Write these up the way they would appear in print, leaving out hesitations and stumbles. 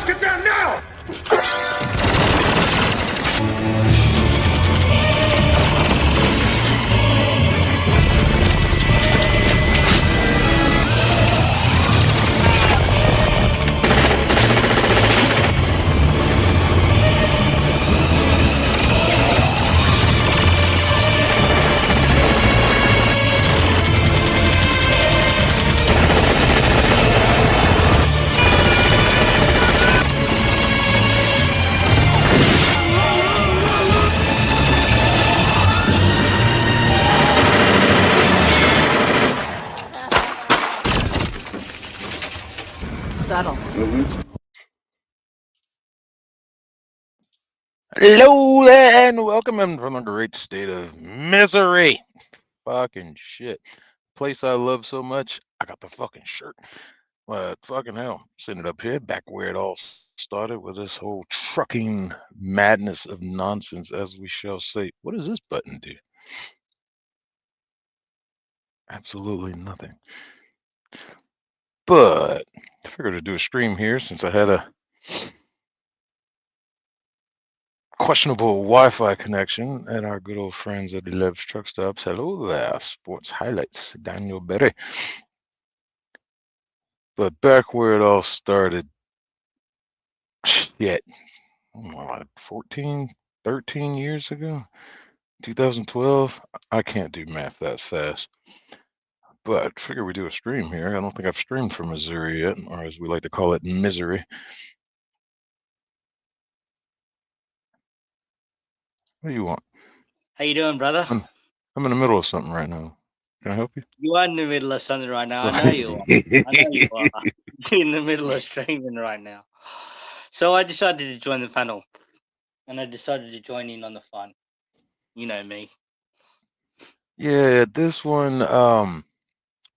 Let's get down now! Subtle. Hello there, and welcome in from the great state of misery. Fucking shit. Place I love so much, I got the fucking shirt. But fucking hell, sitting it up here, back where it all started with this whole trucking madness of nonsense, as we shall say. What does this button do? Absolutely nothing. But I figured to do a stream here since I had a questionable Wi-Fi connection at our good old friends at 11 Truck Stops. Hello there, Sports Highlights, Daniel Berry. But back where it all started, shit, 14, 13 years ago, 2012. I can't do math that fast. But figure we do a stream here. I don't think I've streamed from Missouri yet, or as we like to call it, misery. What do you want? How you doing, brother? I'm in the middle of something right now. Can I help you? You are in the middle of something right now. I know you are. I know you are. You're in the middle of streaming right now. So I decided to join the panel, and I decided to join in on the fun. You know me. Yeah, this one,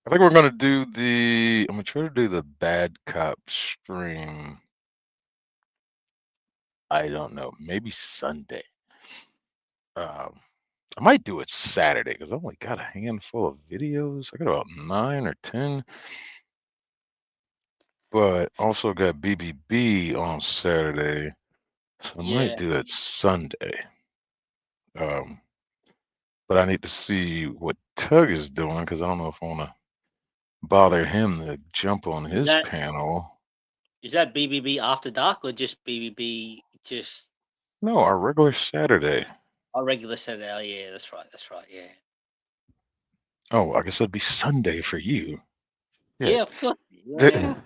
I think we're gonna do the. I'm gonna try to do the bad cop stream. I don't know, maybe Sunday. I might do it Saturday because I only got a handful of videos. I got about 9 or 10, but also got BBB on Saturday, so I might do it Sunday. But I need to see what Tug is doing because I don't know if I want to bother him to jump on his panel. Is that BBB After Dark or just BBB just? No, our regular Saturday. Our regular Saturday. Oh yeah, that's right. That's right. Yeah. Oh, I guess it'd be Sunday for you. Yeah, of course. Yeah.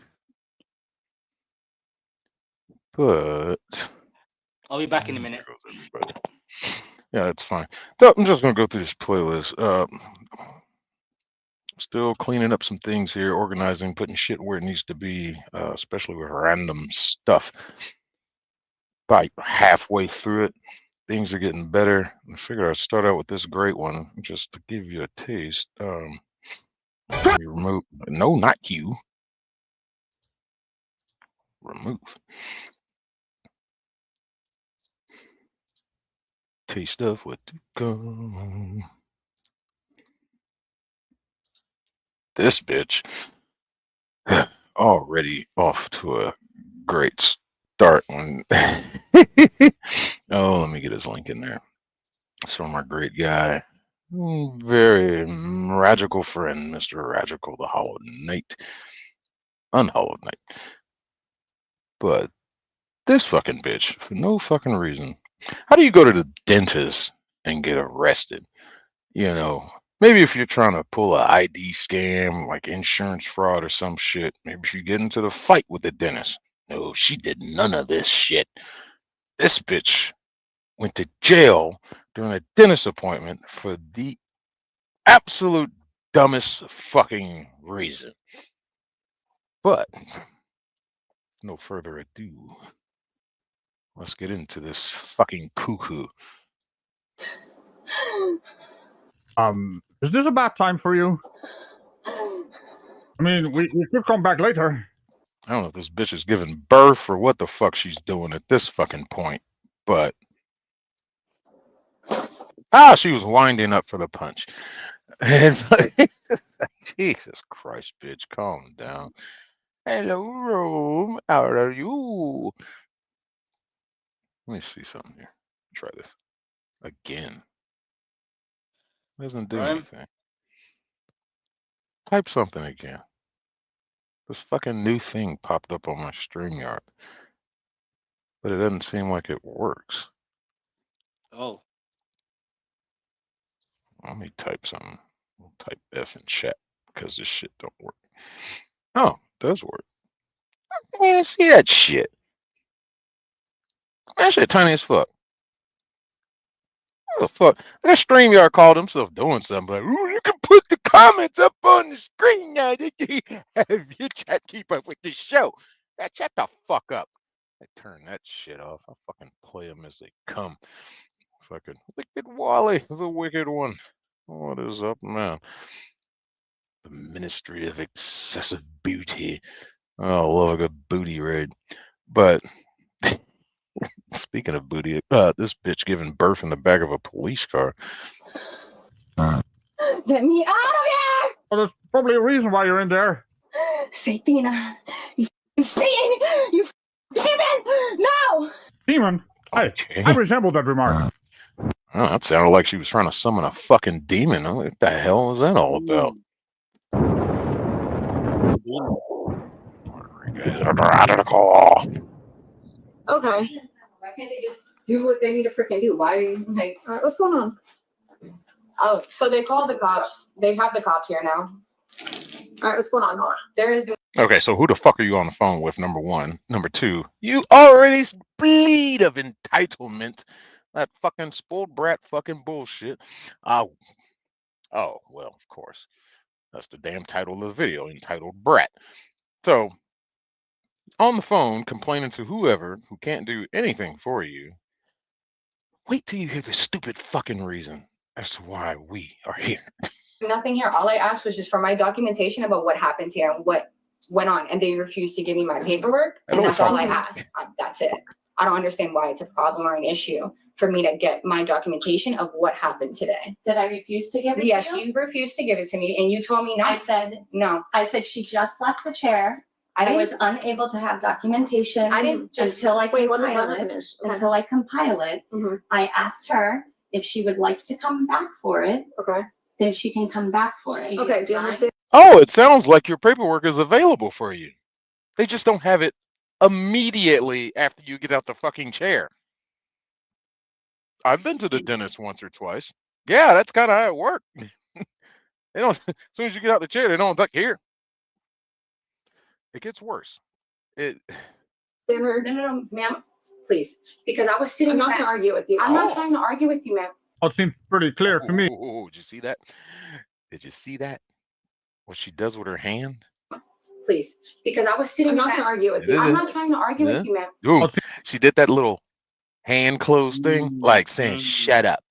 But I'll be back in a minute. Yeah, that's fine. So I'm just gonna go through this playlist. Still cleaning up some things here, organizing, putting shit where it needs to be, especially with random stuff. About halfway through it, things are getting better. I figured I'd start out with this great one just to give you a taste. Let me remove. No, not you. Remove. Taste of what to come. This bitch already off to a great start. When oh, let me get his link in there. It's from our great guy, very radical friend, Mr. Radical, the Hollow Knight, Unhollowed Knight. But this fucking bitch, for no fucking reason. How do you go to the dentist and get arrested? You know, maybe if you're trying to pull a ID scam, like insurance fraud or some shit, maybe if you get into the fight with the dentist. No, she did none of this shit. This bitch went to jail during a dentist appointment for the absolute dumbest fucking reason. But no further ado, let's get into this fucking cuckoo. Is this a bad time for you? I mean, we could come back later. I don't know if this bitch is giving birth or what the fuck she's doing at this fucking point, but she was winding up for the punch. And Jesus Christ, bitch, calm down. Hello, Rome. How are you? Let me see something here. Try this again. Doesn't do Rome? anything. Type something again. This fucking new thing popped up on my StreamYard, but it doesn't seem like it works. Oh. Let me type something. We'll type F in chat because this shit don't work. Oh, it does work. Man, see that shit. That shit tiny as fuck. What the fuck? That StreamYard called himself doing something. Like, ooh, you can put the comments up on the screen now. Have your chat keep up with the show. That shut the fuck up. I turn that shit off. I fucking play them as they come. Fucking Wicked Wally, the wicked one. What is up now? The Ministry of Excessive Beauty. Oh, I love a good booty raid. But speaking of booty, this bitch giving birth in the back of a police car. Get me out of here! Well, there's probably a reason why you're in there. Satina, you Satan, you demon! No! Demon? Hey, Okay. I resemble that remark. Oh, that sounded like she was trying to summon a fucking demon. What the hell was that all about? You guys are radical. Okay. Why can't they just do what they need to freaking do? Why, like, All right, what's going on? oh, so they called the cops. They have the cops here now. All right, what's going on? There is Okay, so who the fuck are you on the phone with? Number one. Number two, you already bleed of entitlement. That fucking spoiled brat fucking bullshit. Oh, well, of course. That's the damn title of the video, entitled Brat. So, on the phone, complaining to whoever who can't do anything for you. Wait till you hear the stupid fucking reason as to why we are here. nothing here. All I asked was just for my documentation about what happened here and what went on, and they refused to give me my paperwork, and that's all I asked. That's it. I don't understand why it's a problem or an issue for me to get my documentation of what happened today. Did I refuse to give it Yes, to you? you refused to give it to me, and you told me I not. said, No, she just left the chair. I I didn't. was unable to have documentation I didn't just until I Wait, let compile her it. finish. Okay. Until I compile it, Mhm. I asked her if she would like to come back for it, Okay. then she can come back for it. Okay, do you understand? Oh, it sounds like your paperwork is available for you. They just don't have it immediately after you get out the fucking chair. I've been to the dentist once or twice. Yeah, that's kind of how it works. They don't. As soon as you get out the chair, they don't like here. It gets worse. It. Standard. No, ma'am, please, because I was sitting. I'm not back- going to argue with you. I'm not Oh. trying to argue with you, ma'am. It seems pretty clear to me. Oh, did you see that? Did you see that? What she does with her hand? Please, because I was sitting. I'm not back- going to argue with you. I'm not trying to argue Yeah. with you, ma'am. Ooh, It seems she did that little hand close thing, Mm. like saying Mm. "shut up."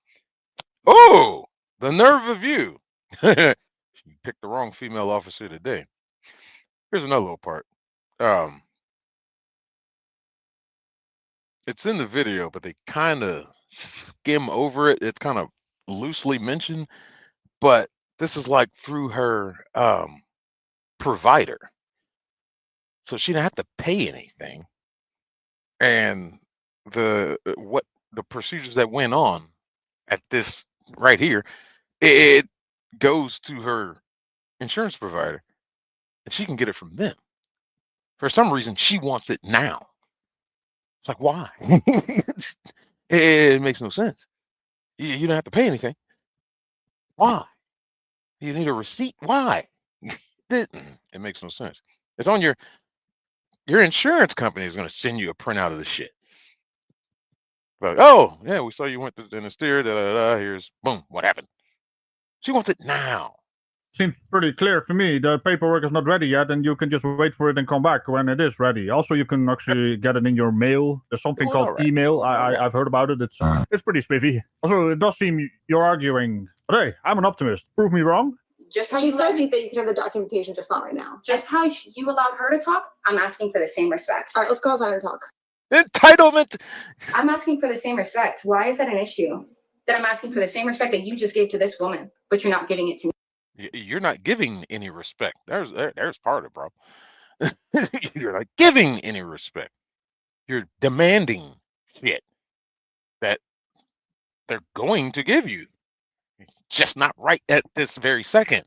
Oh, the nerve of you! She picked the wrong female officer today. Here's another little part. It's in the video, but they kind of skim over it. It's kind of loosely mentioned, but this is like through her provider, so she didn't have to pay anything. And what the procedures that went on at this right here, it goes to her insurance provider, and she can get it from them. For some reason, she wants it now. It's like, why? It makes no sense. You don't have to pay anything. Why? You need a receipt. Why? It makes no sense. It's on your insurance company is going to send you a printout of the shit. Like, oh yeah, we saw you went to the dentist here. Da, da, da, here's boom. What happened? She wants it now. seems pretty clear to me. The paperwork is not ready yet, and you can just wait for it and come back when it is ready. Also, you can actually get it in your mail. There's something Oh, called alright. email. Alright. I've heard about it. It's pretty spiffy. Also, it does seem you're arguing. But hey, I'm an optimist. Prove me wrong. Just how She you said let- you that you can have the documentation, just not right now. just how you allowed her to talk, I'm asking for the same respect. All right, let's go outside and talk. Entitlement. I'm asking for the same respect. Why is that an issue? That I'm asking for the same respect that you just gave to this woman, but you're not giving it to me. You're not giving any respect. There's part of it, bro. You're not giving any respect. You're demanding shit that they're going to give you. Just not right at this very second.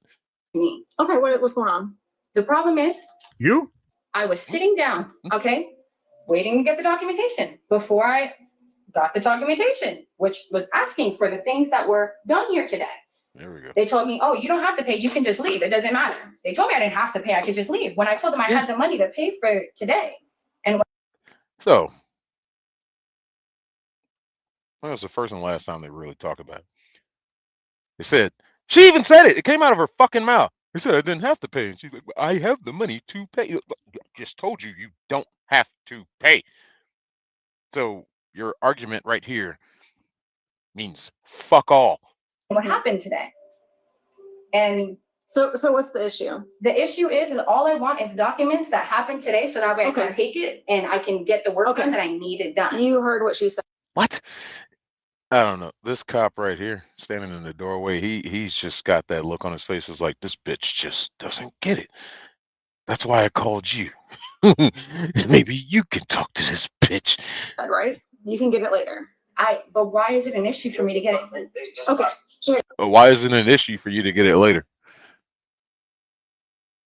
Me. Okay, what's going on? The problem is, You? I was sitting down, okay, waiting to get the documentation before I got the documentation, which was asking for the things that were done here today. There we go. They told me, oh, you don't have to pay. You can just leave. It doesn't matter. They told me I didn't have to pay. I could just leave. When I told them I had the money to pay for today. So, that was the first and last time they really talked about it. They said, she even said it. It came out of her fucking mouth. They said, I didn't have to pay. And she's like, I have the money to pay. I just told you, you don't have to pay. So, your argument right here means fuck all. What happened today? And So what's the issue? the issue is all I want is documents that happened today, so that way I can Okay. take it and I can get the work Okay. done that I needed done. You heard what she said. What? I don't know. This cop right here, standing in the doorway, he's just got that look on his face. It's like, this bitch just doesn't get it. That's why I called you. Maybe you can talk to this bitch. Right? You can get it later. But why is it an issue for me to get it? Okay. Why is it an issue for you to get it later?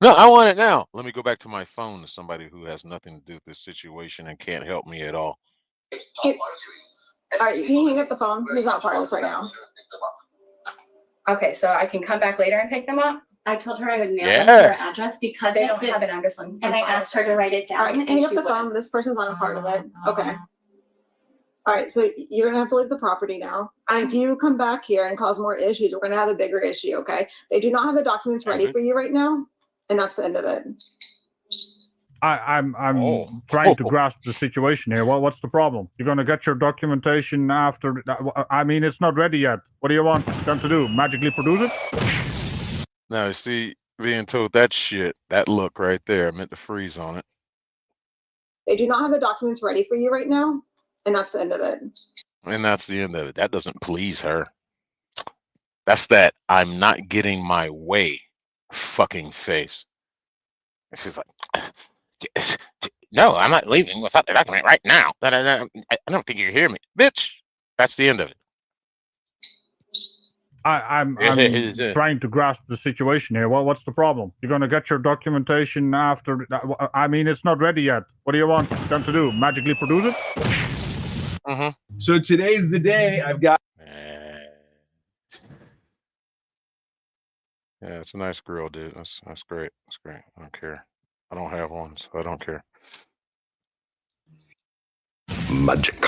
No, I want it now. Let me go back to my phone to somebody who has nothing to do with this situation and can't help me at all. All right, you can hang up the phone. He's not part of this right now. Okay, so I can come back later and pick them up? I told her I would mail them Yes. to her address because They of don't have the, an address on. and I asked her to write it All down. right, and hang up she the wouldn't. phone. This person's not a part of it. Okay. All right, so you're gonna have to leave the property now. And if you come back here and cause more issues, we're gonna have a bigger issue, okay? They do not have the documents ready for you right now, and that's the end of it. I'm Oh. trying to grasp the situation here. What's the problem? You're gonna get your documentation after. I mean, it's not ready yet. What do you want them to do? Magically produce it? Now, you see, being told that shit, that look right there, I meant to freeze on it. They do not have the documents ready for you right now, and that's the end of it. And that's the end of it. That doesn't please her. That's that I'm not getting my way fucking face. And she's like, no, I'm not leaving without the document right now. I don't think you hear me. Bitch, that's the end of it. I'm trying to grasp the situation here. What's the problem? You're gonna get your documentation after. I mean, it's not ready yet. What do you want them to do? Magically produce it? Mm-hmm. So today's the day. I've got. Yeah, it's a nice grill, dude. That's great. That's great. I don't care. I don't have one, so I don't care. Magic.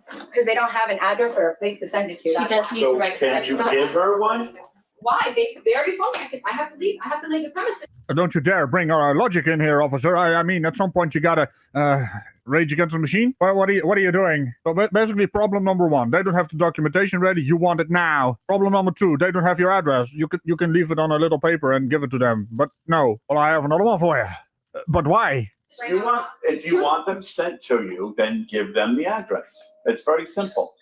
Because they don't have an address or a place to send it to. She That's does why. need to write. her one? Why? They already told me I have to leave. I have to leave the premises. Don't you dare bring our logic in here, officer. I mean, at some point you gotta rage against the machine. What are you doing? So basically, problem number one, they don't have the documentation ready. You want it now. Problem number two, they don't have your address. You can leave it on a little paper and give it to them. But no. Well, I have another one for you. But why? If you want them sent to you, then give them the address. It's very simple.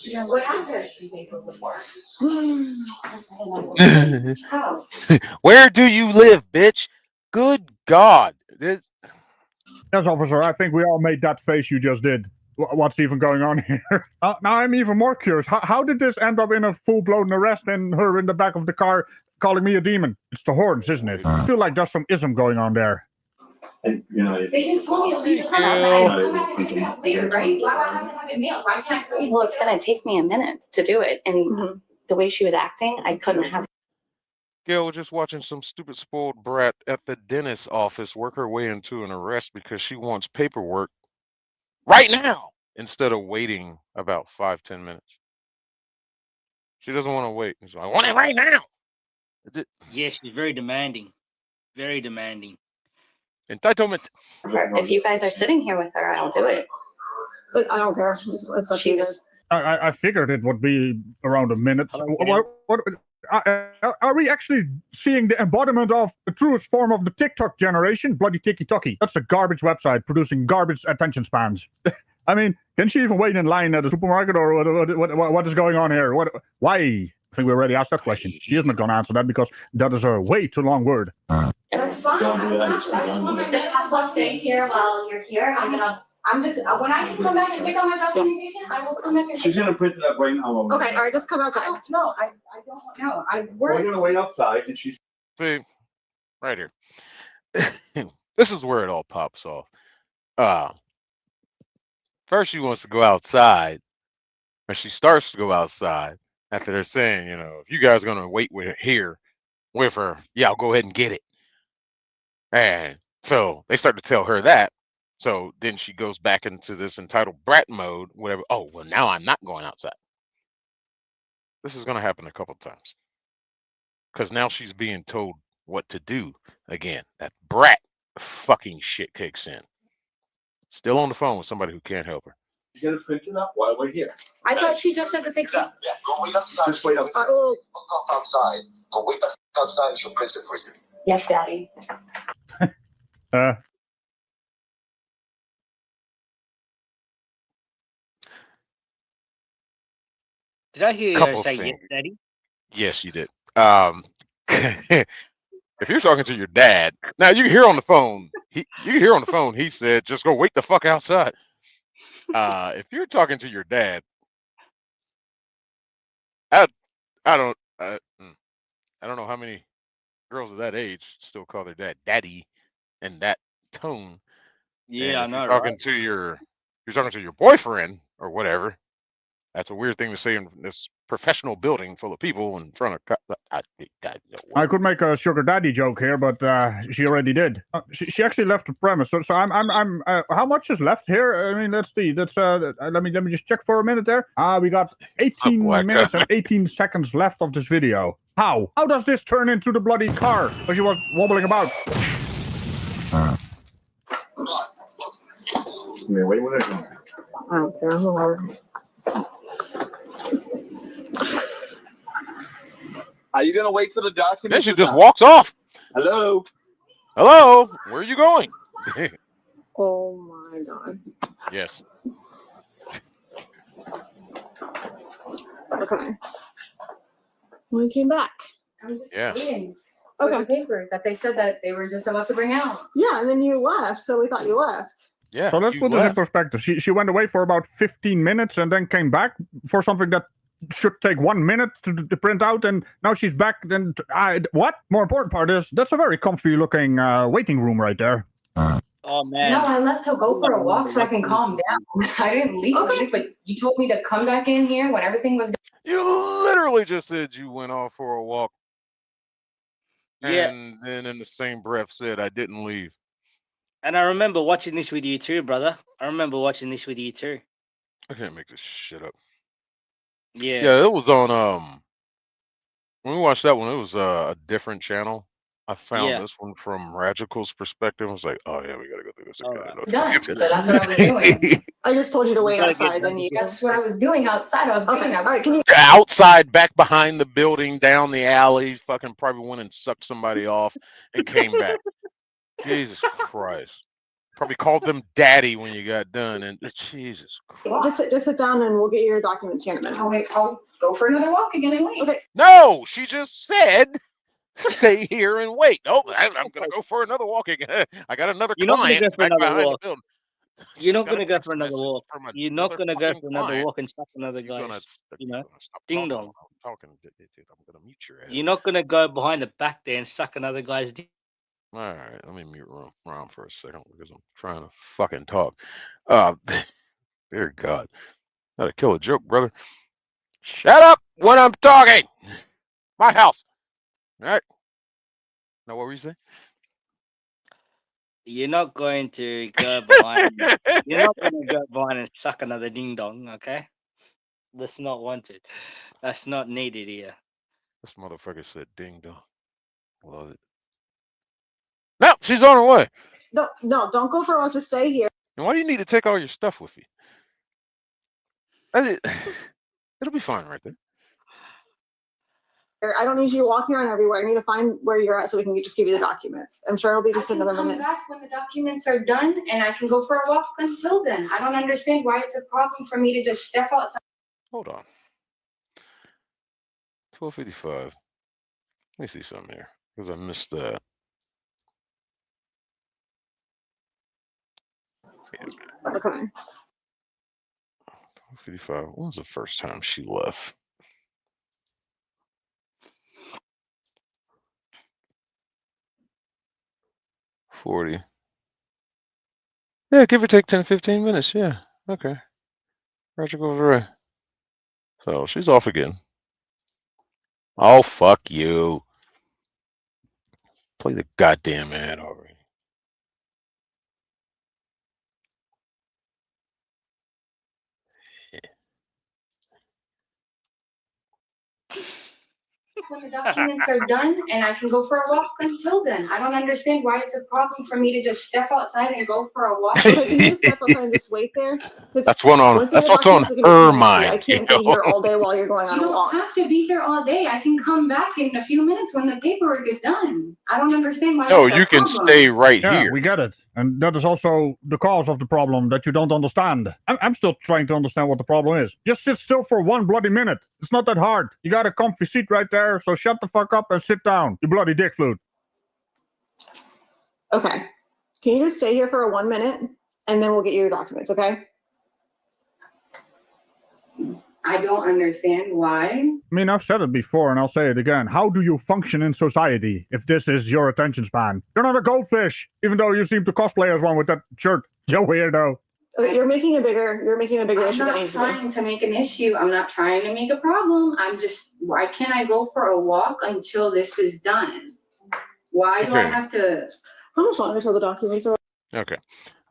Yeah, what address do you pay for before? House. Where do you live, bitch? Good God. This... Yes, officer, I think we all made that face you just did. What's even going on here? Now I'm even more curious. How did this end up in a full-blown arrest and her in the back of the car calling me a demon? It's the horns, isn't it? I feel like there's some ism going on there. And, you know, They just told me to leave the Thank premises. you. I come back and pick it up later, right? Why do I have to have it mailed? Why can't I? Well, it's gonna take me a minute to do it, and the way she was acting, I couldn't have. Gail was just watching some stupid spoiled brat at the dentist's office work her way into an arrest because she wants paperwork right now instead of waiting about 5-10 minutes. She doesn't want to wait. She's like, I want it right now. Yes, she's very demanding. Very demanding. Entitlement. If you guys are sitting here with her, I'll do it. But I don't care. It's up to She you guys. was. I figured it would be around a minute. Hello, Dan. Are we actually seeing the embodiment of the truest form of the TikTok generation? Bloody Tiki Toki. That's a garbage website producing garbage attention spans. I mean, can she even wait in line at the supermarket, or what is going on here? Why? I think we already asked that question. She is not going to answer that because that is a way too long word. That's fine. Don't do that. I'm staying here while you're here. I'm just, when I can come back and pick up my documentation, I will come back and. She's gonna print it up right now. Okay, all right, just come outside. No, I don't know. We're gonna wait outside and she's. See, right here. This is where it all pops off. First she wants to go outside, and she starts to go outside after they're saying, you know, if you guys are gonna wait here with her, yeah, I'll go ahead and get it. And so they start to tell her that. So then she goes back into this entitled brat mode, whatever. Oh, well, now I'm not going outside. This is gonna happen a couple times. Because now she's being told what to do again. That brat fucking shit kicks in. Still on the phone with somebody who can't help her. She's gonna print it up while we're here. I thought she just said that they can't. Yeah, go wait outside. Just wait outside. Oh, Come outside. Go wait outside. She'll print it for you. Yes, Daddy. Did I hear Couple her say things. yes, Daddy? Yes, you did. If you're talking to your dad, now you can hear on the phone. You can hear on the phone. He said, "Just go wait the fuck outside." If you're talking to your dad, I don't know how many girls of that age still call their dad daddy in that tone. Yeah, I And if know, you're talking right? to you're talking to your boyfriend or whatever. That's a weird thing to say in this professional building full of people in front of. I could make a sugar daddy joke here, but she already did. She actually left the premise. So I'm. How much is left here? I mean, let's see. That's let me just check for a minute there. We got 18 minutes and 18 seconds left of this video. How does this turn into the bloody car? Because she was wobbling about. Yeah, wait, whatever. I don't care. Whoever. Are you gonna wait for the document? Then she just walks off. Hello? Hello, where are you going? Oh my God. Yes. Okay. When we came back. I'm just Yeah. waiting for the Okay. paper that they said that they were just about to bring out. Yeah, and then you left, so we thought you left. Yeah. So let's you put this in left. perspective. She went away for about 15 minutes and then came back for something that should take 1 minute to print out, and now she's back. Then what? More important part is that's a very comfy looking waiting room right there. Oh man. No, I left to go for a walk so I can calm down. I didn't leave, Okay. but you told me to come back in here when everything was. You literally just said you went off for a walk. Yeah. And then in the same breath said I didn't leave. And I remember watching this with you too, brother. I remember watching this with you too. I can't make this shit up. Yeah. Yeah, it was on when we watched that one, it was a different channel. I found Yeah. this one from Radical's perspective. I was like, oh yeah, we gotta go through this All again. right. Let's Done. get So to that's what I was doing. I just told you to wait gotta get outside, then you. That's what I was doing outside. I was waiting Okay. All out. right. Can you? outside, back behind the building, down the alley, fucking probably went and sucked somebody off and came back. Jesus Christ. Probably called them daddy when you got done, and Jesus Christ. Just sit down, and we'll get your documents here in a minute. I'll go for another walk again and wait. Okay. No, she just said stay here and wait. Oh, I'm gonna go for another walk again. I got another You're not gonna client go for back another behind walk. the building. You're not Just got a gonna go text for another message walk. from You're not gonna go motherfucking for another client. walk and suck another You're gonna, guy's, you know, stop ding talking dong. while I'm talking. Dude, I'm gonna mute your ass. You're not gonna go behind the back there and suck another guy's dick. All right, let me mute Ron for a second because I'm trying to fucking talk. Dear God, gotta kill a joke, brother. Shut up when I'm talking. My house. All right. Now, what were you saying? You're not going to go behind. You're not gonna go behind and suck another ding dong, okay? That's not wanted. That's not needed here. This motherfucker said ding dong. Love it. No, she's on her way. No, don't go for a walk. Just stay here. And why do you need to take all your stuff with you? It'll be fine right there. I don't need you walking around everywhere. I need to find where you're at so we can just give you the documents. I'm sure it'll be just I can another come minute. back when the documents are done and I can go for a walk until then. I don't understand why it's a problem for me to just step outside. Hold on. 12:55. Let me see something here because I missed that. Okay. 12:55. When was the first time she left? $40. Yeah, give or take 10, 15 minutes. Yeah. Okay. Roger goes right. So she's off again. Oh, fuck you. Play the goddamn ad already. When the documents are done and I can go for a walk until then. I don't understand why it's a problem for me to just step outside and go for a walk. Okay, can you just step outside and just wait there? 'Cause That's one on. once you That's get what's on documents, we can her disconnect you. I mind. can't be here all day while you're going on You a don't walk. have to be here all day. I can come back in a few minutes when the paperwork is done. I don't understand why No, that's a you can problem. stay right Yeah, here. we get it. And that is also the cause of the problem that you don't understand. I'm still trying to understand what the problem is. Just sit still for 1 bloody minute. It's not that hard. You got a comfy seat right there, so shut the fuck up and sit down, you bloody dick flute. Okay. Can you just stay here for 1 minute and then we'll get you your documents, okay? I don't understand why. I mean, I've said it before and I'll say it again. How do you function in society if this is your attention span? You're not a goldfish, even though you seem to cosplay as one with that shirt. You weirdo. You're making a bigger I'm issue than it not needs to be. trying to make an issue. I'm not trying to make a problem. I'm just, why can't I go for a walk until this is done? Why do I Okay. have to? How much longer till the documents are? Okay.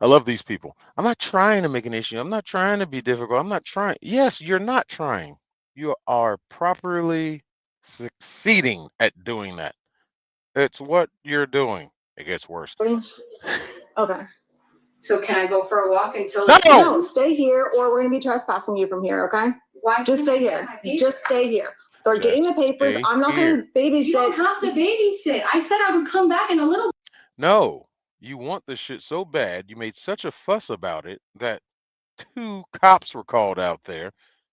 I love these people. I'm not trying to make an issue. I'm not trying to be difficult. I'm not trying. Yes, you're not trying. You are properly succeeding at doing that. It's what you're doing. It gets worse. Okay. So can I go for a walk until? No! No, stay here or we're gonna be trespassing you from here, okay? Why Just can't stay I get here. my papers? Just stay here. They're getting the Just papers. stay I'm not here. gonna babysit. You don't have to babysit. I said I would come back in a little. No, you want this shit so bad. You made such a fuss about it that 2 cops were called out there.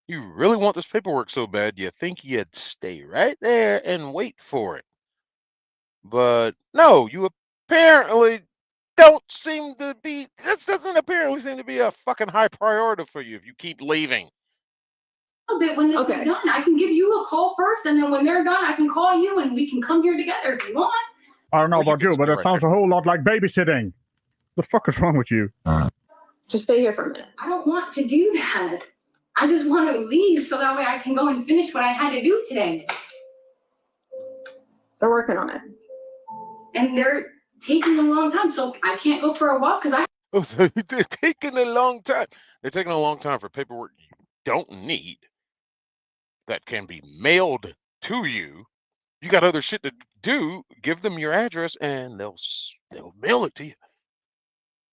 You really want this paperwork so bad, you think you'd stay right there and wait for it. But no, you apparently don't seem to be. This doesn't apparently seem to be a fucking high priority for you if you keep leaving. Bit when this Okay. is done. I can give you a call first, and then when they're done, I can call you and we can come here together if you want. I don't know Well, you about can you, but stay that right sounds a whole lot like babysitting. The fuck is wrong with you? Just stay here for a minute. I don't want to do that. I just want to leave so that way I can go and finish what I had to do today. They're working on it. And they're taking a long time, so I can't go for a walk because I. Oh, so they're taking a long time. They're taking a long time for paperwork you don't need that can be mailed to you. You got other shit to do. Give them your address and they'll mail it to you.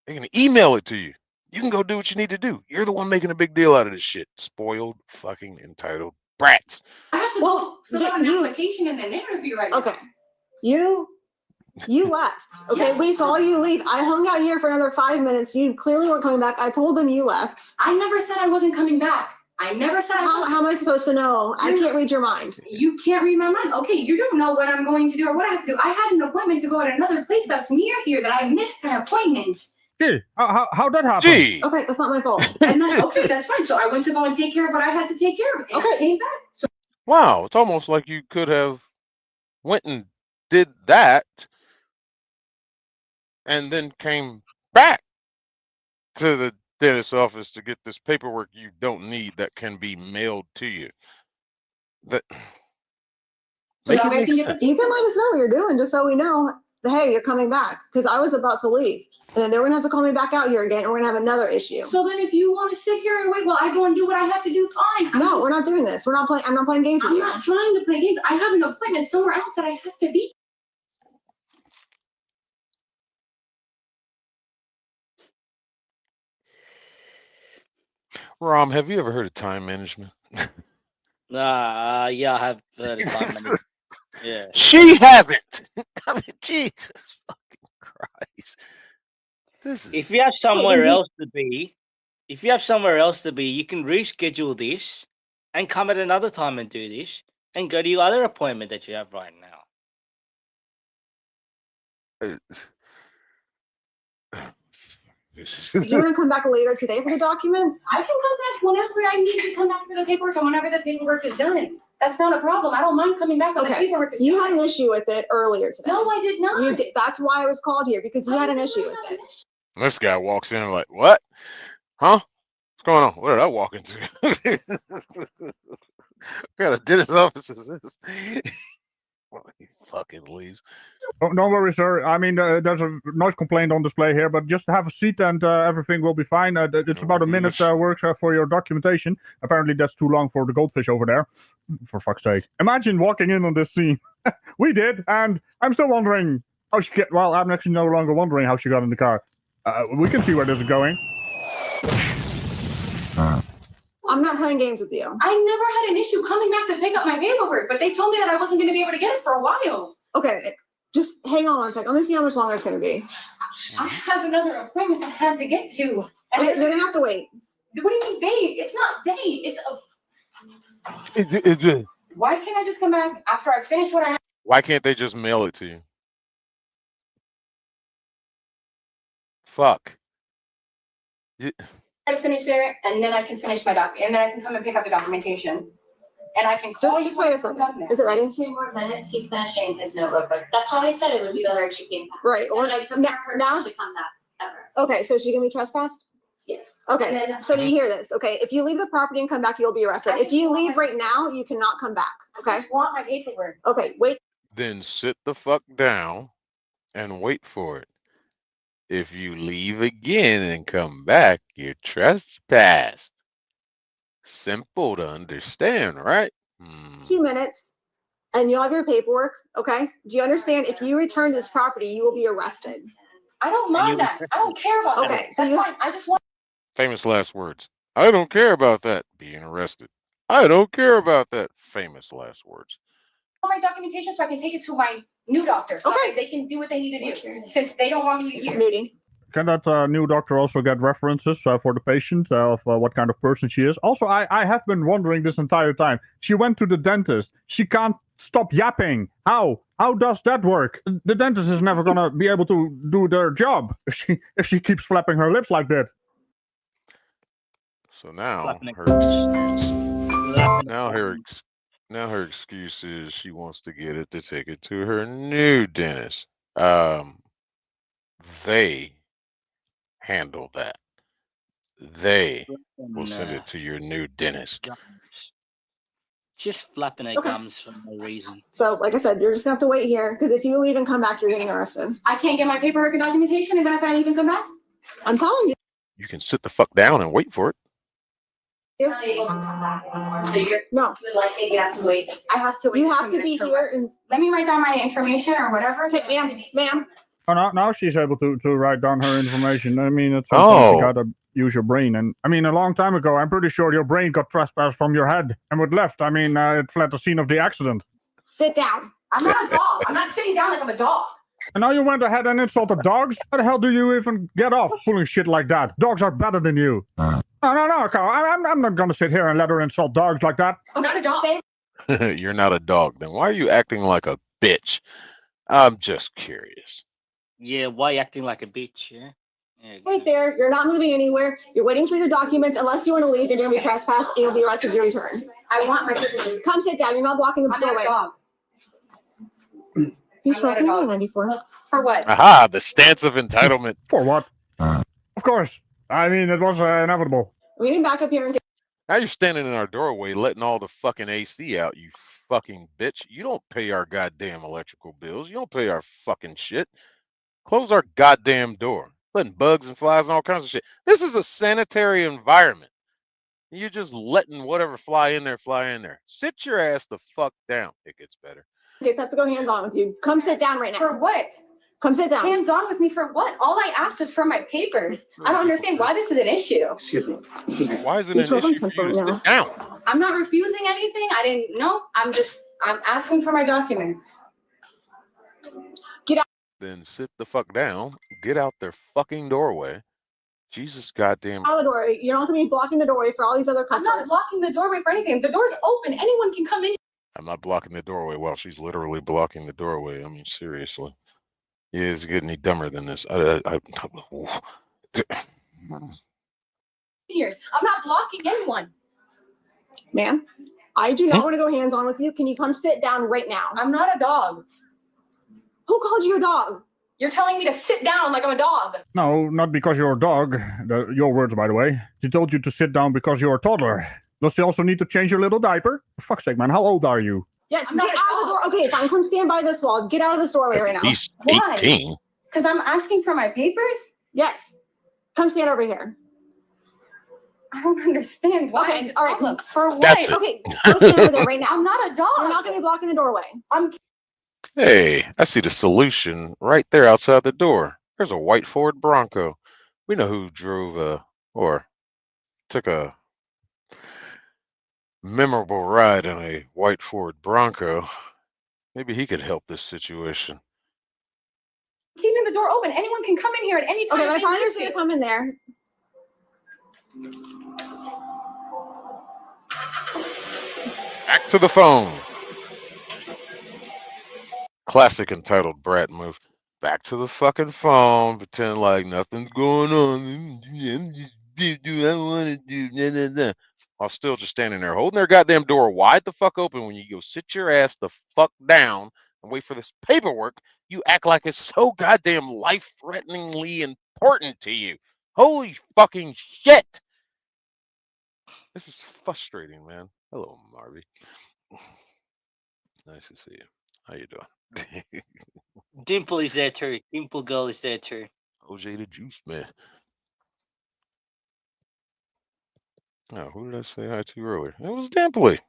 They're gonna email it to you. You can go do what you need to do. You're the one making a big deal out of this shit. Spoiled, fucking entitled brats. I have to fill out an application and an interview right now. Okay. You left. Okay, Yes. we saw you leave. I hung out here for another 5 minutes. You clearly weren't coming back. I told them you left. I never said I wasn't coming back. I never said How am I supposed to know? I can't read your mind. You can't read my mind. Okay, you don't know what I'm going to do or what I have to do. I had an appointment to go at another place that's near here that I missed an appointment. Gee, how'd that happen? Gee. Okay, that's not my fault. And then, okay, that's fine. So I went to go and take care of what I had to take care of. And I came back. So Wow, it's almost like you could have went and did that and then came back to the dentist's office to get this paperwork you don't need that can be mailed to you. That make it make sense. You can let us know what you're doing just so we know, hey, you're coming back. Because I was about to leave. And then they were going to have to call me back out here again, and we're going to have another issue. So then if you want to sit here and wait while I go and do what I have to do, fine. No, we're not doing this. We're not playing. I'm not playing games with I'm you. not trying to play games. I have an appointment somewhere else that I have to be. Rom, have you ever heard of time management? Yeah, I have heard of time management. Yeah. She hasn't. I mean, Jesus fucking Christ. This is If you have somewhere then you- else to be, you can reschedule this and come at another time and do this and go to your other appointment that you have right now. Do you want to come back later today for the documents? I can come back whenever I need to come back for the paperwork and whenever the paperwork is done. That's not a problem. I don't mind coming back when the Okay, paperwork is you done. had an issue with it earlier today. No, I did not. You did. That's why I was called here, because you had an issue with it. This guy walks in like, what? Huh? What's going on? What did I walk into? What kind of dentist office is this? Well, he fucking leaves. Don't worry, sir. I mean, there's a noise complaint on display here, but just have a seat and everything will be fine. It's about a minute work for your documentation. Apparently, that's too long for the goldfish over there. For fuck's sake. Imagine walking in on this scene. We did, and I'm still wondering how she get. Well, I'm actually no longer wondering how she got in the car. We can see where this is going. I'm not playing games with you. I never had an issue coming back to pick up my paperwork, but they told me that I wasn't going to be able to get it for a while. Okay, just hang on one second. Let me see how much longer it's going to be. I have another appointment I have to get to. And Okay, you're going to have to wait. What do you mean date? It's not date. It's a. Why can't I just come back after I finish what I have? Why can't they just mail it to you? Fuck. I finish there, and then I can finish my and then I can come and pick up the documentation. And I can call you. Just wait a second. Is it ready? 2 more minutes, he's finishing his notebook, but that's why I said it would be better if she came back. Right. Well, And I prefer her now, not to come back ever. okay, so she going to be trespassed? Yes. Okay, And then- so do you hear this? Okay, if you leave the property and come back, you'll be arrested. If you leave right now, you cannot come back, I okay? just want my paperwork. Okay, wait. Then sit the fuck down and wait for it. If you leave again and come back, you're trespassed. Simple to understand, right? 2 minutes and you'll have your paperwork, okay? Do you understand? If you return this property, you will be arrested. I don't mind that. I don't care about that. Okay, so That's you- fine. I just want Famous last words. I don't care about that. Being arrested. I don't care about that. Famous last words. my documentation so I can take it to my new doctor so Okay. that they can do what they need to do since they don't want me here. Moody. Can that new doctor also get references for the patient of what kind of person she is? Also, I have been wondering this entire time. She went to the dentist. She can't stop yapping. How? How does that work? The dentist is never gonna be able to do their job if she keeps flapping her lips like that. So now Flapping her it. now her excuse is she wants to get it to take it to her new dentist. They handle that. They will send it to your new dentist. Just flapping her Okay. gums for no reason. So, like I said, you're just gonna have to wait here, because if you leave and come back, you're getting arrested. I can't get my paperwork and documentation even if I even come back. I'm telling you. You can sit the fuck down and wait for it. You're not able to come back anymore, so you're, No, you would likely have to wait. I have to wait. you a have few to be minutes for here and, Let me write down my information or whatever. hey, ma'am, Oh, now she's able to write down her information. I mean, at some point you Oh. gotta use your brain. And I mean, a long time ago, I'm pretty sure your brain got trespassed from your head and what left. I mean, it fled the scene of the accident. sit down. I'm not a dog. I'm not sitting down like I'm a dog. And now you went ahead and insulted dogs? How the hell do you even get off pulling shit like that? Dogs are better than you. No, Carl. I'm not gonna sit here and let her insult dogs like that. I'm not a dog. Stay. You're not a dog. Then why are you acting like a bitch? I'm just curious. Yeah, why you acting like a bitch? Yeah. Right there. You're not moving anywhere. You're waiting for your documents. Unless you want to leave, then you're gonna be trespassed and you'll be arrested if you return. I want my paperwork. Come sit down. You're not blocking the I'm not a doorway. dog. You I'm not a smoking dog. 94? For what? Aha, the stance of entitlement. For what? Of course. I mean, it was inevitable. We need back up here and get. Now you're standing in our doorway letting all the fucking AC out, you fucking bitch. You don't pay our goddamn electrical bills. You don't pay our fucking shit. Close our goddamn door. Letting bugs and flies and all kinds of shit. This is a sanitary environment. You're just letting whatever fly in there. Sit your ass the fuck down. It gets better. Kids have to go hands on with you. Come sit down right For now. what? Come sit down. Hands on with me for what? All I asked was for my papers. I don't understand why this is an issue. Excuse me. Why is it You're an issue smoking for you to something sit down? I'm not refusing anything. I didn't know. I'm just I'm asking for my documents. Then sit the fuck down. Get out their fucking doorway. Jesus goddamn. Out of the door. You're not gonna be blocking the doorway for all these other I'm not customers. blocking the doorway for anything. The door's open. Anyone can come in. I'm not blocking the doorway. Well, she's literally blocking the doorway. I mean, seriously. Yeah, it's getting any dumber than this. Here. I'm not blocking anyone. Ma'am, I do not want to go hands-on with you. Can you come sit down right now? I'm not a dog. Who called you a dog? You're telling me to sit down like I'm a dog. No, not because you're a dog. Your words, by the way. She told you to sit down because you're a toddler. Does she also need to change your little diaper? For fuck's sake, man. How old are you? Yes, I'm get not a out of the door. dog. Okay, fine. Come stand by this wall. Get out of this doorway right now. He's Why? 18. Because I'm asking for my papers? Yes. Come stand over here. I don't understand. Why? Okay, is it all a right. problem? For what? That's it. Okay, go stand over there right now. I'm not a dog. You're not going to be blocking the doorway. I'm Hey, I see the solution right there outside the door. There's a white Ford Bronco. We know who drove or took a memorable ride in a white Ford Bronco. Maybe he could help this situation. keeping the door open. Anyone can come in here at any time. Okay, if my they partner's need going to come in there. Back to the phone. Classic entitled brat move. Back to the fucking phone. Pretend like nothing's going on. I don't want to do. While still just standing there holding their goddamn door wide the fuck open. When you go sit your ass the fuck down and wait for this paperwork, you act like it's so goddamn life-threateningly important to you. Holy fucking shit! This is frustrating, man. Hello, Marvy. Nice to see you. How you doing? Dimple is there too. Dimple girl is there too. OJ the Juice Man. Oh, who did I say hi to earlier? It was Dimpley.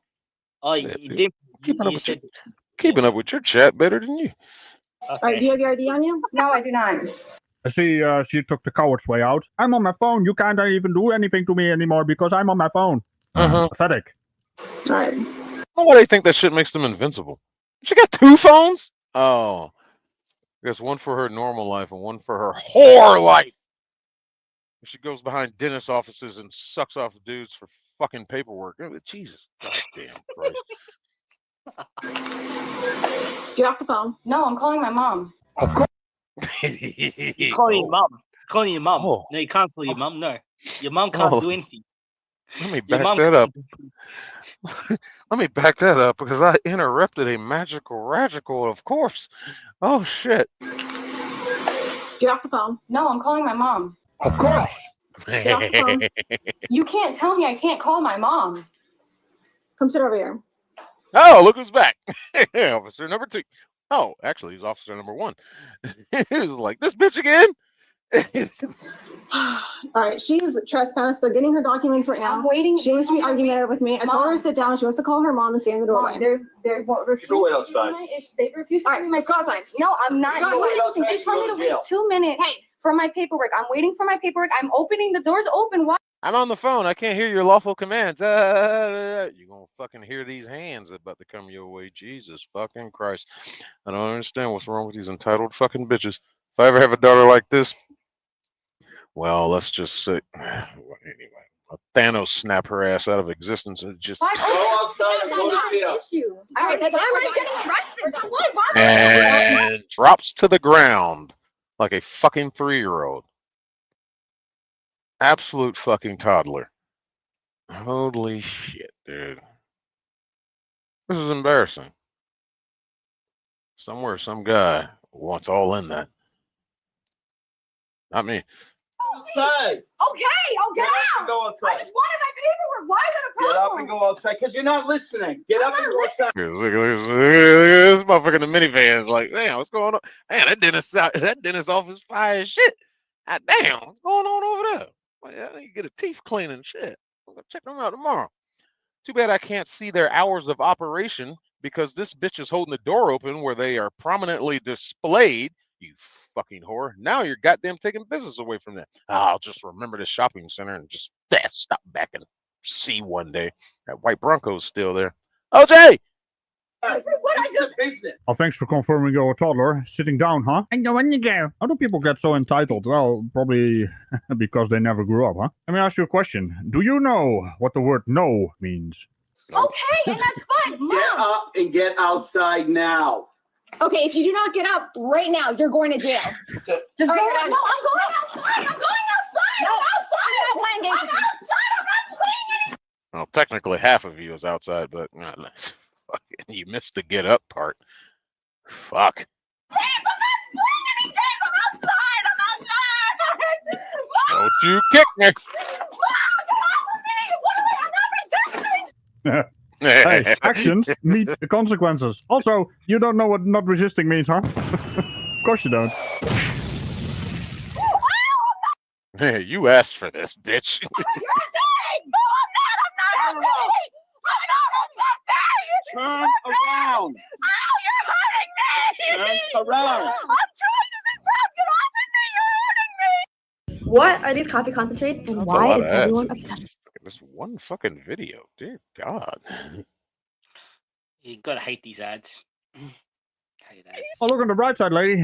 Oh, Yeah, you, dude. Dimple, Keeping up you with your, said. keeping up with your chat better than you. All right, do Okay. you have your ID on you? No, I do not. I see she took the coward's way out. I'm on my phone. You can't even do anything to me anymore because I'm on my phone. Pathetic. All right. Why do you think that shit makes them invincible? She got two phones? Oh. I guess one for her normal life and one for her whore life. She goes behind dentist offices and sucks off dudes for fucking paperwork. Jesus. Goddamn Christ. Get off the phone. No, I'm calling my mom. You're calling your mom. Calling your mom. Oh. No, you can't call your mom. No. Your mom can't Oh. do anything. Let me Your back mom that up. can't Let me back that up because I interrupted a magical radical, of course. Oh shit. Get off the phone. No, I'm calling my mom. Of course. Get off the phone. You can't tell me I can't call my mom. Come sit over here. Oh, look who's back. Officer number 2. Oh, actually, he's officer number 1. He was like, this bitch again? All right, she's trespassed. They're getting her documents right I'm now. waiting. She wants to be argumentative with me. I told her to sit down. She wants to call her mom and stay in the doorway. They're refusing Go wait to outside. give me my issue. They refuse to All give right, me my let's go outside. No, I'm not. Let's go doing outside. anything. They told me to You go to wait 2 minutes Hey, for my paperwork. I'm waiting for my paperwork. I'm opening. The door's open. Why? I'm on the phone. I can't hear your lawful commands. You're going to fucking hear these hands about to come your way. Jesus fucking Christ. I don't understand what's wrong with these entitled fucking bitches. If I ever have a daughter like this, well, let's just say, anyway, Thanos snap her ass out of existence and just, Why? Go outside and go to jail. Issue. All right, that's it. Why We're am I done. getting arrested? We're done. Why? and drops to the ground like a fucking 3-year-old. Absolute fucking toddler. Holy shit, dude. This is embarrassing. Somewhere, some guy wants all in that. Not me. Outside. Okay, I'll get Get up and out. go I outside. just wanted my paperwork. Why is it a Get problem? up and go outside because you're not listening. Get up and go outside. Look at this motherfucker in the minivan. Like, damn, what's going on? Man, that dentist office fire as shit. God damn, what's going on over there? Like, I need to get a teeth cleaning and shit. I'm gonna check them out tomorrow. Too bad I can't see their hours of operation because this bitch is holding the door open where they are prominently displayed. You fucking whore. Now you're goddamn taking business away from them. I'll just remember the shopping center and just stop back and see one day. That white Bronco's still there. OJ! What I just business. Oh, thanks for confirming you're a toddler. Sitting down, huh? And when you go. How do people get so entitled? Well, probably because they never grew up, huh? Let me ask you a question. Do you know what the word no means? Okay, and that's fine, Get Mom. up and get outside now. Okay, if you do not get up right now, you're going to jail. Just All go. right, No, you're I'm done. going outside. I'm going outside. No, I'm outside. I'm not playing games I'm with you. outside. I'm not playing any. Well, technically half of you is outside, but you missed the get up part. Fuck. Games. I'm not playing any games. I'm outside. I'm outside. Don't you kick me. Mom, get off of me. What am I? I'm not resisting. Hey, actions meet the consequences. Also, you don't know what not resisting means, huh? Of course you don't. Hey, you asked for this, bitch. You're resisting. No, I'm not. I'm not resisting. I'm not resisting. Turn around. Ow, you're hurting me. Turn around. I'm trying to stop. Get off of me. You're hurting me. What are these coffee concentrates and That's a why lot is of ads everyone in obsessed? this one fucking video. Dear God. You gotta hate these ads. Hate ads. Oh, look on the bright side, lady.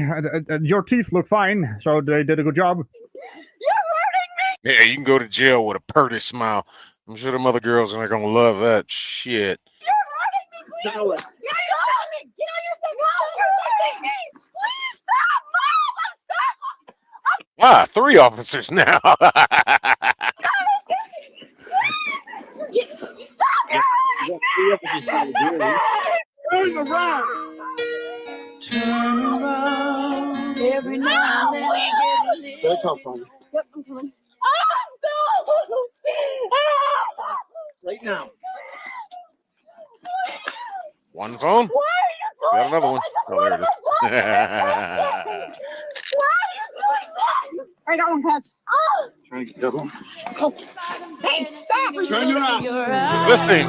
Your teeth look fine, so they did a good job. You're hurting me. Yeah, you can go to jail with a purty smile. I'm sure them other girls are gonna love that shit. You're hurting me. Please. You're hurting me. Get on your step. No, you're hurting me. Please stop. Mom, stop. 3 officers now. Turn around. Turn around. Every now and then. Where it come from? Yep, I'm coming. Right now. One phone. Why are you doing Got another one. Oh, there it is. Why are you doing I got one, Pat. Oh, Trying to get the other one. Hey, stop! Turn around. Resisting.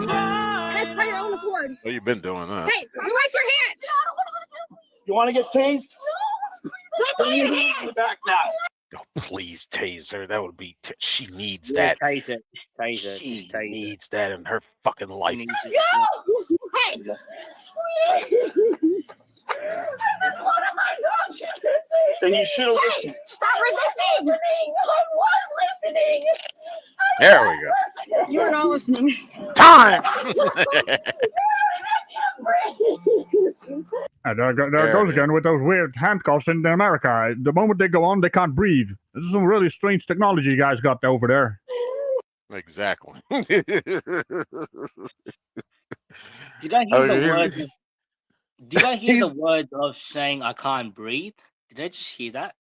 That's by your own accord. Well, you've been doing that. Hey, you raise your hands. You want to get tased? Let me Put your your hands in hands. the back now. Oh, please tase her. That would be. She needs Yeah, that. taser. Just taser. She Just taser. needs that in her fucking life. She needs it. Hey, what am I doing? Then you should have listened. stop resisting. I was listening. There we go. You are not listening. Time. There There goes it again with those weird handcuffs in America. The moment they go on, they can't breathe. This is some really strange technology you guys got over there. Exactly. Did I hear Oh, the he's- word? Did I hear he's- the word of saying I can't breathe? Did I just hear that?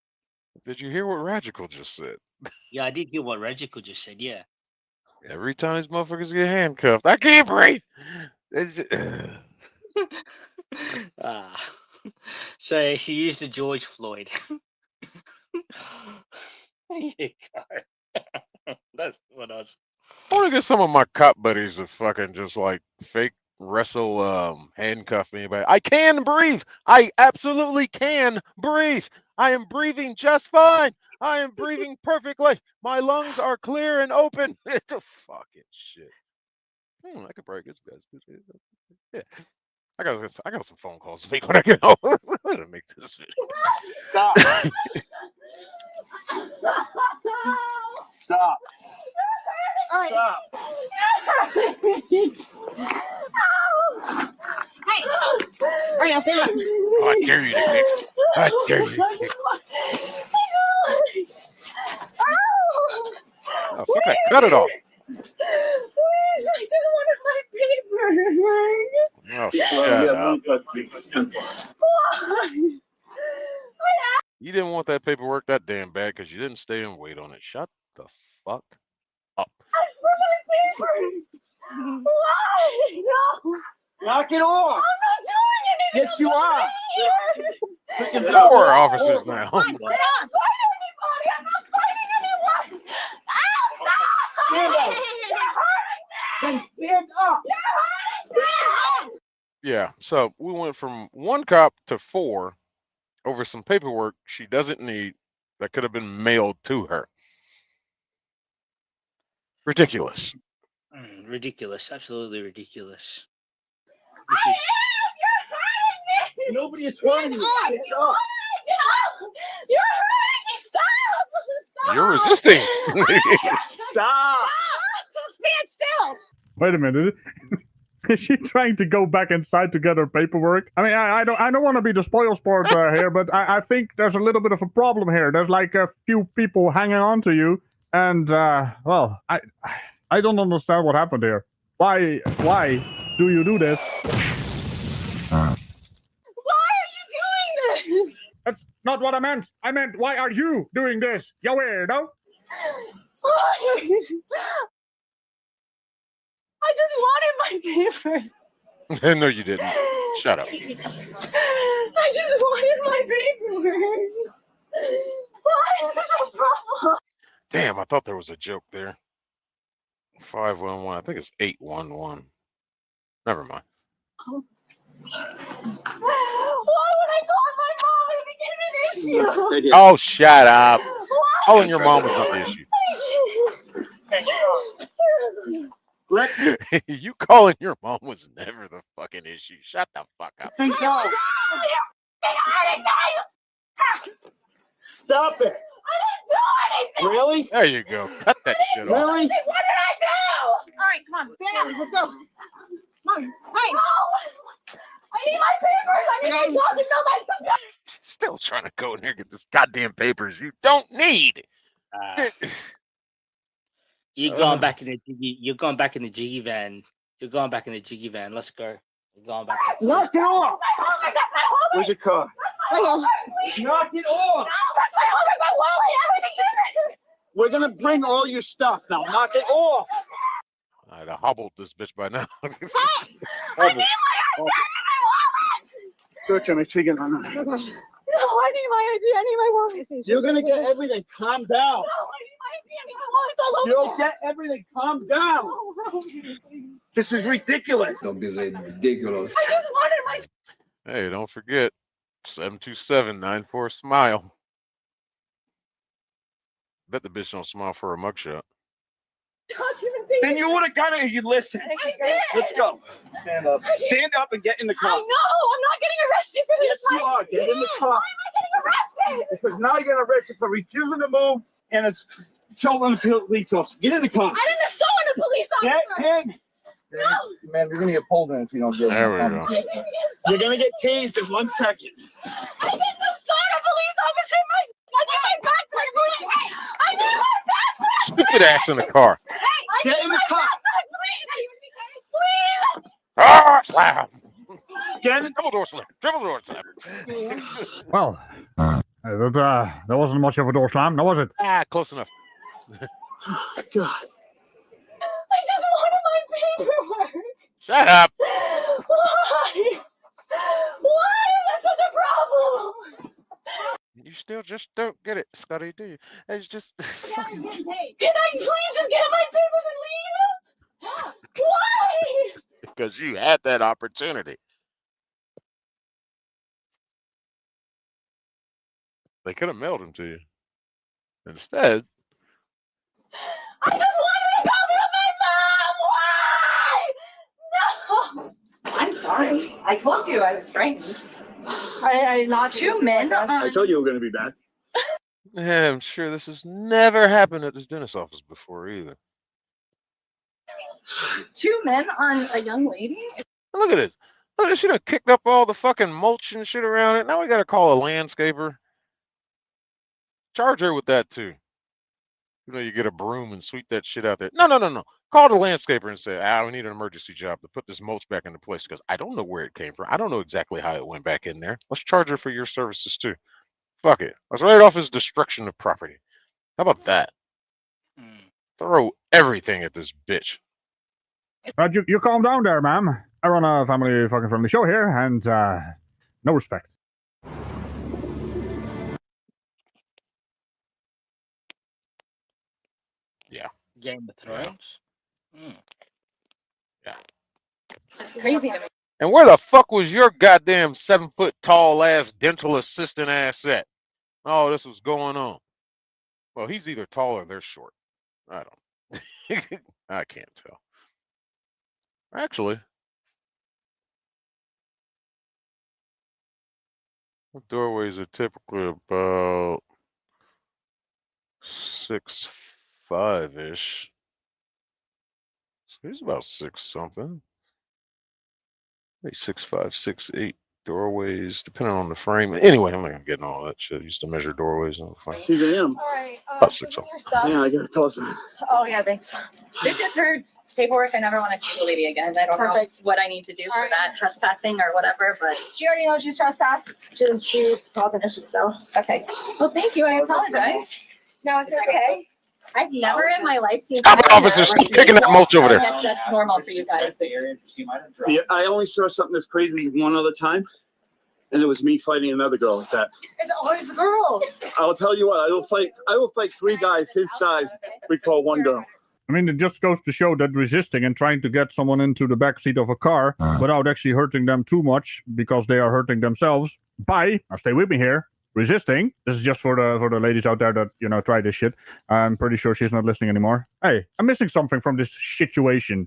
Did you hear what Radical just said? Yeah, I did hear what Regical just said. Yeah. Every time these motherfuckers get handcuffed, I can't breathe. It's just, Ah. So she used the George Floyd. You go. That's what I was. I want to get some of my cop buddies to fucking just like fake wrestle handcuff me. But I can breathe. I absolutely can breathe. I am breathing just fine. I am breathing perfectly. My lungs are clear and open. It's a fucking shit. I could probably get some guys. Yeah. I got some phone calls to make when I get home. I'm gonna make this video. Stop. Stop. All right. Stop. Hey. All right, now stand up. Oh, I dare you to kick. I dare you to kick. Oh, fuck that. Cut it off. Please, I just wanted my paper. Oh, Yeah, shut up. one custody. You didn't want that paperwork that damn bad because you didn't stay and wait on it. Shut the fuck up. Ask for my paper. Why? No, Knock it off. I'm not doing anything. Yes, you are. There are 4 officers now. Come on, sit up. I'm not fighting anybody. I'm not fighting anyone. Ow, stop. Stand up. You're hurting me. Stand up. You're hurting me. Yeah, so we went from 1 cop to 4 over some paperwork she doesn't need that could have been mailed to her. Ridiculous. Ridiculous. Absolutely ridiculous. This is Nobody is hurting you. Stand up. You're hurting me. Stop. You're resisting. Stop. Stand still. Wait a minute. Is she trying to go back inside to get her paperwork? I mean, I don't want to be the spoil sport here, but I think there's a little bit of a problem here. There's like a few people hanging on to you, and well, I don't understand what happened here. Why do you do this? Why are you doing this? That's not what I meant. I meant, why are you doing this? You weirdo. Why are you? I just wanted my paper. No, you didn't. Shut up. I just wanted my paperwork. Why is this a problem? Damn, I thought there was a joke there. 511. I think it's 811. Never mind. Why would I call my mom and became an issue? Oh, shut up. Why? Calling your mom was not the issue. You calling your mom was never the fucking issue. Shut the fuck up. Think go. Stop it. I didn't do anything. Really? There you go. Cut that shit off. Really? What did I do? All right, come on. Stand up. Let's go. Come on. Hey. No. I need my papers. I need my dogs. No, my Still trying to go in here and get this goddamn papers you don't need. you're going back in the jiggy. You're going back in the jiggy van. You're going back in the jiggy van. Let's go. You're going back. Knock it off. Where's your car? Knock Knock it off. that's my homework, my wallet, everything's in there. We're gonna bring all your stuff now. Knock it off. I'd have hobbled this bitch by now. I need my ID and my wallet. Search on my trigger. No, No, I need my ID. I need my wallet. you're gonna get everything. Calm down. No, I need my ID. I need my wallet. It's all over You'll there. get everything. Calm down. This is ridiculous. Don't be ridiculous. I just wanted my Hey, don't forget 727-94-SMILE. Bet the bitch don't smile for a mugshot. documentation. Then you would have got it if you listened. I did. Let's go. Stand up. Stand up and get in the I car. know. I'm not getting arrested for this. Yes, you are. Get in the car. Why am I getting arrested? Because now you're gonna arrest you for refusing to move, and it's telling the police officer. Get in the car. I didn't assault a police Get officer. in. No. Man, you're gonna get pulled in if you don't get There we go. You're gonna get tased in 1 second. I didn't assault a police officer. I need my backpack, please. I need my backpack. Stupid ass in the car. I Get need in my the car. backpack, please. Please. Ah, slam. Get in. Double door slam. Triple door slam. Well, that wasn't much of a door slam, now was it? Ah, close enough. God. I just wanted my paperwork. Shut up. Why? Why is this such a problem? You still just don't get it, Scotty, do you? It's just fucking. Can I please just get my papers and leave? Why? Because you had that opportunity. They could have mailed him to you. Instead, I just wanted to copy of my mom. Why? No. I'm sorry. I told you I was strange. I not two men. I told you we were gonna be back. yeah, I'm sure this has never happened at this dentist office before either. Two men on a young lady. Look at this. Look at this. She done kicked up all the fucking mulch and shit around it. Now we gotta call a landscaper. Charge her with that too. You know, you get a broom and sweep that shit out there. No. Call the landscaper and say, we need an emergency job to put this mulch back into place because I don't know where it came from. I don't know exactly how it went back in there. Let's charge her for your services too. Fuck it. Let's write it off as destruction of property. How about that? Throw everything at this bitch. You calm down there, ma'am. I run a family fucking friendly show here, and no respect. Yeah. Game of Thrones. Yeah. It's crazy to me. And where the fuck was your goddamn 7-foot tall ass dental assistant ass at? Oh, this was going on. Well, he's either tall or they're short. I don't. I can't tell. Actually, Doorways are typically about 6'5" ish. So he's about 6 something. Maybe 6'5", 6'8" doorways, depending on the frame. Anyway, I'm not gonna get into all that shit. I used to measure doorways and She's in him. All right. About 6 this is something. her stuff. Yeah, I got to tell us. Oh, yeah, thanks. This is her paperwork. I never want to see the lady again. I don't Perfect. know what I need to do for Alright. that trespassing or whatever, but She already knows she's trespassed. She filed an issue, so. okay. Well, thank you. I apologize. No, it's okay. I've never in my life seen. Stop it, someone officer! Stop crazy. kicking that mulch over there. That's normal for you guys. Yeah, I only saw something that's crazy one other time, and it was me fighting another girl like that. It's always the girls. I'll tell you what, I will fight 3 guys his size before one girl. I mean, it just goes to show that resisting and trying to get someone into the back seat of a car without actually hurting them too much because they are hurting themselves by, now stay with me here, resisting. This is just for the ladies out there that, you know, try this shit. I'm pretty sure she's not listening anymore. Hey, I'm missing something from this situation.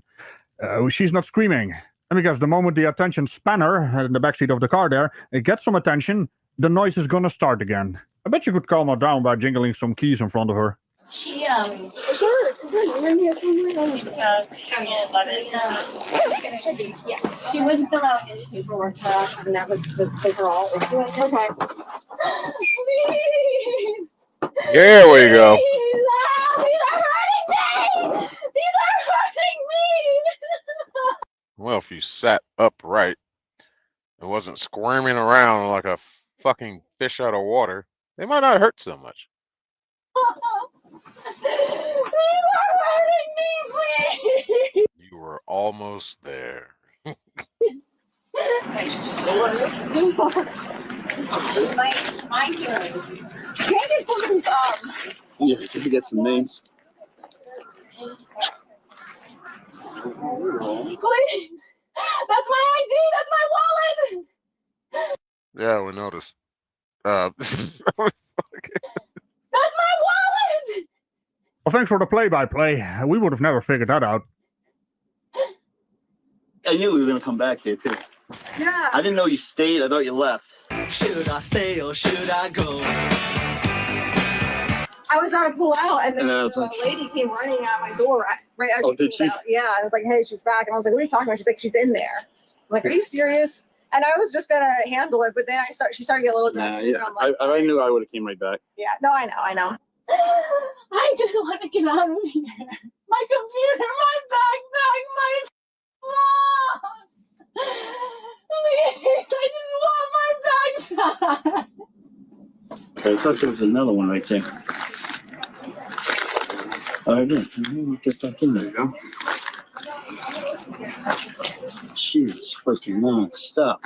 She's not screaming. And because the moment the attention spanner in the backseat of the car there, it gets some attention, the noise is gonna start again. I bet you could calm her down by jingling some keys in front of her. She Is there a name here somewhere? yeah. She wouldn't fill out any paperwork for us, and that was the overall issue. Okay. Please. There we go. Please. Ah, these are hurting me. These are hurting me. Well, if you sat upright and wasn't squirming around like a fucking fish out of water, they might not hurt so much. These are hurting me, please. You were almost there. My hearing. Can I get somebody's Yeah, can you get some names? Please. That's my ID. That's my wallet. Yeah, we noticed. That's my wallet. Well, thanks for the play-by-play. We would have never figured that out. I knew we were gonna come back here too. Yeah. I didn't know you stayed. I thought you left. Should I stay or should I go? I was gonna pull out, and then And then I the was like- lady came running at my door right as Oh, you did pulled she? out. Yeah, and I was like, "Hey, she's back." And I was like, "What are you talking about?" She's like, "She's in there." I'm like, "Are you serious?" And I was just gonna handle it, but then she started to get a little Nah, aggressive. yeah. And I'm like, I knew I would have came right back. "Yeah, no, I know." I just want to get out of here. My computer, my backpack, my phone. Please, I just want my backpack. I thought there was another one right there. Oh, I did. Get back in there. You go. Jeez, freaking non-stop.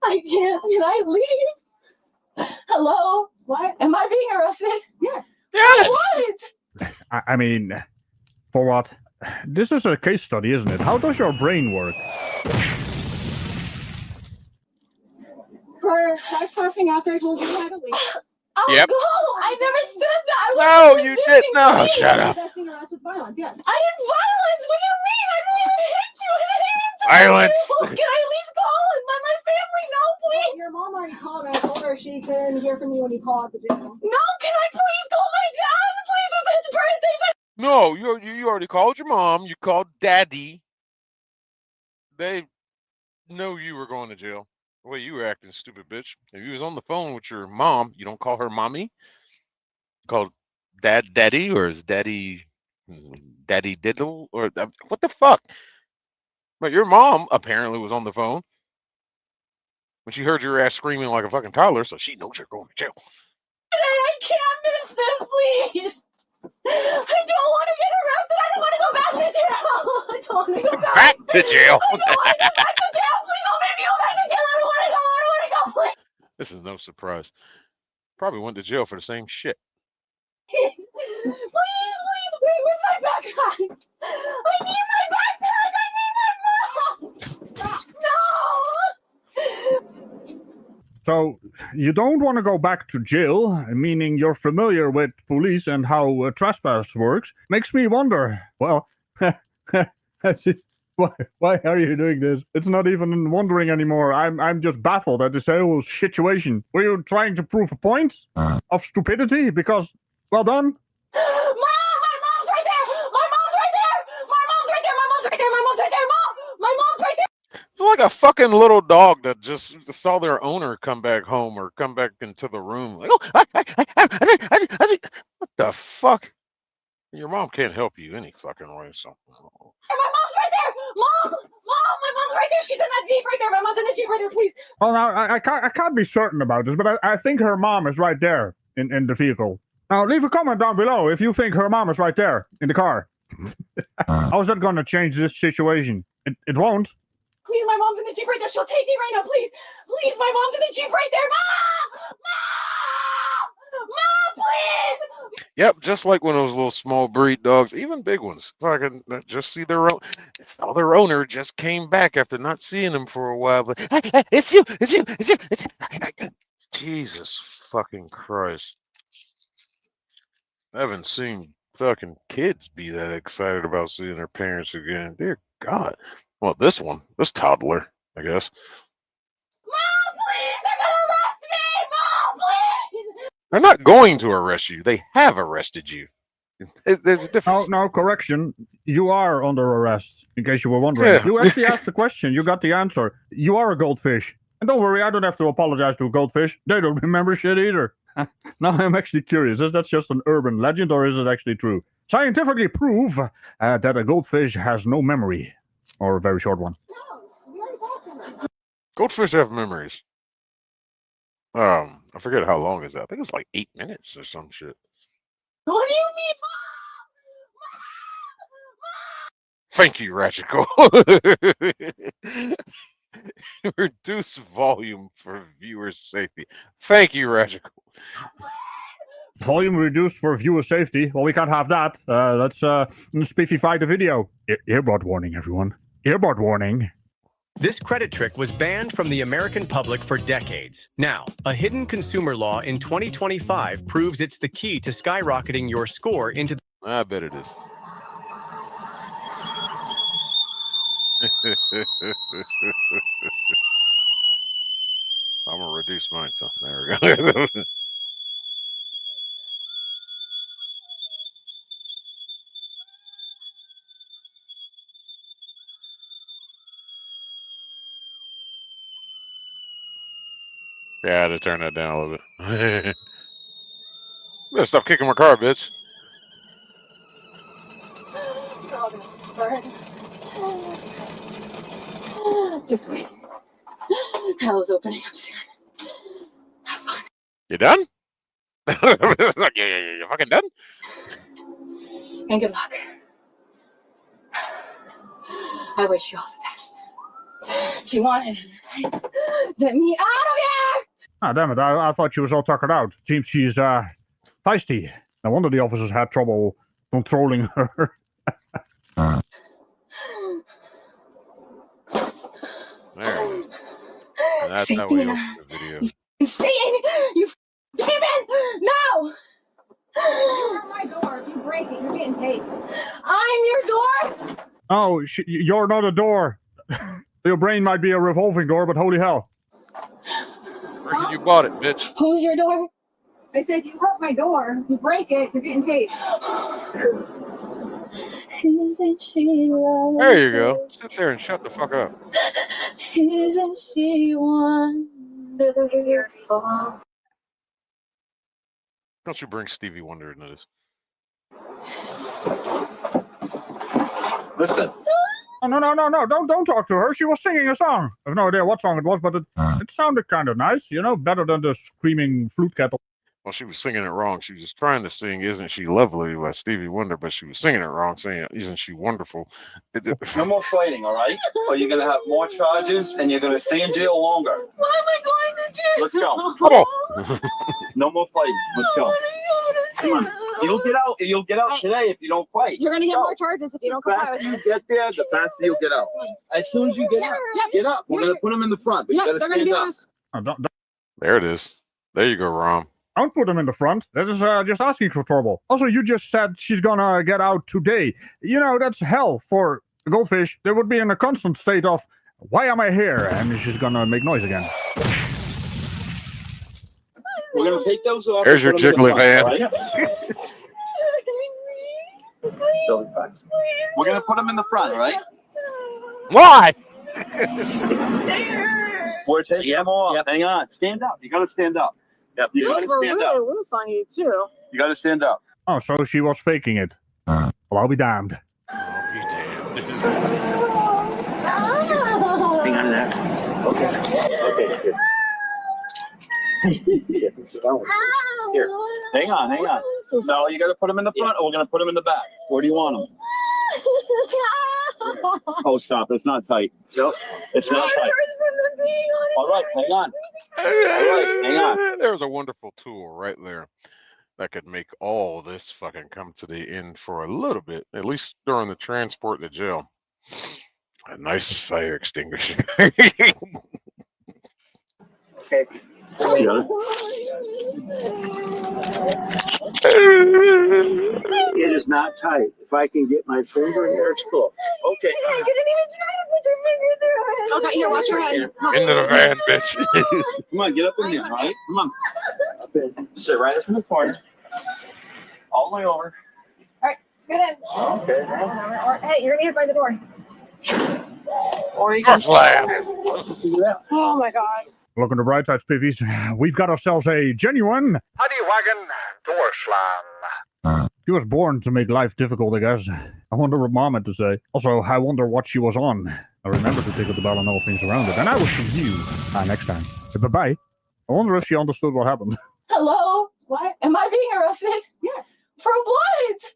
I can't. Can I leave? Hello? What? Am I being arrested? Yes. Yes! What? I mean, for what? This is a case study, isn't it? How does your brain work? For trespassing after I told you how to leave. Oh, Yep. no, I never said that. I No, wasn't you resisting did not. police. Shut up. Resisting arrest with violence, yes. I didn't violence. What do you mean? I didn't even hit you. I didn't even touch Violence. you. Can I at least call and let my family know, please? Your mom already called and I told her she can hear from you when you call at the gym. No, can I please call my dad? Please, it's his birthday. No, you already called your mom. You called daddy. They know you were going to jail. The way you were acting, stupid bitch. If you was on the phone with your mom, you don't call her mommy. Called daddy, or is daddy diddle, or what the fuck? But your mom apparently was on the phone when she heard your ass screaming like a fucking toddler, so she knows you're going to jail. I can't miss this, please. I don't want to get arrested. I don't want to go back to jail. I don't want to go back. Back to jail. I don't want to go back to jail. Please don't make me go back to jail. I don't want to go. I don't want to go. Please. This is no surprise. Probably went to jail for the same shit. Please, wait, where's my backpack? I need my backpack. I need my mom. No. So, you don't want to go back to jail, meaning you're familiar with police and how trespass works. Makes me wonder, well, Why are you doing this? It's not even wondering anymore. I'm just baffled at this whole situation. Were you trying to prove a point of stupidity? Because, well done. Mom, my mom's right there. My mom's right there. My mom's right there. My mom's right there. My mom's right there. Mom, my mom's right there. It's like a fucking little dog that just saw their owner come back home or come back into the room. Like, oh, what the fuck? Your mom can't help you any fucking way. So. My mom's right there. Mom, my mom's right there. She's in that Jeep right there. My mom's in the Jeep right there. Please. Well, now I can't be certain about this, but I think her mom is right there in the vehicle. Now leave a comment down below if you think her mom is right there in the car. How is that going to change this situation? It won't. Please, my mom's in the Jeep right there. She'll take me right now. Please, please, my mom's in the Jeep right there. Mom, please. Yep, just like one of those little small breed dogs, even big ones. Fucking just see their own. Saw their owner just came back after not seeing him for a while. But hey, it's you. Jesus fucking Christ! I haven't seen fucking kids be that excited about seeing their parents again. Dear God. Well, this toddler, I guess. Mom, please, they're gonna arrest me. Mom, please. They're not going to arrest you. They have arrested you. There's a difference. No, correction. You are under arrest, in case you were wondering. Yeah. You actually asked the question. You got the answer. You are a goldfish. And don't worry, I don't have to apologize to a goldfish. They don't remember shit either. Now I'm actually curious. Is that just an urban legend, or is it actually true? Scientifically prove that a goldfish has no memory. Or a very short one. Goldfish have memories. I forget how long is that. I think it's like 8 minutes or some shit. What do you mean, Thank you, Ratchico. Reduce volume for viewer safety. Thank you, Ratchico. Volume reduced for viewer safety. Well, we can't have that. Let's speakify the video. Earbud warning, everyone. Earbud warning. This credit trick was banned from the American public for decades. Now, a hidden consumer law in 2025 proves it's the key to skyrocketing your score into the... I bet it is. I'm gonna reduce mine, so there we go. Yeah, I had to turn that down a little bit. You better stop kicking my car, bitch. Just wait. Hell is opening up soon. You done? You fucking done? And good luck. I wish you all the best. She wanted him, right? Get me out of here! Ah, damn it. I thought she was all tuckered out. Seems she's feisty. No wonder the officers had trouble controlling her. There it is. And that's how we open the video. Stay in! You demon! No! You're at my door. If you break it, you're getting tased. I'm your door? Oh, you're not a door. Your brain might be a revolving door, but holy hell. Where you bought it, bitch? Who's your door? I said, you hurt my door. You break it, you're getting tased. Isn't she lovely? There you go. Sit there and shut the fuck up. Isn't she wonderful? Don't you bring Stevie Wonder into this? Listen. Oh, no. Don't talk to her. She was singing a song. I have no idea what song it was, but it sounded kind of nice. You know, better than the screaming flute kettle. Well, she was singing it wrong. She was trying to sing "Isn't She Lovely" by Stevie Wonder, but she was singing it wrong, saying "Isn't she wonderful?" No more fighting, all right? Or you're gonna have more charges and you're gonna stay in jail longer. Why am I going to jail? Let's go. Come on. No more fighting. Let's go. Come on. You'll get out. You'll get out today if you don't fight. You're gonna get Go. more charges if you don't The comply faster with you this. get there, the faster you'll get out. As soon as you get out, get up. We're gonna put them in the front, but you Yeah, gotta they're gonna stand do up. this. Oh, don't There it is. There you go, Rom. Don't put them in the front. That is just asking for trouble. Also, you just said she's gonna get out today. You know, that's hell for the goldfish, they would be in a constant state of, why am I here? And she's gonna make noise again. We're gonna take those off. There's your and put 'em in jiggly the van. front, all right? We're gonna put them in the front, all right? Why? We're taking them off. Yep. Hang on. Stand up. You gotta stand up. Yep. You Those gotta were stand really up. loose on you too. You gotta stand up. Oh, so she was faking it. Well, I'll be damned. I'll be damned. Hang on to that. Okay. Okay. Good. Here. Hang on. Hang on. No, you gotta put them in the front, or we're gonna put them in the back. Where do you want them? Oh, stop. It's not tight. Nope. It's not tight. All right. Hang on. All right. Hang on. There's a wonderful tool right there that could make all this fucking come to the end for a little bit, at least during the transport to jail. A nice fire extinguisher. Okay. It is not tight. If I can get my finger in there, it's cool. Okay. You didn't even try to put your finger through it. Okay, here, watch your head. Into the van, bitch. Come on, get up in there, all right? Come on. Up in. Sit right up in the corner. All the way over. All right, let's get in. Okay. Or, hey, you're gonna hit by the door. Or you Door slam. Oh my God. Look on the bright side, Spivvies. We've got ourselves a genuine Paddy wagon door slam. She was born to make life difficult, I guess. I wonder what Mom had to say. Also, I wonder what she was on. I remember to tickle the bell and all things around it. And I will see you next time. Bye-bye. I wonder if she understood what happened. Hello? What? Am I being arrested? Yes. For what?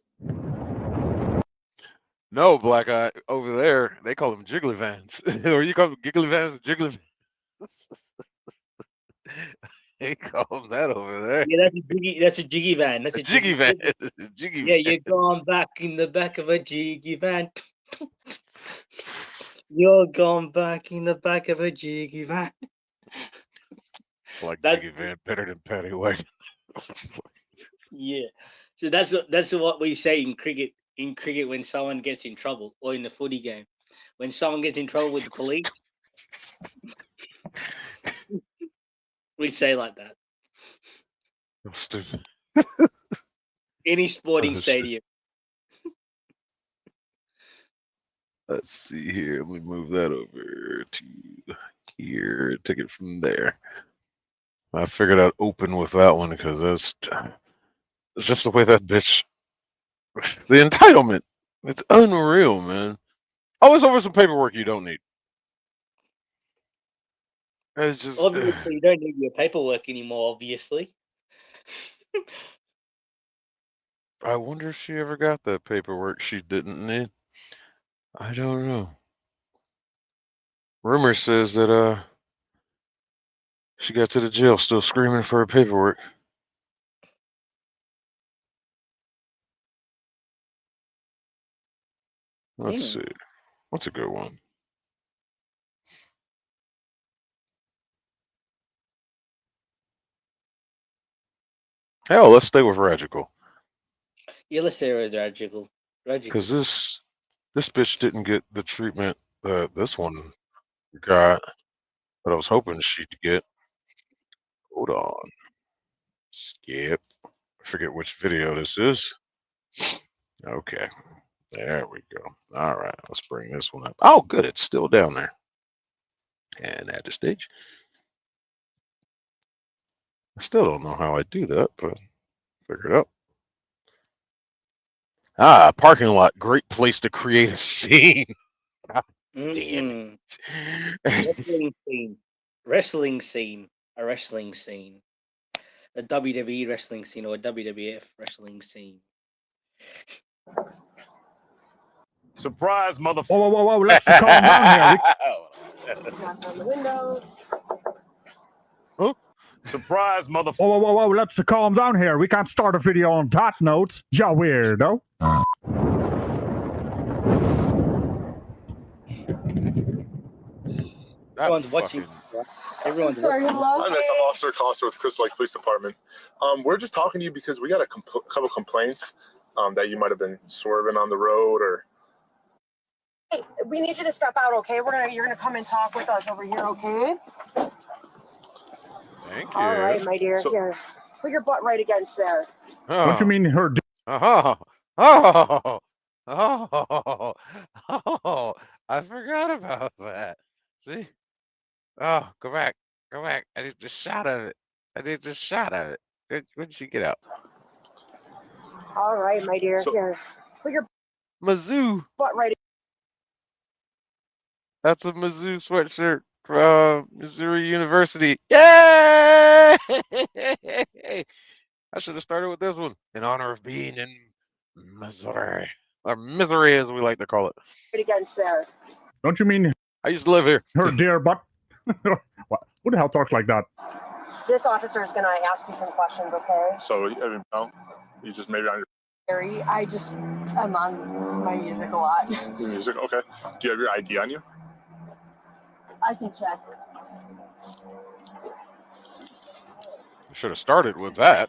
No, Black Eye, over there, they call them jiggly vans. Or you call them giggly vans, jiggly vans. They call them that over there. Yeah, that's a jiggy van. That's A jiggy van. Jiggy Yeah, van. you're going back in the back of a jiggy van. You're going back in the back of a jiggy van. Like That- jiggy van better than paddy wagon. Yeah. So that's what we say in cricket. In cricket, when someone gets in trouble, or in the footy game, when someone gets in trouble with the police, we say like that. I'm stupid. Any sporting Oh, shit. stadium. Let's see here. Let me move that over to here. Take it from there. I figured I'd open with that one because that's just the way that bitch. The entitlement. It's unreal, man. Always over some paperwork you don't need. It's just. Obviously, you don't need your paperwork anymore. Obviously. I wonder if she ever got that paperwork she didn't need. I don't know. Rumor says that she got to the jail still screaming for her paperwork. Let's see. What's a good one? Hell, let's stay with Ragical. Yeah, let's say Ragical. Because this bitch didn't get the treatment that this one got, but I was hoping she'd get. Hold on. Skip. I forget which video this is. Okay. There we go. All right. Let's bring this one up. Oh, good. It's still down there. And add to stage. I still don't know how I do that, but figure it out. Ah, parking lot. Great place to create a scene. Damn it. Wrestling scene. Wrestling scene. A wrestling scene. A WWE wrestling scene or a WWF wrestling scene. Surprise, motherfucker. Whoa, whoa, whoa, let's calm down here. Knock on the window. Surprise, motherfucker. Whoa, whoa, whoa, whoa, let's calm down here. We can't start a video on that note. Ya weirdo. Everyone's watching. Everyone's Sorry, hello? Hi, Miss. I'm Officer Costa with Crystal Lake Police Department. We're just talking to you because we got a couple complaints that you might have been swerving on the road or. we need you to step out, okay? You're gonna come and talk with us over here, okay? Thank you. All right, my dear. Here, put your butt right against there. Don't you mean her? Oh, oh, oh, oh, I forgot about that. See? Oh, go back. Go back. I need the shot of it. I need the shot of it. When did she get out? All right, my dear. Here, put your Mizzou. butt right. That's a Mizzou sweatshirt from Missouri University. Yay! I should have started with this one in honor of being in Missouri. Or Missouri, as we like to call it. Right against there. Don't you mean I used to live here. her dear butt? Who the hell talks like that? This officer is gonna ask you some questions, okay? So, I mean, no, you just made it on your Gary, I'm on my music a lot. music. Okay. Do you have your ID on you? I can check. Should have started with that.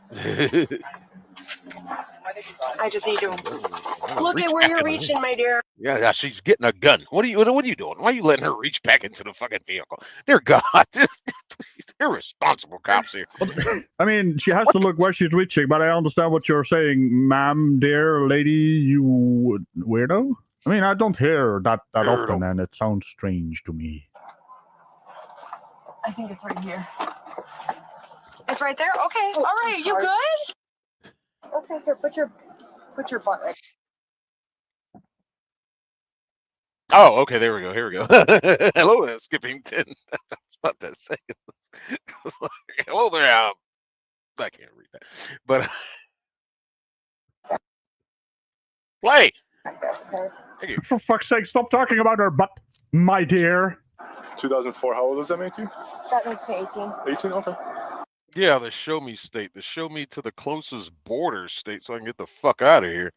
I just need to look at where you're reaching, my dear. Yeah, she's getting a gun. What are you doing? Why are you letting her reach back into the fucking vehicle? Dear God, these irresponsible cops here. I mean, she has to look where she's reaching, but I understand what you're saying, ma'am, dear lady, you weirdo. I mean, I don't hear that often, and it sounds strange to me. I think it's right here. It's right there? Okay. All right. You good? Okay, here, put your butt right. Oh, okay, there we go. Here we go. Hello there, Skippington. I was about to say. Hello there. I can't read that. But play. Thank you. For fuck's sake, stop talking about her butt, my dear. 2004. How old does that make you? That makes me 18. 18. Okay. Yeah, the show me state. The show me to the closest border state so I can get the fuck out of here.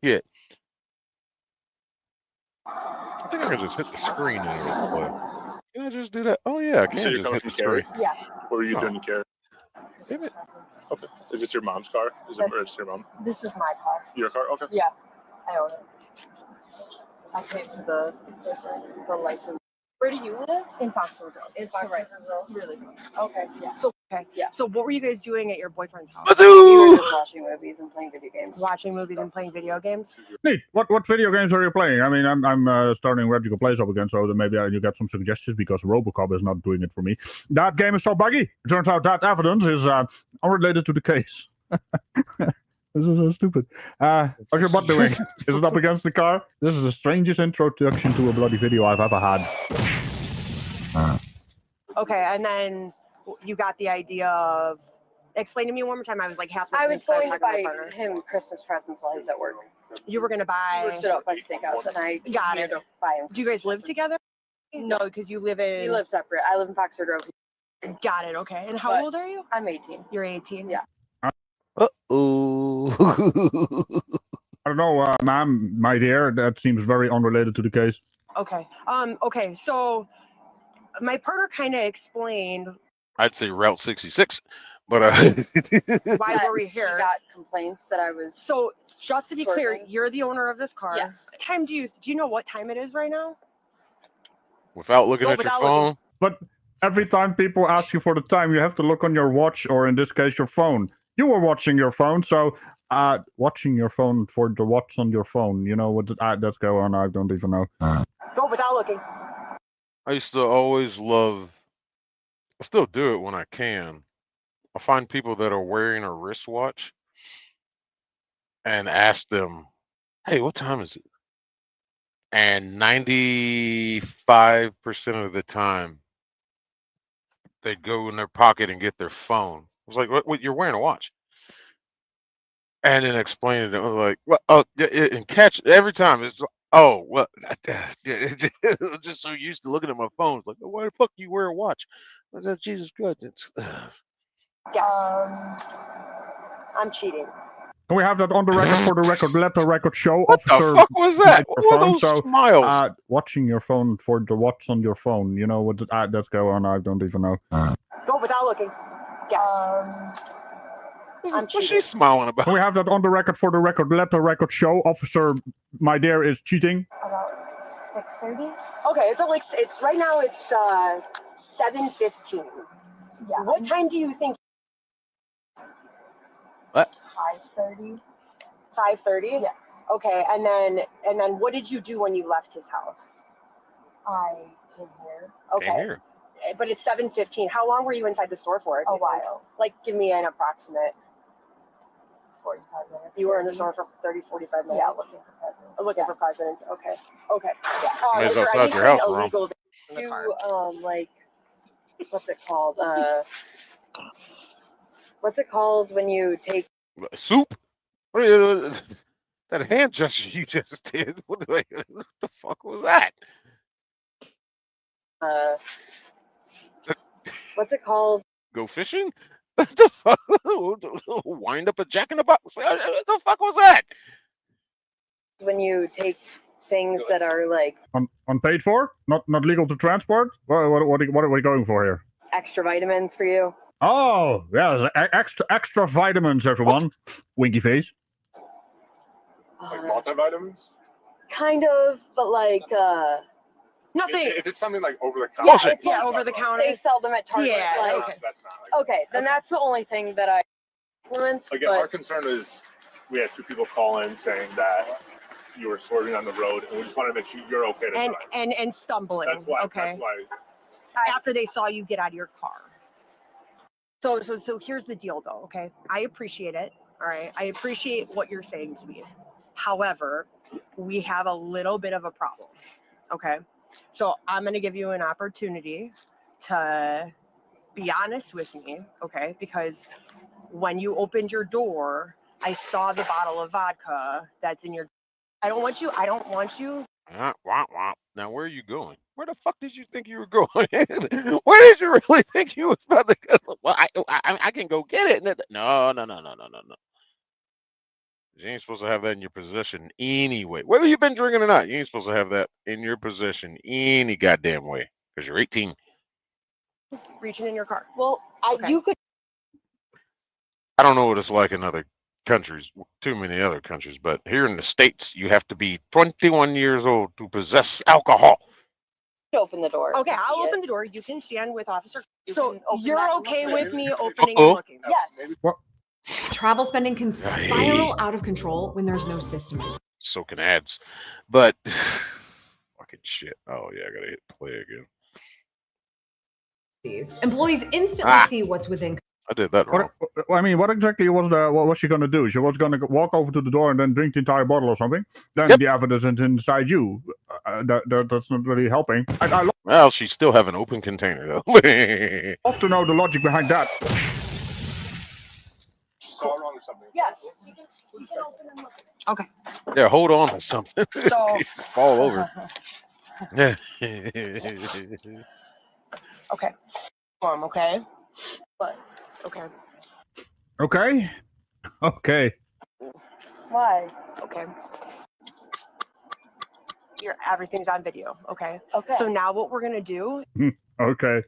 Shit. I think I can just hit the screen and it'll play. Can I just do that? Oh yeah, I can So you're just coming hit from the Cary? screen. Yeah. What were you Oh. doing in Cary? Damn it. Okay. Is this your mom's car? Is it or is it your mom? This is my car. Your car? Okay. Yeah, I own it. I paid for the license. Where do you live? In Foxford Road. In Foxford Road. Really good. Okay. Yeah. So So what were you guys doing at your boyfriend's house? Mizzou! We were just watching movies and playing video games. Watching movies and playing video games. Neat. What video games are you playing? I mean, I'm starting Radical Plays up again, so then maybe you get some suggestions because RoboCop is not doing it for me. That game is so buggy. It turns out that evidence is unrelated to the case. This is so stupid. How's your butt doing? Is it up against the car? This is the strangest introduction to a bloody video I've ever had. Okay, and then you got the idea of. Explain to me one more time. I was like half. I was going to buy my partner. him Christmas presents while he's at work. You were gonna buy. He works it up by the steakhouse, and I Got it. buy him. Do you guys live together? No, because you live in. We live separate. I live in Foxford Road. Got it. Okay. And how But old are you? I'm 18. You're 18. Yeah. Uh-oh. I don't know, ma'am, my dear. That seems very unrelated to the case. Okay. Okay. So, my partner kind of explained I'd say Route 66, but why were we here. He got complaints that I was. So, just to be clear, Swerving. you're the owner of this car. Yes. What time do you know what time it is right now? without looking No, at your without phone. looking. But every time people ask you for the time, you have to look on your watch, or in this case, your phone. You were watching your phone, so watching your phone for the what's on your phone. You know what that's going on? I don't even know. Go without looking. I used to always love, I still do it when I can. I find people that are wearing a wristwatch and ask them, hey, what time is it? And 95% of the time, they go in their pocket and get their phone. I was like, what you're wearing a watch? And then explain it, like, well, oh, and catch every time. It's oh, well, I'm just so used to looking at my phone. It's like, why the fuck you wear a watch? I said, Jesus Christ, it's. Yes. I'm cheating. Can we have that on the record for the record? Let the record show. What the fuck was that? What were those smiles? Watching your phone for the what's on your phone. You know what that's going on? I don't even know. Go without looking. Yes. What's she smiling about? Can we have that on the record for the record? Let the record show. Officer, my dear, is cheating. About 6:30. Okay, so like it's right now it's 7:15. Yeah. What time do you think? What? 5:30. 5:30. Yes. Okay, and then what did you do when you left his house? I came here. Okay. Came here. But it's 7:15. How long were you inside the store for? A while. Like, give me an approximate. 45 minutes. You were in the store for 30, 45 minutes. Yeah, looking for presents. Looking for presents. Okay. Okay. Somebody's Is there outside your anything house, Ron. illegal in the car? Like, what's it called? What's it called when you take? Soup? What are you, that hand gesture you just did? What the fuck was that? What's it called? Go fishing? What the fuck? Wind up a jack in the box? What the fuck was that? When you take things that are like Unpaid for? Not legal to transport? What are we going for here? extra vitamins for you. Oh, yeah, extra vitamins, everyone. Winky face. Like multivitamins? Kind of, but like nothing. If it's something like over the Yeah, counter. it's like over the counter. They sell them at Target. Yeah, like, okay. That's not like okay, then that's the only thing that I influence. Again, our But concern is we had 2 people call in saying that you were swerving on the road, and we just want to make sure you're okay to drive. And stumbling. That's why. Okay. That's why. After they saw you get out of your car. So here's the deal though, okay? I appreciate it. All right. I appreciate what you're saying to me. However, we have a little bit of a problem. Okay. So I'm gonna give you an opportunity to be honest with me, okay? Because when you opened your door, I saw the bottle of vodka that's in your I don't want you. Wah, wah. Now, where are you going? Where the fuck did you think you were going? Where did you really think you was about to go? Well, I can go get it. No. You ain't supposed to have that in your possession anyway. Whether you've been drinking or not, you ain't supposed to have that in your possession any goddamn way because you're 18. reaching in your car. well, Okay. you could. I don't know what it's like in other countries, too many other countries, but here in the States, you have to be 21 years old to possess alcohol. Open the door. Okay, and I'll see it. open the door. You can stand with officer. You So can open you're that and okay look at with it. me opening Uh-oh. and looking? Yes. Travel spending can spiral out of control when there's no system. So can ads, but fucking shit. Oh yeah, I gotta hit play again. Employees instantly see what's within. I did that wrong. What exactly what was she going to do? She was going to walk over to the door and then drink the entire bottle or something. Then the evidence is inside you. That's not really helping. Well, she still have an open container though. Love to know the logic behind that. She saw it wrong or something. Yes. You can open and look. Okay. Yeah, hold on to something. So Fall over. okay. Okay. But Okay. Okay. Okay. why? Okay. Everything's on video. Okay. Okay. So now what we're gonna do Okay.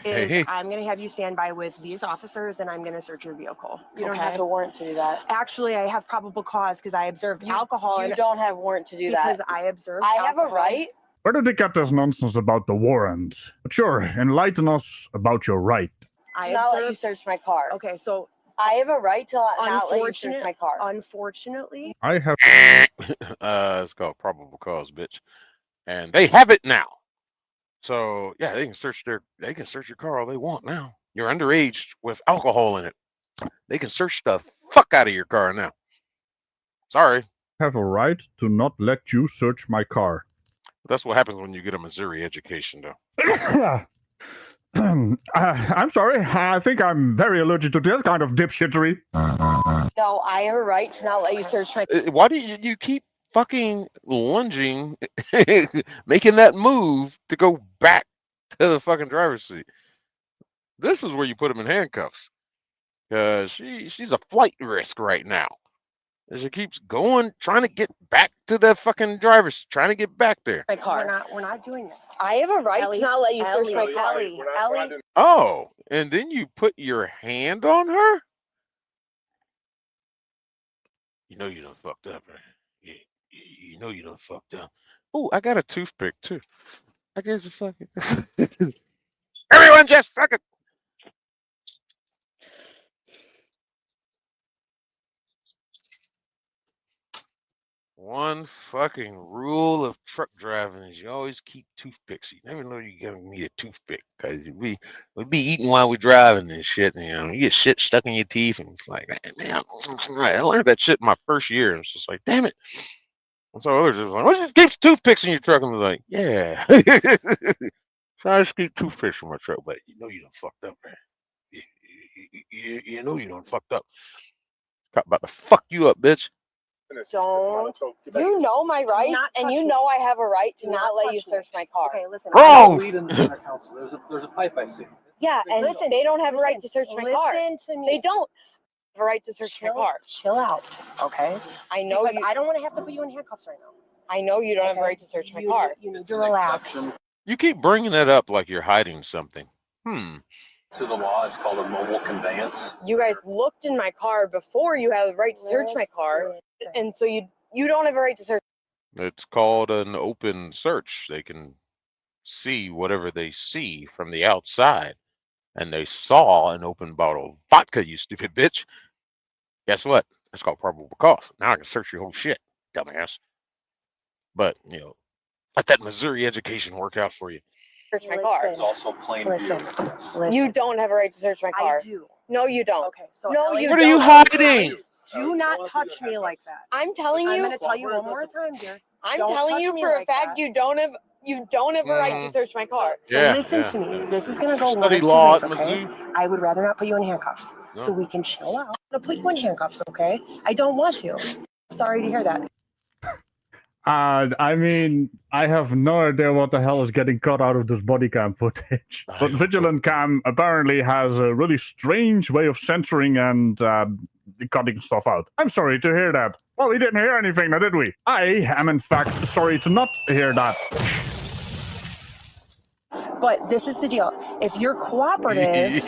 is I'm gonna have you stand by with these officers and I'm gonna search your vehicle. You don't have the warrant to do that. Actually, I have probable cause because I observed alcohol. You don't have warrant to do because that. I observed. I have a alcohol. right. Where did they get this nonsense about the warrant? But sure, enlighten us about your right. I To not let you observed. search my car. Okay, so I have a right to not let you search my car. Unfortunately, I have. It's called probable cause, bitch, and they have it now. So yeah, they can search your car all they want now. You're underage with alcohol in it. They can search the fuck out of your car now. Sorry. Have a right to not let you search my car. That's what happens when you get a Missouri education, though. I'm sorry. I think I'm very allergic to this kind of dipshittery. No, I have a right to not let you search my. Why do you keep fucking lunging, making that move to go back to the fucking driver's seat? This is where you put him in handcuffs. She's a flight risk right now. And she keeps going, trying to get back to the fucking driver's, trying to get back there. my car. We're not doing this. I have a right Ellie, to not let you search my Ellie, car. Ellie. Oh, and then you put your hand on her? You know you done fucked up, right? You know you done fucked up. Oh, I got a toothpick too. I just fucking. Everyone, just suck it. One fucking rule of truck driving is you always keep toothpicks. You never know you're gonna need a toothpick because we be eating while we're driving and shit. And, you know, you get shit stuck in your teeth, and it's like, man, I learned that shit in my first year. And it's just like, damn it. And so others are like, well, just keep toothpicks in your truck. And I was like, yeah. So I just keep toothpicks in my truck, but you know you done fucked up, man. You know you done fucked up. Cop about to fuck you up, bitch. Don't. You know my rights, and you know I have a right to not let you search my car. Okay, listen. Wrong. There's a pipe I see. Yeah, and listen, they don't have a right to search my car. Listen to me. They don't have a right to search my car. Chill out, okay? I know Because you. I don't want to have to put you in handcuffs right now. I know you don't have a right to search my car. You need to relax. You keep bringing that up like you're hiding something. To the law, it's called a mobile conveyance. You guys looked in my car before you have a right to search my car, and so you don't have a right to search. It's called an open search. They can see whatever they see from the outside. And they saw an open bottle of vodka, you stupid bitch. Guess what? That's called probable cause. Now I can search your whole shit, dumbass. But, you know, let that Missouri education work out for you. Search my car. It's also plain view. You don't have a right to search my car. I do. No, you don't. Okay, so no, Ellie, you What don't. are you hiding? Do not touch me like that. I'm telling you. I'm going to tell you one more time, dear. I'm Don't telling touch you me for a like fact that. you don't have a right to search my car. So listen to me. This is going to go one Study of two law ways, at okay? Mizzou. I would rather not put you in handcuffs. No. So we can chill out. I'm going to put you in handcuffs, okay? I don't want to. Sorry to hear that. I mean, I have no idea what the hell is getting cut out of this body cam footage. But Vigilant Cam apparently has a really strange way of censoring and cutting stuff out. I'm sorry to hear that. Well, we didn't hear anything, now did we? I am, in fact, sorry to not hear that. But this is the deal. If you're cooperative,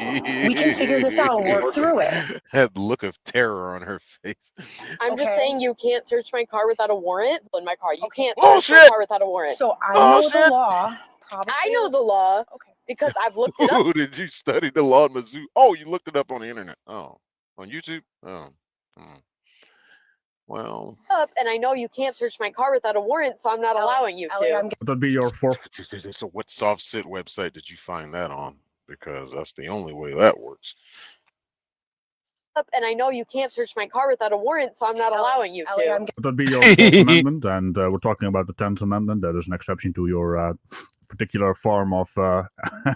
we can figure this out and work through it. That look of terror on her face. I'm just saying you can't search my car without a warrant. In my car, you can't Oh, search my shit. car without a warrant. So I know the law. Probably. I know the law. Okay. Because I've looked it up. Oh, did you study the law in Mizzou? Oh, you looked it up on the internet. Oh, on YouTube? Oh. Well, And I know you can't search my car without a warrant, so I'm not allowing you to. That'd be your fourth. So what soft sit website did you find that on? Because that's the only way that works. And I know you can't search my car without a warrant, so I'm not allowing you to. That'd be your Fourth Amendment, and we're talking about the 10th Amendment. That is an exception to your particular form of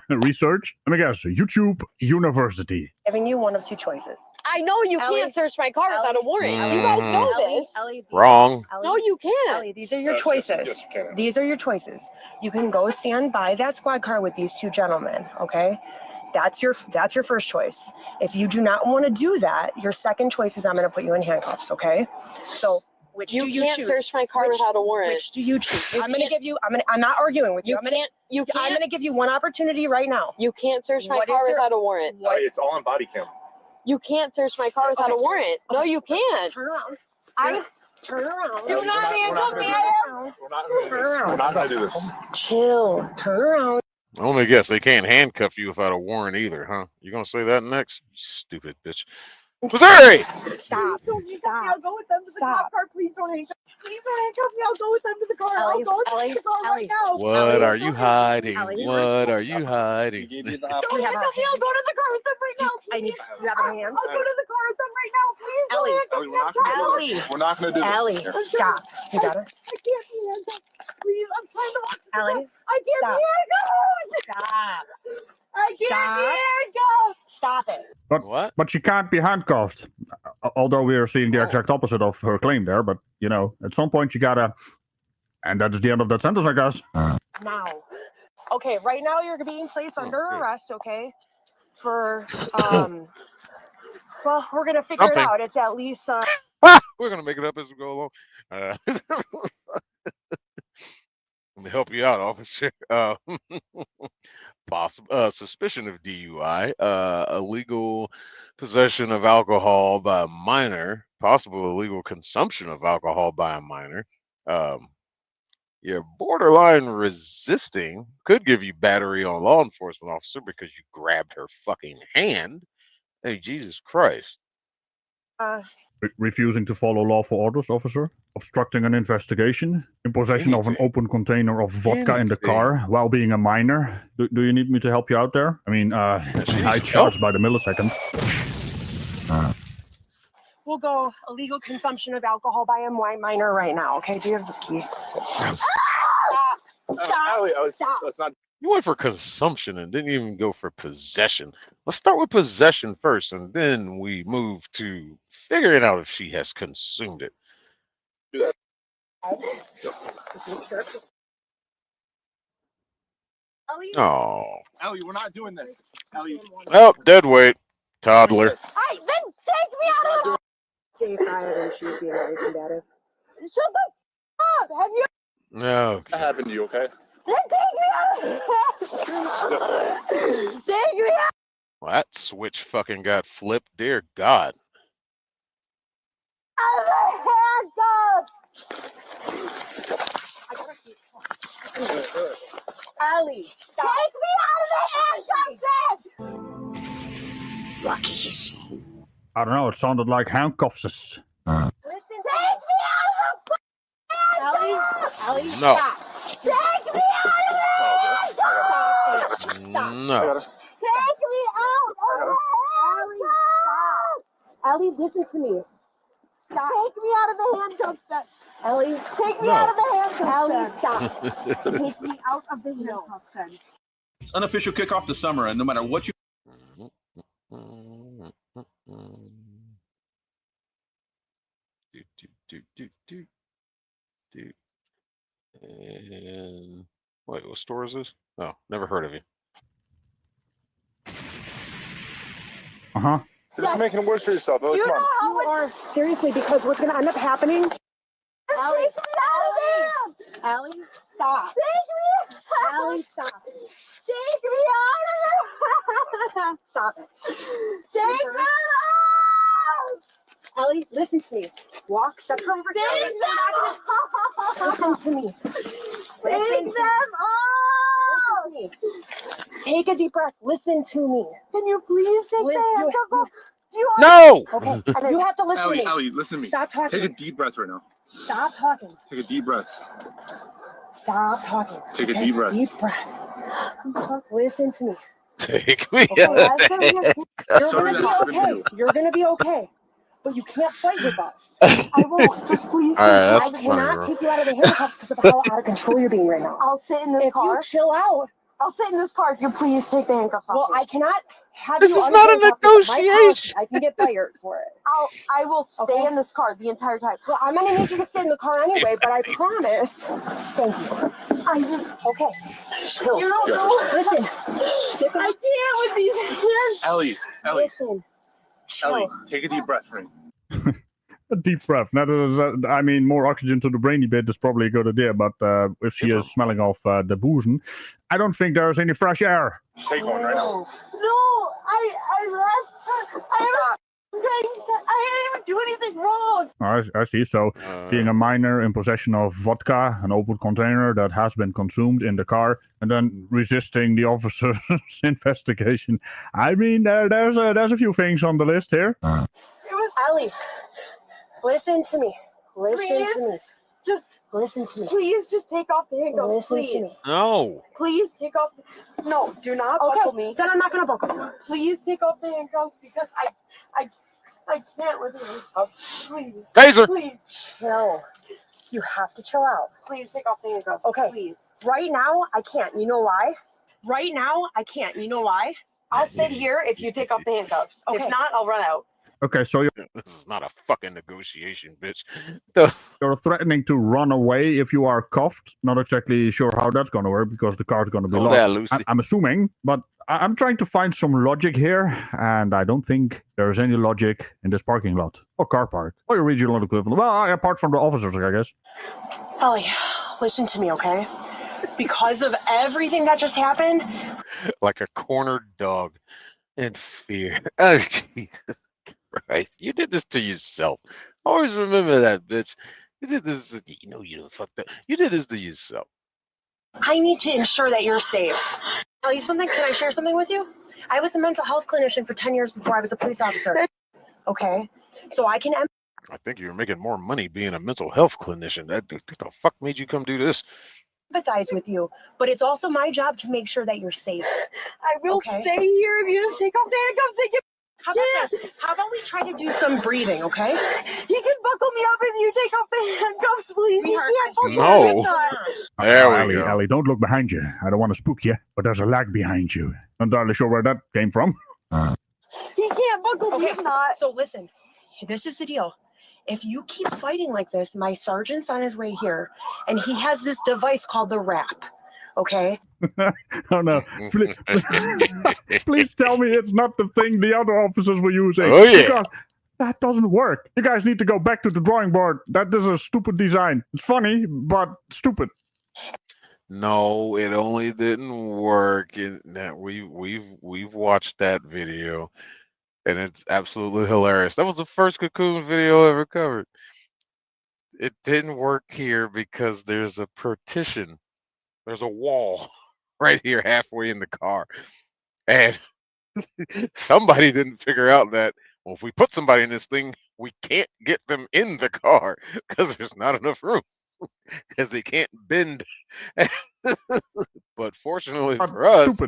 research. Let me guess, YouTube University. Giving you one of two choices. I know you can't search my car without a warrant. You guys know this. Wrong. No, you can't. Ellie, these are your choices. These are your choices. You can go stand by that squad car with these two gentlemen, okay? That's your first choice. If you do not want to do that, your second choice is I'm going to put you in handcuffs, okay? So which do you choose? You can't search my car without a warrant. Which do you choose? I'm going to give you. I'm not arguing with you. I'm going to give you one opportunity right now. You can't search my car without a warrant. It's all on body cam. You can't search my car without a warrant. No, you can't. Turn around. Turn around. Do not handcuff me. We're not going to do this. Chill. Turn around. I only guess they can't handcuff you without a warrant either, huh? You gonna say that next? You stupid bitch. Missouri! Stop. I'll go with them to the car. Please don't handcuff me. Please don't handcuff me. I'll go with them to the car. I'll go with them to the car right now. What are you hiding? What are you hiding? Don't handcuff me. I'll go to the car with them right now. You have a hand? I'll go to the car with them right now. Please don't handcuff me. We're not going to do this. Ellie, stop. You got it? I can't be handcuffed. Please, I'm trying to watch the Ellie, I can't be handcuffed. stop. I can't be handcuffed. Stop it. But she can't be handcuffed. Although we are seeing the exact opposite of her claim there. But, you know, at some point you gotta... And that's the end of that sentence, I guess. Now. Okay, right now you're being placed under arrest, okay? For, well, we're going to figure it out. It's at least... We're gonna make it up as we go along. Let me help you out, officer. Suspicion of DUI, illegal possession of alcohol by a minor, possible illegal consumption of alcohol by a minor, You're borderline resisting. Could give you battery on law enforcement officer because you grabbed her fucking hand. Hey, Jesus Christ. Refusing to follow lawful orders, officer. Obstructing an investigation. In possession of an open container of vodka in the car while being a minor. Do you need me to help you out there? I mean, I charge by the millisecond. We'll go illegal consumption of alcohol by a minor right now. Okay, do you have the key? Stop. Let's not. You went for consumption and didn't even go for possession. Let's start with possession first, and then we move to figuring out if she has consumed it. Oh. Ellie, we're not doing this. Ellie. Oh, dead weight. Toddler. Hey, then take me out of the. Jay fired and she was being very combative. Shut the up! Have you? No. That happened to you, okay? Then take me out of the. Take me out. Well, that switch fucking got flipped. Dear God. Out of the handcuffs! Allie, stop. Take me out of the handcuffs! What did you say? I don't know, it sounded like handcuffs. Listen, take me out of the handcuffs! Allie, No. stop. Take me out of the handcuffs! No. Take me out of the handcuffs! Allie, listen to me. Stop. Take me out of the handcuffs, then. Ellie, Take me No. out of the handcuffs, Allie, then. stop. Take me out of the handcuffs, then. It's unofficial kickoff to summer, and no matter what you. And wait, what store is this? Oh, never heard of you. Uh-huh. You're just making it worse for yourself. Ellie, You come know on. how much. Seriously, because what's going to end up happening? Allie, take me out of there! Allie, stop. Take me out! Allie, stop. Take me out of there! Stop it. Take me out! Ellie, listen to me. Walk, step over here. Take them off! Listen to me. Take them off! Listen to me. Take a deep breath. Listen to me. Can you please take the handcuffs off? Do you No! Okay, you have to listen to me. Ellie, listen to me. Stop talking. Take a deep breath right now. Stop talking. Take a deep breath. Stop talking. Take a deep breath. Deep breath. Listen to me. Take me Okay, out of You're Sorry gonna that be happened to okay. you. You're gonna be okay. But you can't fight with us. I won't. Just please All right, I that's cannot funny. take you out of the handcuffs because of how out of control you're being right now. I'll sit in this If car. you chill out, I'll sit in this car if you please take the handcuffs off. well, I cannot have This you is out not a of handcuffs because of my policy. negotiation. I can get fired for it. I will stay Okay. in this car the entire time. Well, I'm gonna need you to sit in the car anyway, but I promise. Thank you. I just. Okay. Chill. You don't know. Listen. I can't with these hands. Ellie, Listen. Chill. Ellie, take a deep breath for me. A deep breath. Now, I mean, more oxygen to the brainy bit is probably a good idea, but if she is smelling off the booze, I don't think there's any fresh air. Take one right now. No, I didn't even do anything wrong. I see. So, being a minor in possession of vodka, an open container that has been consumed in the car, and then resisting the officer's investigation. I mean, there's a few things on the list here. It was. Ellie, listen to me. Listen Please? to me. Just. Listen to me. Please just take off the handcuffs. Listen Please. to me. No. Please take off. No, do not Okay, buckle me. then I'm not gonna buckle you. Please take off the handcuffs because I can't with the handcuffs. Please. Taser. Please. Chill. You have to chill out. Please take off the handcuffs. Okay. Please. Right now, I can't. You know why? Right now, I can't. You know why? I'll sit here if you take off the handcuffs. Okay. If not, I'll run out. Okay, so This is not a fucking negotiation, bitch. you're threatening to run away if you are cuffed. Not exactly sure how that's going to work because the car's going to be Hold locked. that, Lucy. I'm assuming, but I'm trying to find some logic here, and I don't think there is any logic in this parking lot or car park or your regional equivalent. Well, apart from the officers, I guess. Ellie, listen to me, okay? Because of everything that just happened, Like a cornered dog in fear. Oh, Jesus Christ. You did this to yourself. Always remember that, bitch. You did this. You know you done fucked up. You did this to yourself. I need to ensure that you're safe. Tell you something? Can I share something with you? I was a mental health clinician for 10 years before I was a police officer. Okay? So I can I think you're making more money being a mental health clinician. What the fuck made you come do this? empathize with you, but it's also my job to make sure that you're safe. I will stay here if you just take off the handcuffs. Take it. How about this? How about we try to do some breathing, okay? You can buckle me up if you take off the handcuffs, please. You can't buckle No. me up. There we go. Ellie, don't look behind you. I don't want to spook you, but there's a lag behind you. Not entirely sure where that came from. He can't buckle me if not. So listen, this is the deal. If you keep fighting like this, my sergeant's on his way here, and he has this device called the wrap. Okay? Oh no! Please, please tell me it's not the thing the other officers were using. Oh, yeah. Because that doesn't work. You guys need to go back to the drawing board. That is a stupid design. It's funny, but stupid. No, it only didn't work. That we've watched that video, and it's absolutely hilarious. That was the first Cocoon video I ever covered. It didn't work here because there's a partition. There's a wall right here halfway in the car. And somebody didn't figure out that, well, if we put somebody in this thing, we can't get them in the car because there's not enough room because they can't bend. But fortunately for us,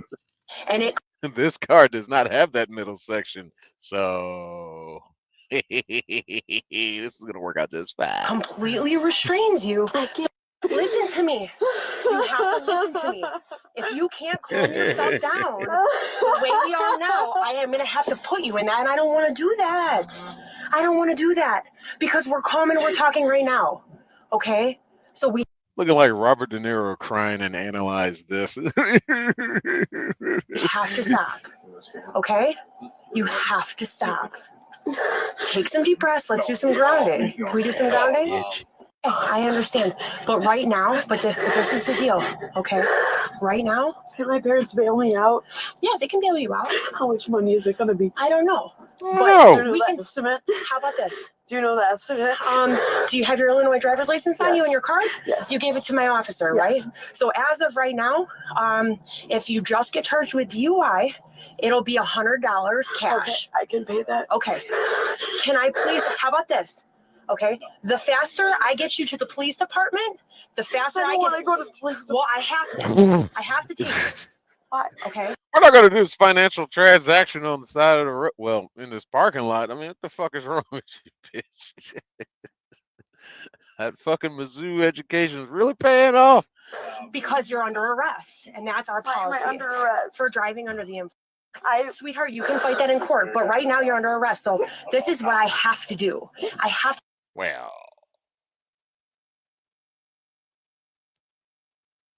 and this car does not have that middle section. So this is going to work out just fine. Completely restrains you. Listen to me. You have to listen to me. If you can't calm yourself down the way we are now, I am going to have to put you in that, and I don't want to do that. I don't want to do that because we're calm and we're talking right now. Okay? So we Looking like Robert De Niro crying and analyze this. have to stop. Okay? You have to stop. Take some deep breaths. Let's do some grounding. Can we do some grounding? I understand, but right now, this is the deal, okay? Right now, can my parents bail me out? Yeah, they can bail you out. How much money is it going to be? I don't know. But But do you know we the can. estimate? How about this? Do you know the estimate? Do you have your Illinois driver's license on you Yes. and your card? Yes. You gave it to my officer, Yes. right? So as of right now, if you just get charged with DUI, it'll be $100 cash. Okay, I can pay that. Okay. Can I please? How about this? Okay. The faster I get you to the police department, the faster I I don't get. want to go to the police Well, I have to. I have to take it. Why? Okay. We're not going to do this financial transaction on the side of the road. Well, in this parking lot. I mean, what the fuck is wrong with you, bitch? That fucking Mizzou education is really paying off. Because you're under arrest, and that's our Why am policy. I under arrest? For driving under the influence. Sweetheart, you can fight that in court, but right now you're under arrest. So this is what I have to do. I have to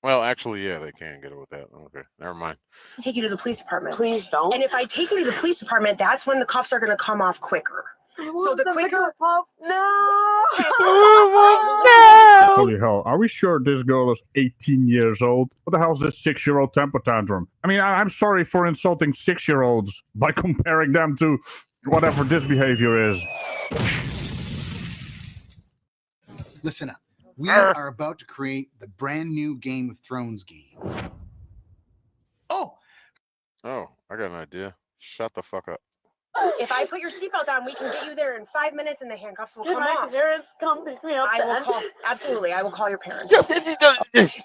Well, actually, yeah, they can get it with that. Okay, never mind. take you to the police department. Please don't. And if I take you to the police department, that's when the cuffs are going to come off quicker. So the quicker. Holy hell, are we sure this girl is 18 years old? What the hell is this 6-year-old temper tantrum? I mean, I'm sorry for insulting 6-year-olds by comparing them to whatever this behavior is. Listen up. We are about to create the brand new Game of Thrones game. Oh, I got an idea. Shut the fuck up. If I put your seatbelt on, we can get you there in 5 minutes, and the handcuffs will Can come my off. parents come pick me up? I will then? call. Absolutely, I will call your parents.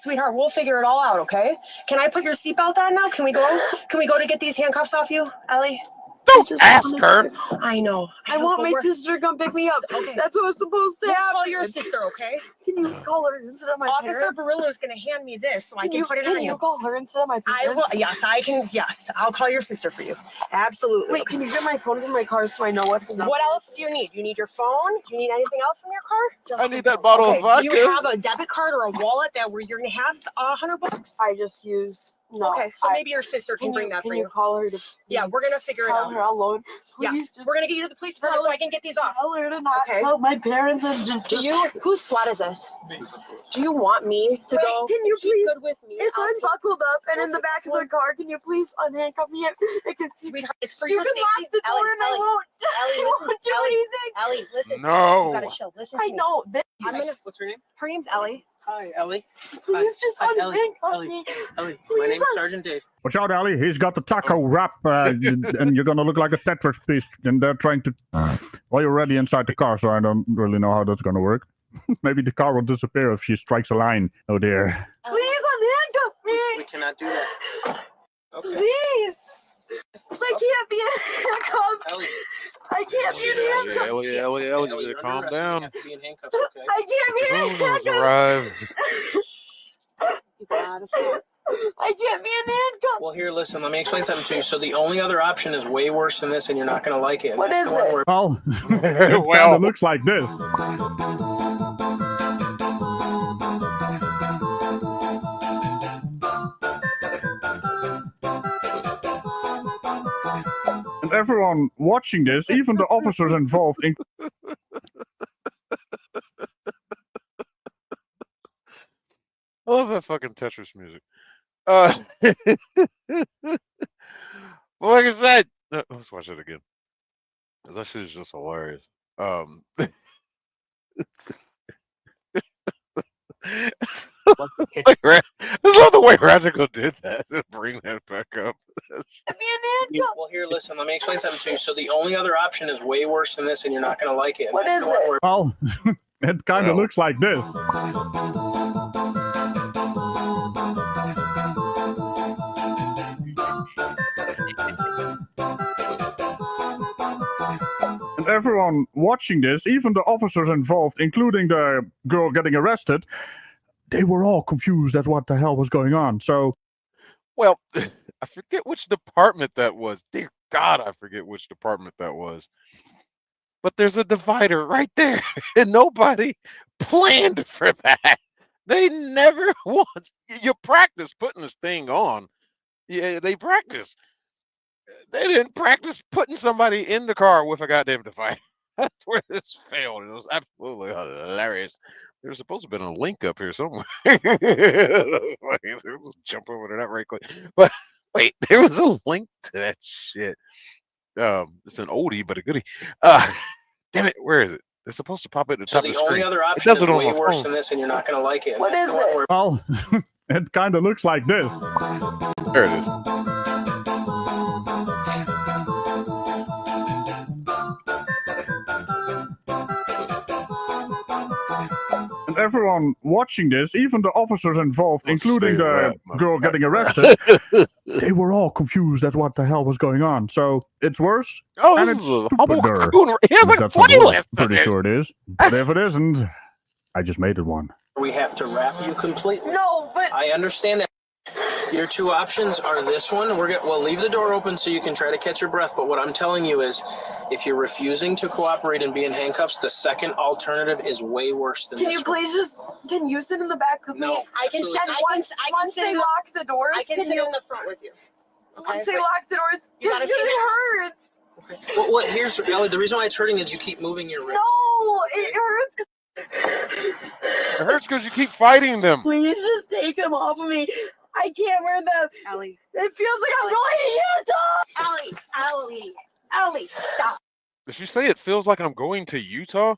Sweetheart, we'll figure it all out, okay? Can I put your seatbelt on now? Can we go? Can we go to get these handcuffs off you, Ellie? Don't ask her. I know. I want my sister to come pick me up. Okay. That's what was supposed to We'll happen. call your sister, okay? Can you call her instead of my Officer parents? Barillo is going to hand me this so I can put it on Can you. you call her instead of my parents? I will. Yes, I can. Yes, I'll call your sister for you. Absolutely. Wait, can you get my phone from my car so I know what? What else do you need? You need your phone? Do you need anything else from your car? I need that bottle of vodka. Do you have a debit card or a wallet that where you're going to have $100? I just use No. Okay, so maybe your sister can bring that for you. Call her to? Yeah, we're gonna figure it Tell out. her I'll load. Yeah, Please, just we're gonna get you to the police department so I can get these off. tell her to not Okay. tell my parents. And Whose squad is this? Do you want me to Wait, go? can you She's please? good with me. If I'll I'm take- buckled up and in the back of the car, can you please unhandcuff me? Sweetheart, it's for You your can safety. lock the door Ellie, and I won't. Ellie, I listen, won't do Ellie, anything. Ellie, listen. No. You gotta chill. Listen to I me. know. I'm gonna. What's her name? Her name's Ellie. Hi, Ellie. Please just Hi, Ellie. unhandcuff Ellie. me. Ellie, my Please, name's Sergeant Dave. Watch out, Ellie. He's got the taco wrap, and you're gonna look like a Tetris piece. And they're trying to. Well, you're already inside the car, so I don't really know how that's gonna work. Maybe the car will disappear if she strikes a line. Oh dear. Please unhandcuff me. We cannot do that. Okay. Please. I can't be in handcuffs. Ellie. I can't be in handcuffs. Ellie, Ellie, you're calm under arrest. You down. have to be in handcuffs, okay? I can't be in Soon has handcuffs. arrived. I can't be in handcuffs. Well, here, listen. Let me explain something to you. So the only other option is way worse than this, and you're not going to like it. What That's is the one it? where- Well, it kind of looks like this. And everyone watching this, even the officers involved, I love that fucking Tetris music. Well, like I said, let's watch it again. That shit is just hilarious. I love the way Radical did that. Bring that back up. Well, here, listen. Let me explain something to you. So the only other option is way worse than this, and you're not going to like it. What That's is the one it? where- well, it kind of looks like this. And everyone watching this, even the officers involved, including the girl getting arrested, they were all confused at what the hell was going on. So, well, I forget which department that was. Dear God, I forget which department that was. But there's a divider right there, and nobody planned for that. They never once. You practice putting this thing on. Yeah, they practice. They didn't practice putting somebody in the car with a goddamn divider. That's where this failed. It was absolutely hilarious. There's supposed to have been a link up here somewhere. Jump over to that right quick. But wait, there was a link to that shit. It's an oldie, but a goodie. Damn it, where is it? It's supposed to pop at the So top of the the screen. only other It option does is it on way my worse phone. than this, and you're not going to like it. What That's is the one it? where- well, it kind of looks like this. There it is. And everyone watching this, even the officers involved, Let's including say the that, girl getting motherfucker. arrested, they were all confused at what the hell was going on. So it's worse, Oh, and this it's is a humble stupider. raccoon. He has like a That's what we're playlist. pretty sure it is. But if it isn't, I just made it one. we have to wrap you completely. No, but I understand that. Your two options are this one. We'll leave the door open so you can try to catch your breath. But what I'm telling you is, if you're refusing to cooperate and be in handcuffs, the second alternative is way worse than can this you one. please just, can you sit in the back with me? No, I can absolutely sit not. once they lock the doors. I can sit in the front with you. Once they lock the doors, You gotta because stay it hurts. Well, what? Here's Ellie. The reason why it's hurting is you keep moving your wrist. No, it hurts. It hurts because you keep fighting them. Please just take them off of me. I can't wear them. Ellie. It feels like I'm going to Utah. Ellie, stop. Did she say it feels like I'm going to Utah?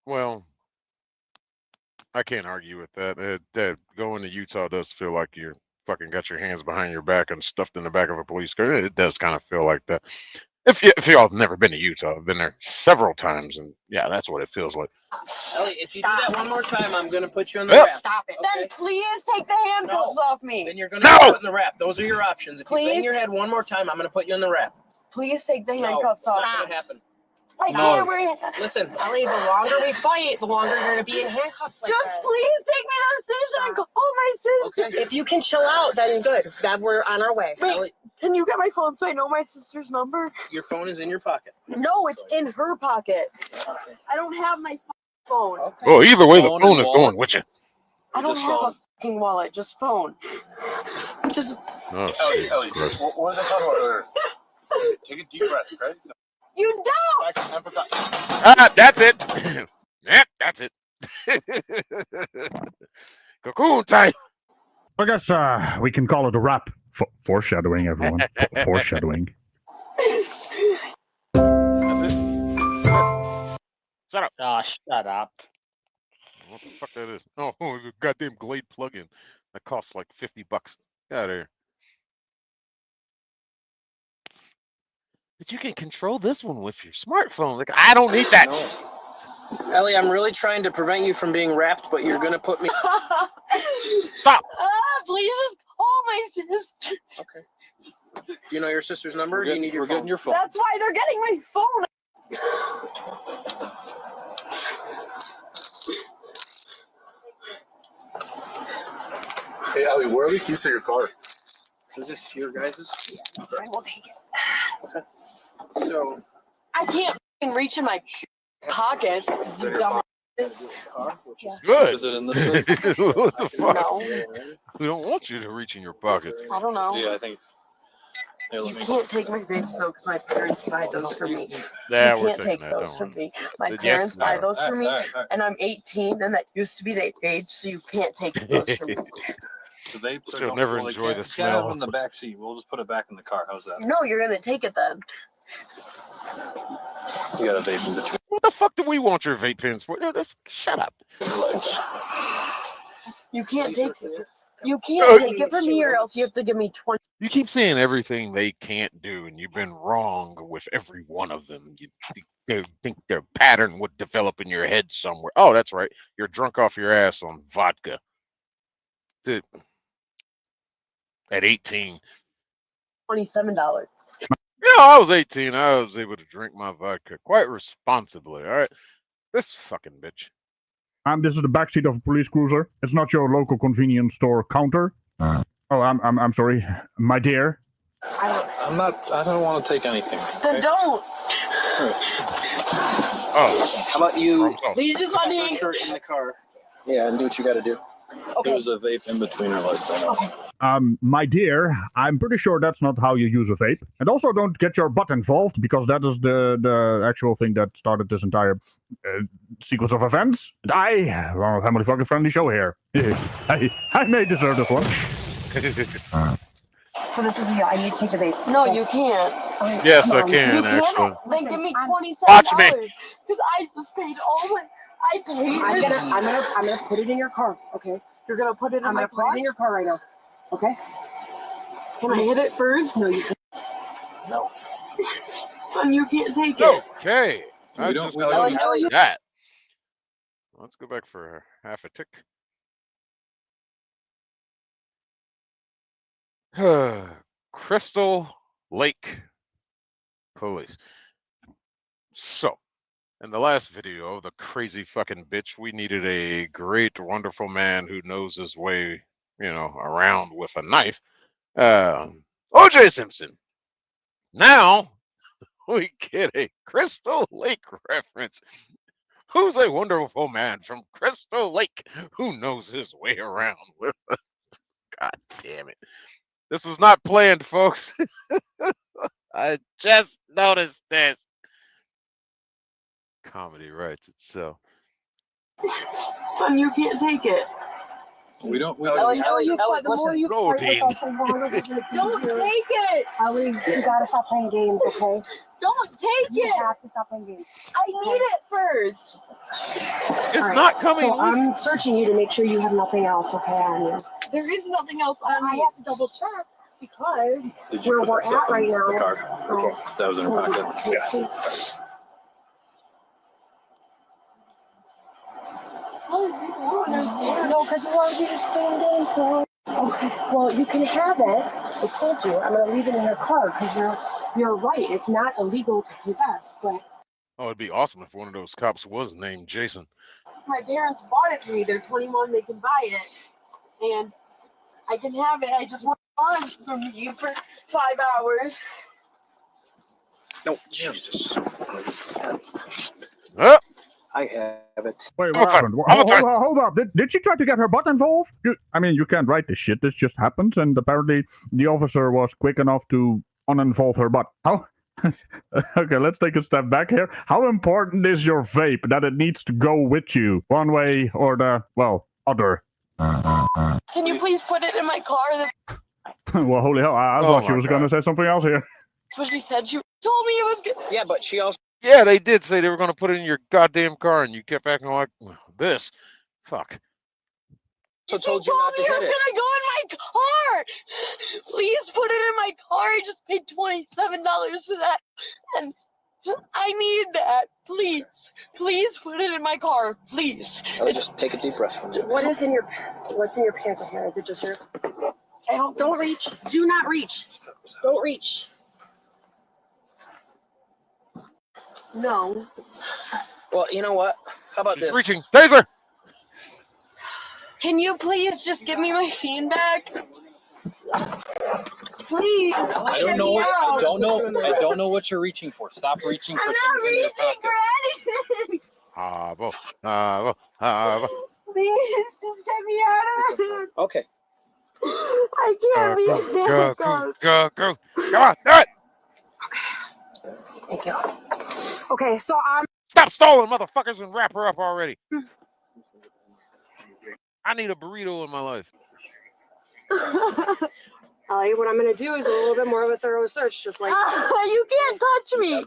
Well, I can't argue with that. That going to Utah does feel like you're fucking got your hands behind your back and stuffed in the back of a police car. It does kind of feel like that. If y'all have never been to Utah, I've been there several times, and yeah, that's what it feels like. Ellie, if you do that one more time, I'm going to put you on the Yep. wrap. Stop it. Okay. Then please take the handcuffs off me. Then you're going to No! get put in the wrap. Those are your options. If you bang Please? your head one more time, I'm going to put you in the wrap. Please take the No, handcuffs it's off. not going to happen. I No. can't wear it. Listen, Ellie, the longer we fight, the longer you're gonna be in handcuffs like Just that. please take me to the station and call my sister. okay. If you can chill out, then good. That we're on our way. Wait, Ellie, can you get my phone so I know my sister's number? your phone is in your pocket. No, it's in her pocket. I don't have my phone. Well, either way, the Phone phone and is wallet. going with you. I don't This have phone. fucking wallet. Just phone. Just. Oh, Ellie, Christ. what was I talking about earlier? Take a deep breath, okay? You don't. Ah, that's it. Yep, that's it. Cocoon time. I guess we can call it a wrap. Foreshadowing, everyone. Foreshadowing. Shut up. Oh, shut up. What the fuck that is? Oh, it's a goddamn Glade plugin. That costs like $50. Get out of here. But you can control this one with your smartphone. Like, I don't need that. No. Ellie, I'm really trying to prevent you from being wrapped, but you're gonna put me. Stop. Please just call my sister. Okay. Do you know your sister's number? Or do you need your We're phone? getting your phone. That's why they're getting my phone. Hey, Ellie, where are the keys to your car? Is this your guys's? Yeah, that's fine. We'll take it. Okay. So. I can't fucking reach in my pockets because you dumb. Good. Is it in this thing? What the fuck? No. We don't want you to reach in your pockets. I don't know. Yeah, I think. Hey, You can't take my vapes though, because my parents buy those for me. Yeah, You we're can't taking take that. those Don't from worry. me. My Yes, parents buy no. those for me, All right. and I'm 18, and that used to be the age, so you can't take those from me. The vapes are You'll never enjoy the smell. in the back seat. We'll just put it back in the car. How's that? No, you're gonna take it then. You got a vape in between. What the fuck do we want your vape pens for? No, shut up. You can't take it. You can't take it from me, or else you have to give me 20. You keep saying everything they can't do, and you've been wrong with every one of them. They think their pattern would develop in your head somewhere. Oh, that's right. You're drunk off your ass on vodka. Dude, at 18. $27. Yeah, I was 18. I was able to drink my vodka quite responsibly. All right. This fucking bitch. This is the backseat of a police cruiser. It's not your local convenience store counter. Oh, I'm sorry, my dear. I don't want to take anything. Then don't. Oh. How about you? Please just let me. Search her in the car. Yeah, and do what you got to do. Okay. There's a vape in between her legs. My dear, I'm pretty sure that's not how you use a vape. And also don't get your butt involved, because that is the actual thing that started this entire sequence of events. And I run a family fucking friendly show here. I may deserve this one. So this is I need to take the vape. No, you can't. Yes, I can, actually. Then give me $27. Watch me. Because I just paid all my. I paid. I'm gonna put it in your car. Okay. You're gonna put it in my car. I'm gonna put it in your car right now. Okay. Can I hit it first? No, you can't. No. And you can't take it. Okay. I just got that. Let's go back for half a tick. Crystal Lake Police. So, in the last video, the crazy fucking bitch, we needed a great, wonderful man who knows his way, around with a knife. O.J. Simpson. Now, we get a Crystal Lake reference. Who's a wonderful man from Crystal Lake who knows his way around with a... God damn it. This was not planned, folks. I just noticed this. Comedy writes itself. And you can't take it. We don't. Ellie, listen. Roll, Dean. Don't take it. Ellie, you gotta stop playing games, okay? Don't take You it. have to stop playing games. I need it first. It's All right, not coming. So I'm searching you to make sure you have nothing else, okay, on you. There is nothing else on I me. have to double check because Did you where put we're that stuff at right in now. the car? Okay. That was in her pocket. Yeah. No, because you want to be just playing games, girl. Okay, well, you can have it. I told you, I'm going to leave it in your car because you're right. It's not illegal to possess, but... Oh, it'd be awesome if one of those cops was named Jason. My parents bought it for me. They're 21. They can buy it. And I can have it. I just want it from you for 5 hours. No, Jesus. Oh, I have it. Wait, One what time, happened? one more time. Hold up. Did she try to get her butt involved? I mean, you can't write this shit. This just happens, and apparently the officer was quick enough to uninvolve her butt. How? Okay, let's take a step back here. How important is your vape that it needs to go with you one way or the, well, other? Can you please put it in my car? Well, holy hell, I thought she was going to say something else here. That's what she said. She told me it was good. Yeah, but she also. Yeah, they did say they were going to put it in your goddamn car, and you kept acting like this. Fuck. So told you not to It hit was it. gonna go in my car. Please put it in my car. I just paid $27 for that, and I need that. Please, please put it in my car. Please. Ellie, just take a deep breath from it. What's in your pants right here? Is it just your? I don't reach. Do not reach. Don't reach. No. Well, you know what? How about She's this? reaching. Taser! Can you please just give me my phone back? Please. I don't know. I don't know what you're reaching for. Stop reaching for I'm things not in your reaching pocket. for anything. Please, just get me out of here. Okay. I can't be in Go, the go, car. go. Come on, do it! Thank you. Okay, so Stop stalling, motherfuckers, and wrap her up already. I need a burrito in my life. Ellie, what I'm gonna do is a little bit more of a thorough search, just like. You can't touch me. I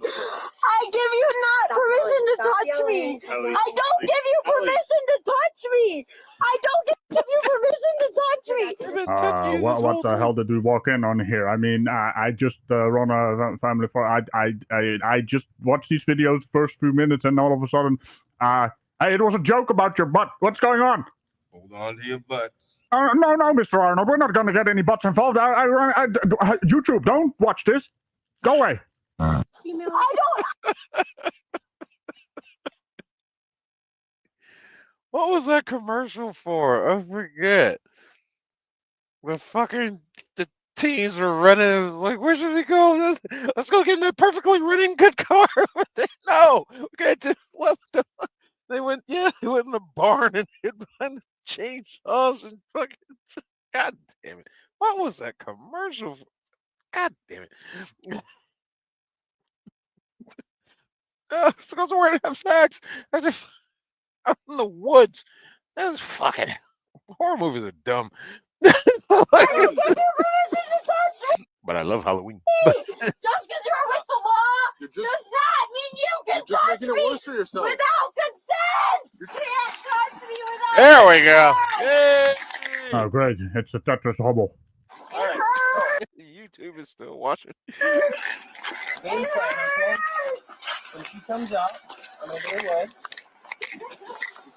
give you not permission to touch me. I don't give you permission to touch me. I don't give you permission to touch me. What the hell did we walk in on here? I mean, I just run a family for. I just watched these videos the first few minutes, and all of a sudden, hey, it was a joke about your butt. What's going on? Hold on to your butt. No, Mr. Arnold, we're not going to get any butts involved. YouTube, don't watch this. Go away. I don't. What was that commercial for? I forget. The teens are running. Like, where should we go? Let's go get in that perfectly running good car over there. No, we got to left. They went in the barn and hid behind the chainsaws and fucking. God damn it! What was that commercial for? God damn it! So goes where to have sex. I'm in the woods. That's fucking horror movies are dumb. I don't give you permission to touch me. But I love Halloween. Just because you're with the law does not mean you can touch me without consent. You can't touch me without There we go. Yay! Oh, great. It's a Tetris hobble. All right. YouTube is still watching. Game plan, okay? When she comes out, I'm gonna get away.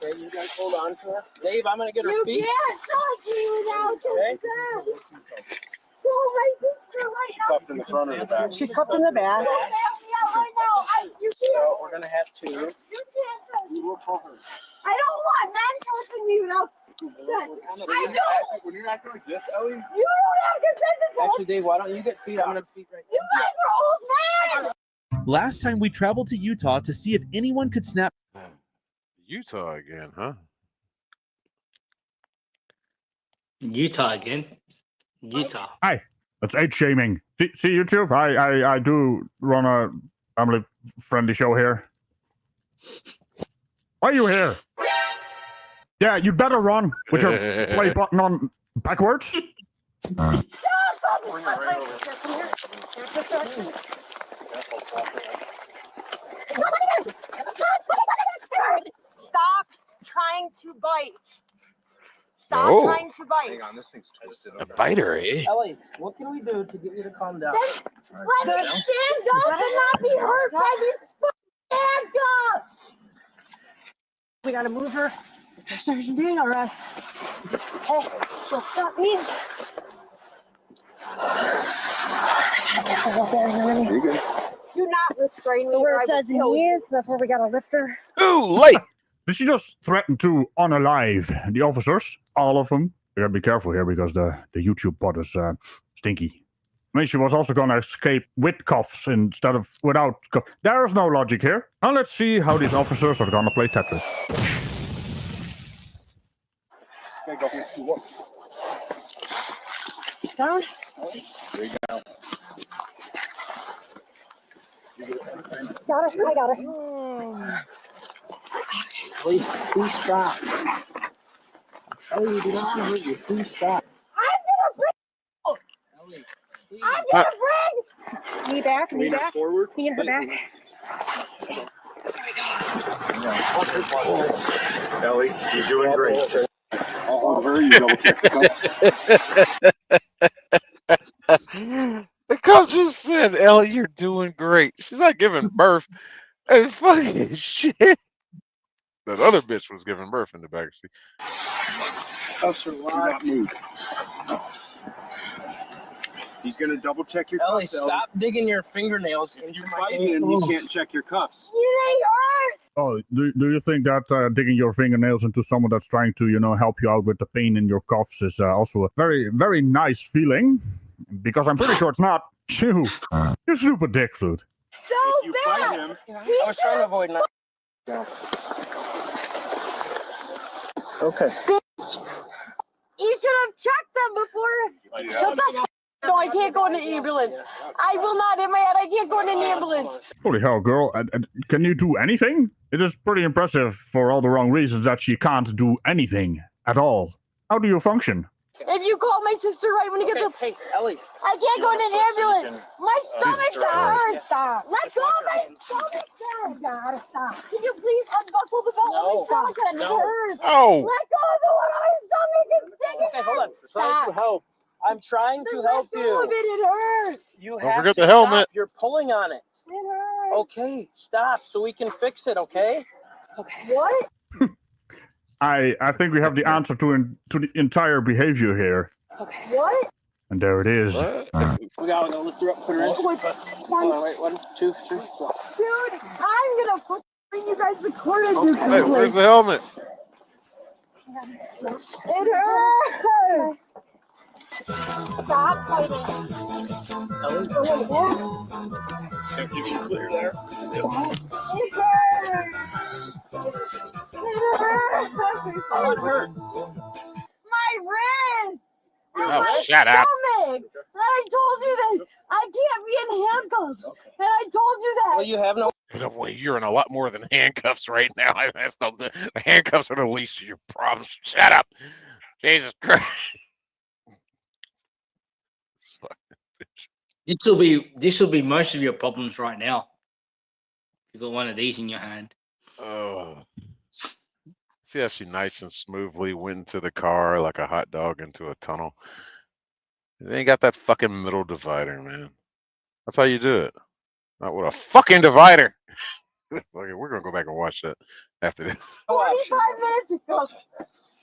Okay, you guys hold on to her. Dave, I'm gonna get her feet. You can't touch me without consent. Go right now. Cuffed in the front or the back. She's cuffed in the back. So we're gonna have to. You can't touch me. I don't want men touching me without consent. I don't. When you're acting like this, Ellie. You don't have consent to touch. Actually, Dave, why don't you get feet? I'm gonna feet right You guys are old men. Last time we traveled to Utah to see if anyone could snap. Utah again, huh? Utah again. Utah. Hi, that's age shaming. See YouTube? I do run a family friendly show here. Why are you here? Yeah, you better run with your play button on backwards. Stop trying to bite. Stop Oh. trying to bite. Hang on, this thing's twisted. A biter, eh? Ellie, what can we do to get you to calm down? Let me stand up and not be hurt by these handcuffs. We gotta move her. Sergeant Dana or us. Hey, what's that mean? Do not restrain me. So where it says knees, that's where we gotta lift her. Ooh, late. Did she just threaten to unalive the officers? All of them? We gotta be careful here because the YouTube bot is stinky. I mean, she was also going to escape with cuffs instead of without cuffs. There's no logic here. Now let's see how these officers are going to play Tetris. Down. There you go. Got her. I got her. Please stop. Oh, you do not want to hurt you. Please stop. I'm gonna bring. Knee back. Knee back. Forward. Knee in her back. Ellie, you're doing great. I'll hurry you double check the cups. The coach just said, Ellie, you're doing great. She's not giving birth. Hey, fucking shit. That other bitch was giving birth in the backseat. Cups are locked. He's gonna double check your Ellie, cuffs. stop digging your fingernails into You're my fighting him. He can't check your cuffs. Oh, do you think that digging your fingernails into someone that's trying to, help you out with the pain in your cuffs is also a very, very nice feeling? Because I'm pretty sure it's not. You stupid dick flute. So You bad. fight him. I was trying to avoid not. Okay. You should have checked them before. Shut the f. No, I can't go in the ambulance. I will not in my head. I can't go in an ambulance. Holy hell, girl. Can you do anything? It is pretty impressive for all the wrong reasons that she can't do anything at all. How do you function? If you call my sister right when you get the. Hey, Ellie. I can't go in an ambulance. My stomach hurts. Stop. Let go of my stomach. I gotta stop. Can you please unbuckle the belt? My stomach hurts. Oh. Let go of the one on my stomach. It's sticking. Okay, hold on. Trying to help. I'm trying to help you. Let go of it. It hurts. You Don't have forget to the stop. helmet. You're pulling on it. It hurts. Okay, stop so we can fix it, okay? Okay. What? I think we have the answer to the entire behavior here. Okay. What? And there it is. We gotta lift her up, put her in. Hold on, wait, 1, 2, 3, 4. Dude, I'm gonna bring you guys recorded. Hey, where's the helmet? It hurts. Stop fighting. If you can clear there. It hurts. Oh, it hurts. My wrist. And Oh, my shut up. stomach. And I told you that I can't be in handcuffs. And I told you that. Well, you have no. Well, you're in a lot more than handcuffs right now. That's not the handcuffs are the least of your problems. Shut up. Jesus Christ. This will be most of your problems right now. You got one of these in your hand. Oh. See how she nice and smoothly went into the car like a hot dog into a tunnel. They ain't got that fucking middle divider, man. That's how you do it. Not with a fucking divider. Okay, we're gonna go back and watch that after this. 45 minutes ago.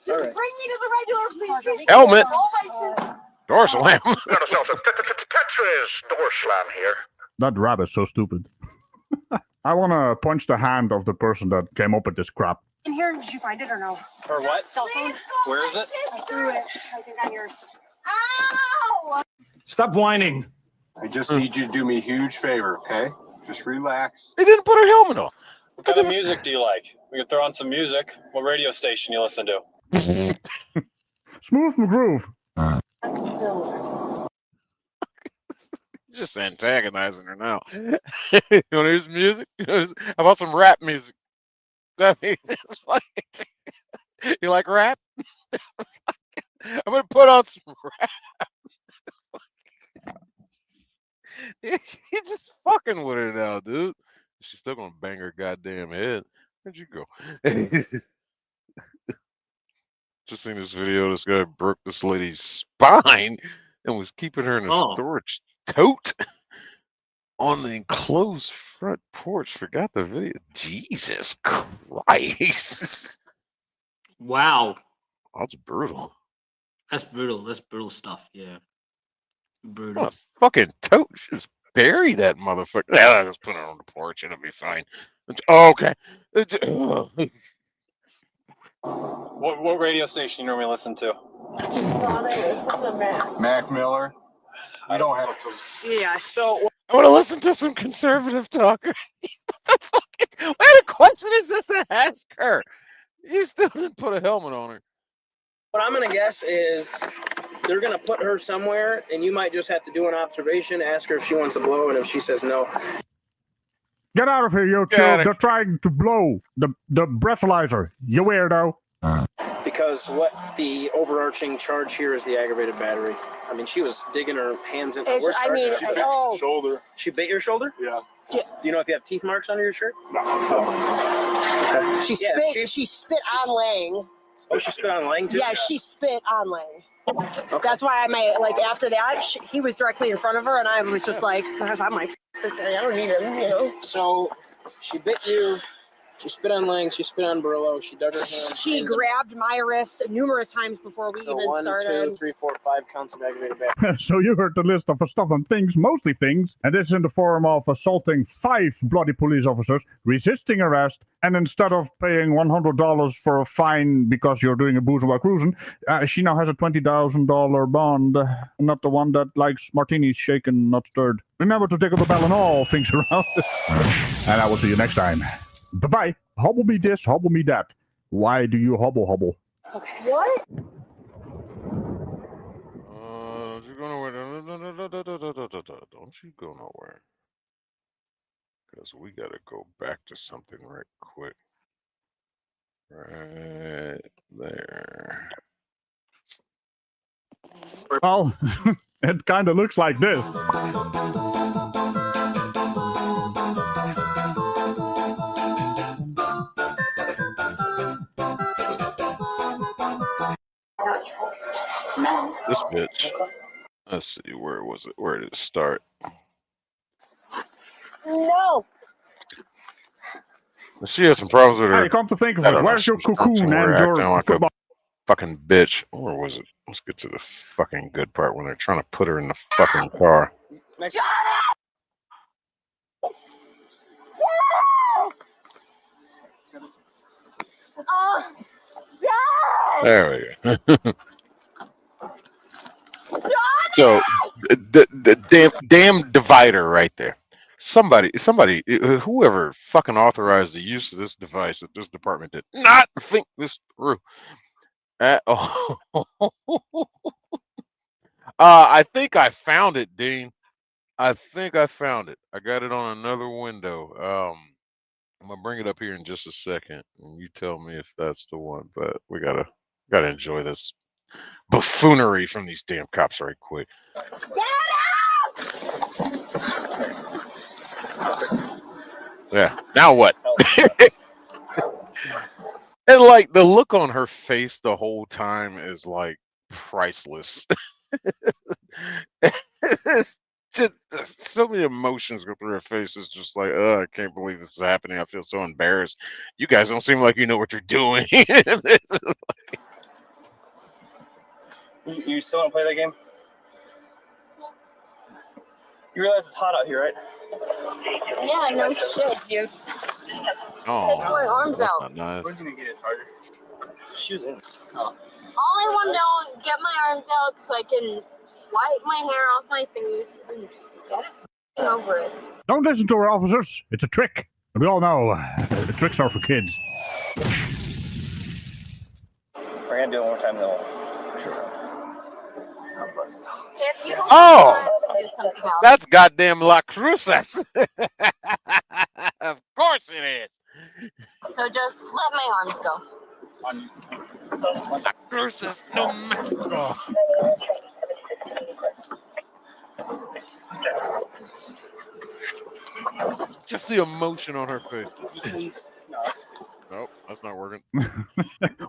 Just bring me to the regular police. Helmet. Call my sister. Door slam. Tetris door slam here. That rabbit's so stupid. I want to punch the hand of the person that came up with this crap. In here, did you find it or no? Or what? Cell phone. Where is it? I threw it. I think on yours. Ow! Stop whining. I just need you to do me a huge favor, okay? Just relax. He didn't put her helmet on. What kind of music do you like? We can throw on some music. What radio station you listen to? Smooth McGroove. Just antagonizing her now. You want to hear some music? How about some rap music? That means it's fucking. You like rap? I'm gonna put on some rap. You're just fucking with her now, dude. She's still gonna bang her goddamn head. Where'd you go? Just seen this video. This guy broke this lady's spine and was keeping her in a storage tote on the enclosed front porch. Forgot the video. Jesus Christ. Wow. That's brutal. That's brutal. That's brutal stuff. Yeah. Brutal. What a fucking tote. Just bury that motherfucker. Yeah, I'll just put it on the porch. It'll be fine. Okay. What radio station you normally listen to? Mac Miller. I don't have to. Yeah, so I want to listen to some conservative talk. What kind of question is this to ask her? You still didn't put a helmet on her. what I'm gonna guess is they're gonna put her somewhere, and you might just have to do an observation, ask her if she wants to blow, and if she says no. Get out of here, you two. They're trying to blow the breathalyzer. You weirdo. Because what the overarching charge here is the aggravated battery. I mean, she was digging her hands in. It's- I mean, she bit oh. your shoulder. She bit your shoulder? Yeah. Do you know if you have teeth marks under your shirt? No. Okay. She spit on Lang. Oh, she spit on Lang too? Yeah, she spit on Lang. That's why after that, he was directly in front of her, and I was just like, I'm like, this, I don't need him, you know. So she bit you. She spit on Lang. She spit on Barillo. She dug her hand. She grabbed my wrist numerous times before we even started. 1, 2, 3, 4, 5 counts of aggravated battery. So you heard the list of stuff and things, mostly things, and this is in the form of assaulting 5 bloody police officers, resisting arrest, and instead of paying $100 for a fine because you're doing a booze while cruising, she now has a $20,000 bond, not the one that likes martinis shaken, not stirred. Remember to tickle the bell and all things around. And I will see you next time. Bye-bye. Hobble me this, hobble me that. Why do you hobble? Okay. What? Don't you go nowhere. Don't you go nowhere. Because we got to go back to something right quick. Right there. Well, it kind of looks like this. This bitch. Let's see, where was it? Where did it start? No. She has some problems with her. Hey, come to think of it, where's your cocoon and your football? Fucking bitch. Where was it? Let's get to the fucking good part when they're trying to put her in the fucking car. Next. Oh, There we go. So, the damn divider right there. Somebody, whoever fucking authorized the use of this device at this department did not think this through. I think I found it, Dean. I think I found it. I got it on another window. I'm gonna bring it up here in just a second, and you tell me if that's the one. But we gotta enjoy this buffoonery from these damn cops right quick. Yeah. Now what? And like the look on her face the whole time is like priceless. It's just so many emotions go through her face. It's just like, oh, I can't believe this is happening. I feel so embarrassed. You guys don't seem like you know what you're doing. You still want to play that game? You realize it's hot out here, right? yeah, no shit, dude. Oh, Take my arms that's out. not nice. Where's gonna get it, Target? Shoes in. Oh. All I want to do, get my arms out so I can swipe my hair off my fingers and just get over it. Don't listen to her, officers. It's a trick. We all know the tricks are for kids. We're gonna do it one more time though. If you don't Oh, want to do something else. that's goddamn La Cruces. Of course it is. So just let my arms go. La Cruces, New Mexico. Just the emotion on her face. Nope, that's not working.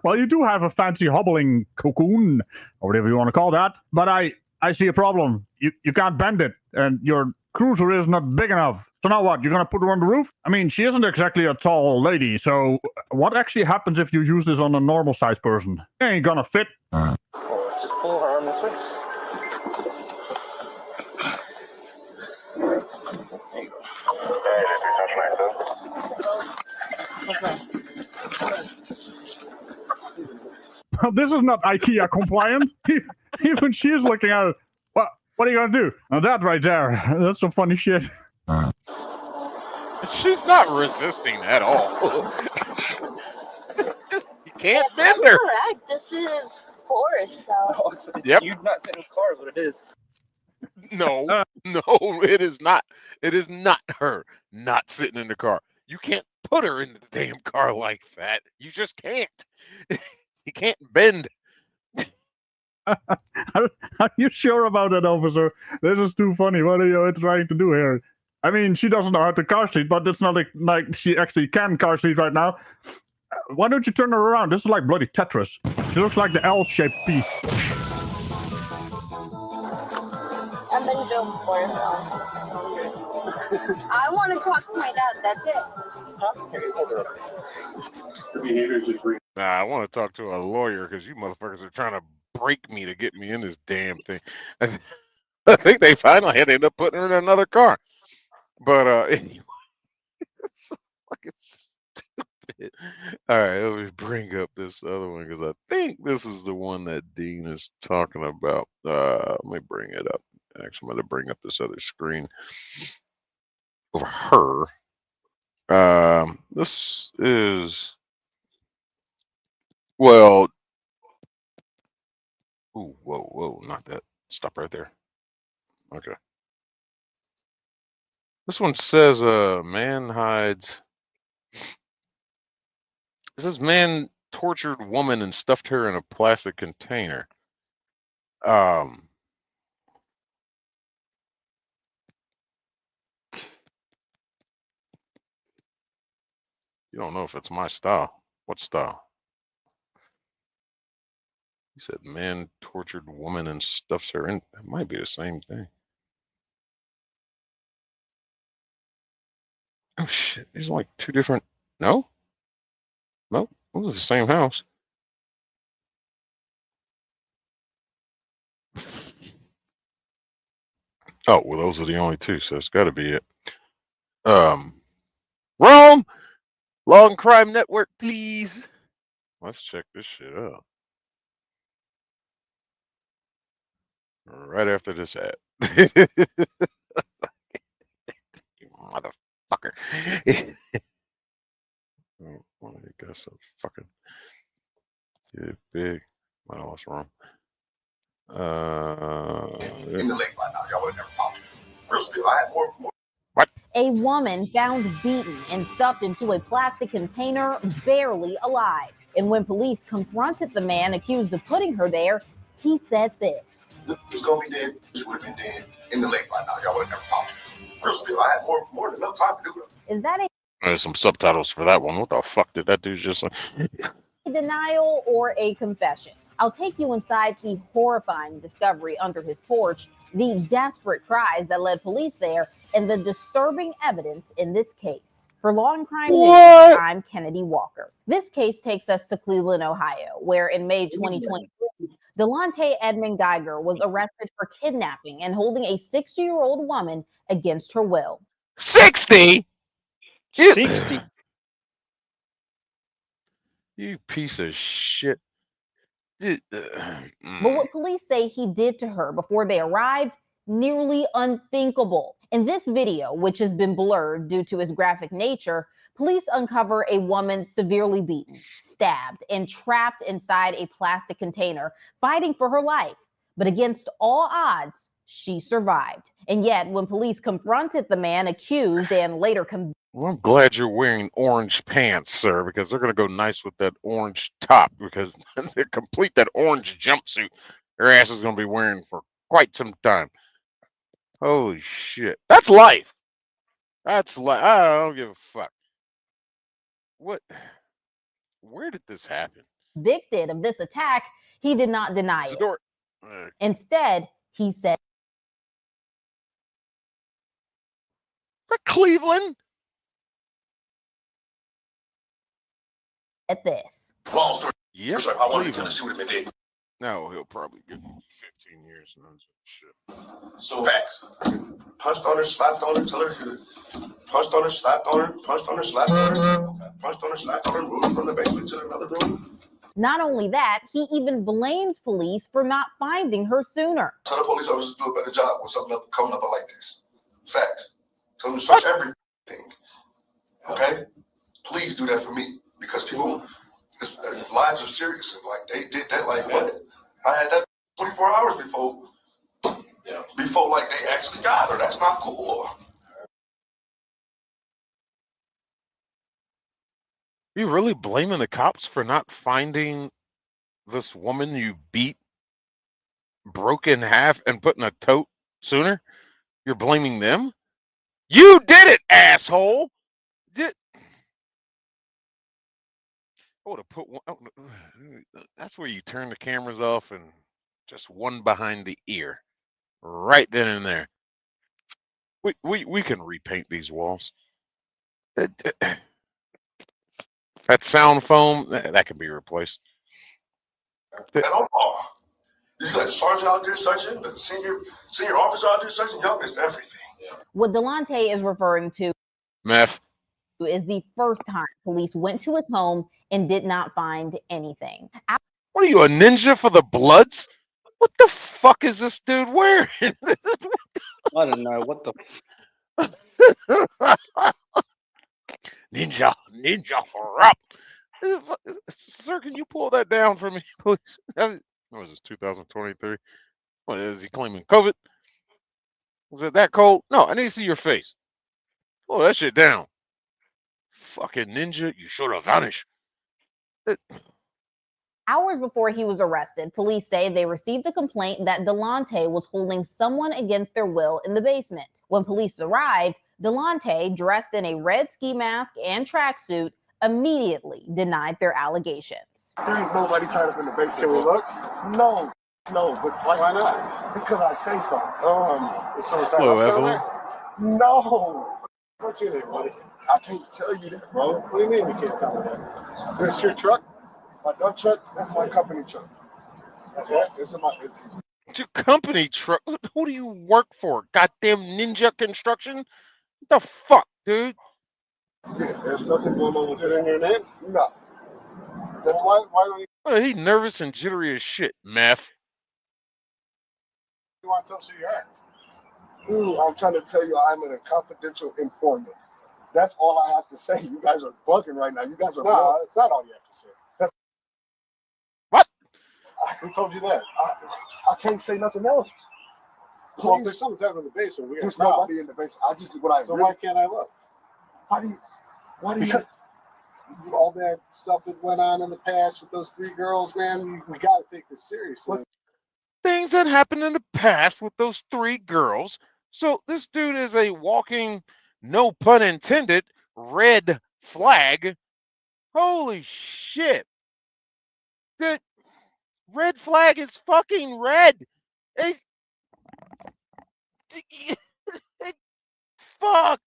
Well, you do have a fancy hobbling cocoon, or whatever you want to call that, but I see a problem. You can't bend it, and your cruiser is not big enough. So now what? You're going to put her on the roof? I mean, she isn't exactly a tall lady, so what actually happens if you use this on a normal-sized person? It ain't gonna fit. Just pull her arm this way. There you Well, this is not IKEA compliant. Even she's looking at it. What are you gonna do? Now that right there, that's some funny shit. She's not resisting at all. Just you can't bend her. Correct. This is force. So. Oh, it's Yep. you not sitting in the car is what it is. No, no, it is not. It is not her not sitting in the car. You can't put her in the damn car like that. You just can't. You can't bend. Are you sure about that, officer? This is too funny. What are you trying to do here? I mean, she doesn't know how to car seat, but it's not like she actually can car seat right now. Why don't you turn her around? This is like bloody Tetris. She looks like the L-shaped piece. I've been drilled before, so. I want to talk to my dad. That's it. Nah, I want to talk to a lawyer because you motherfuckers are trying to break me to get me in this damn thing. I think they finally had to end up putting her in another car. But anyway, it's fucking stupid. All right, let me bring up this other one because I think this is the one that Dean is talking about. Let me bring it up. Actually, I'm going to bring up this other screen over her. This is, well, ooh, whoa, not that. Stop right there. Okay. This one says, man hides. It says man tortured woman and stuffed her in a plastic container. You don't know if it's my style. What style? He said man tortured woman and stuffs her in. It might be the same thing. Oh shit, there's like two different. No, those are the same house. Oh well, those are the only two, so it's got to be it. Rome, Law and Crime Network, please. Let's check this shit out. Right after this ad. You motherfucker. Oh, well, I guess so fucking get big. Well, what's wrong? In the lake by now, y'all would have never found it. Real spill. I had more. A woman found beaten and stuffed into a plastic container, barely alive. And when police confronted the man accused of putting her there, he said this. She's gonna be dead. She would have been dead in the lake by now. Y'all would have never found it. Real spill. I had more than enough time to do it. Is that There's some subtitles for that one. What the fuck did that dude just say? a denial or a confession? I'll take you inside the horrifying discovery under his porch, the desperate cries that led police there, and the disturbing evidence in this case. For Law and Crime News, I'm Kennedy Walker. This case takes us to Cleveland, Ohio, where in May 2023, Delonte Edmond Geiger was arrested for kidnapping and holding a 60-year-old woman against her will. 60? 60. You piece of shit. Dude, But what police say he did to her before they arrived, nearly unthinkable. In this video, which has been blurred due to its graphic nature, police uncover a woman severely beaten, stabbed, and trapped inside a plastic container, fighting for her life. But against all odds, she survived. And yet, when police confronted the man accused and later convicted, well, I'm glad you're wearing orange pants, sir, because they're going to go nice with that orange top, because to complete that orange jumpsuit, your ass is going to be wearing for quite some time. Holy shit. That's life. That's life. I don't give a fuck. What? Where did this happen? of this attack, he did not deny it. Instead, he said, "Is that Cleveland?" At this. Yes, I wanted to tell us who would have been dead. No, he'll probably get 15 years and shit. So facts. Punched on her, slapped on her, tell her to. Punched on her, slapped on her, punched on her, slapped on her. Punched on her, slapped on her, moved from the basement to another room. Not only that, he even blamed police for not finding her sooner. Tell the police officers to do a better job when something coming up like this. Facts. Tell them to search everything. Okay? Please do that for me because people, lives are serious. And like they did that, like what? I had that 24 hours before like they actually got her. That's not cool. You really blaming the cops for not finding this woman you beat, broke in half, and put in a tote sooner? You're blaming them? You did it, asshole! I would have put one. That's where you turn the cameras off and just one behind the ear, right then and there. We can repaint these walls. That sound foam that can be replaced. At all. You got the sergeant out there searching, the senior officer out there searching. Y'all missed everything. What Delonte is referring to Meth. is the first time police went to his home and did not find anything. What are you, a ninja for the Bloods? What the fuck is this dude wearing? I don't know what the. Ninja for up. Sir, can you pull that down for me, please? What was this, 2023? What is he claiming? COVID? Was it that cold? No, I need to see your face. Pull that shit down. Fucking ninja, you should have vanished. Hours before he was arrested, police say they received a complaint that Delonte was holding someone against their will in the basement. When police arrived, Delonte, dressed in a red ski mask and tracksuit, immediately denied their allegations. There ain't nobody tied up in the basement. Can we look? No, but why not? Because I say so. Is someone tied Hello, up down Evelyn. there? No. What's your name, buddy? I can't tell you that, bro. What do you mean you can't tell me that? This your truck? My dump truck, that's my company truck. That's what? It's Your company truck? Who do you work for? Goddamn Ninja Construction? What the fuck, dude? Yeah, there's nothing going on with it in your name? No. Then why don't you Oh, he nervous and jittery as shit, meth. want to tell us who you are? Ooh, I'm trying to tell you I'm a confidential informant. That's all I have to say. You guys are bugging right now. You guys are No, it's not all you have to say. What? Who told you that? I can't say nothing else. Well, if there's someone down in the basement, we got There's a problem. nobody in the basement. I just what I So really, why can't I look? Why do you Because all that stuff that went on in the past with those 3 girls, man, we got to take this seriously. Things that happened in the past with those 3 girls. So this dude is a walking, no pun intended, red flag. Holy shit. The red flag is fucking red. Fuck.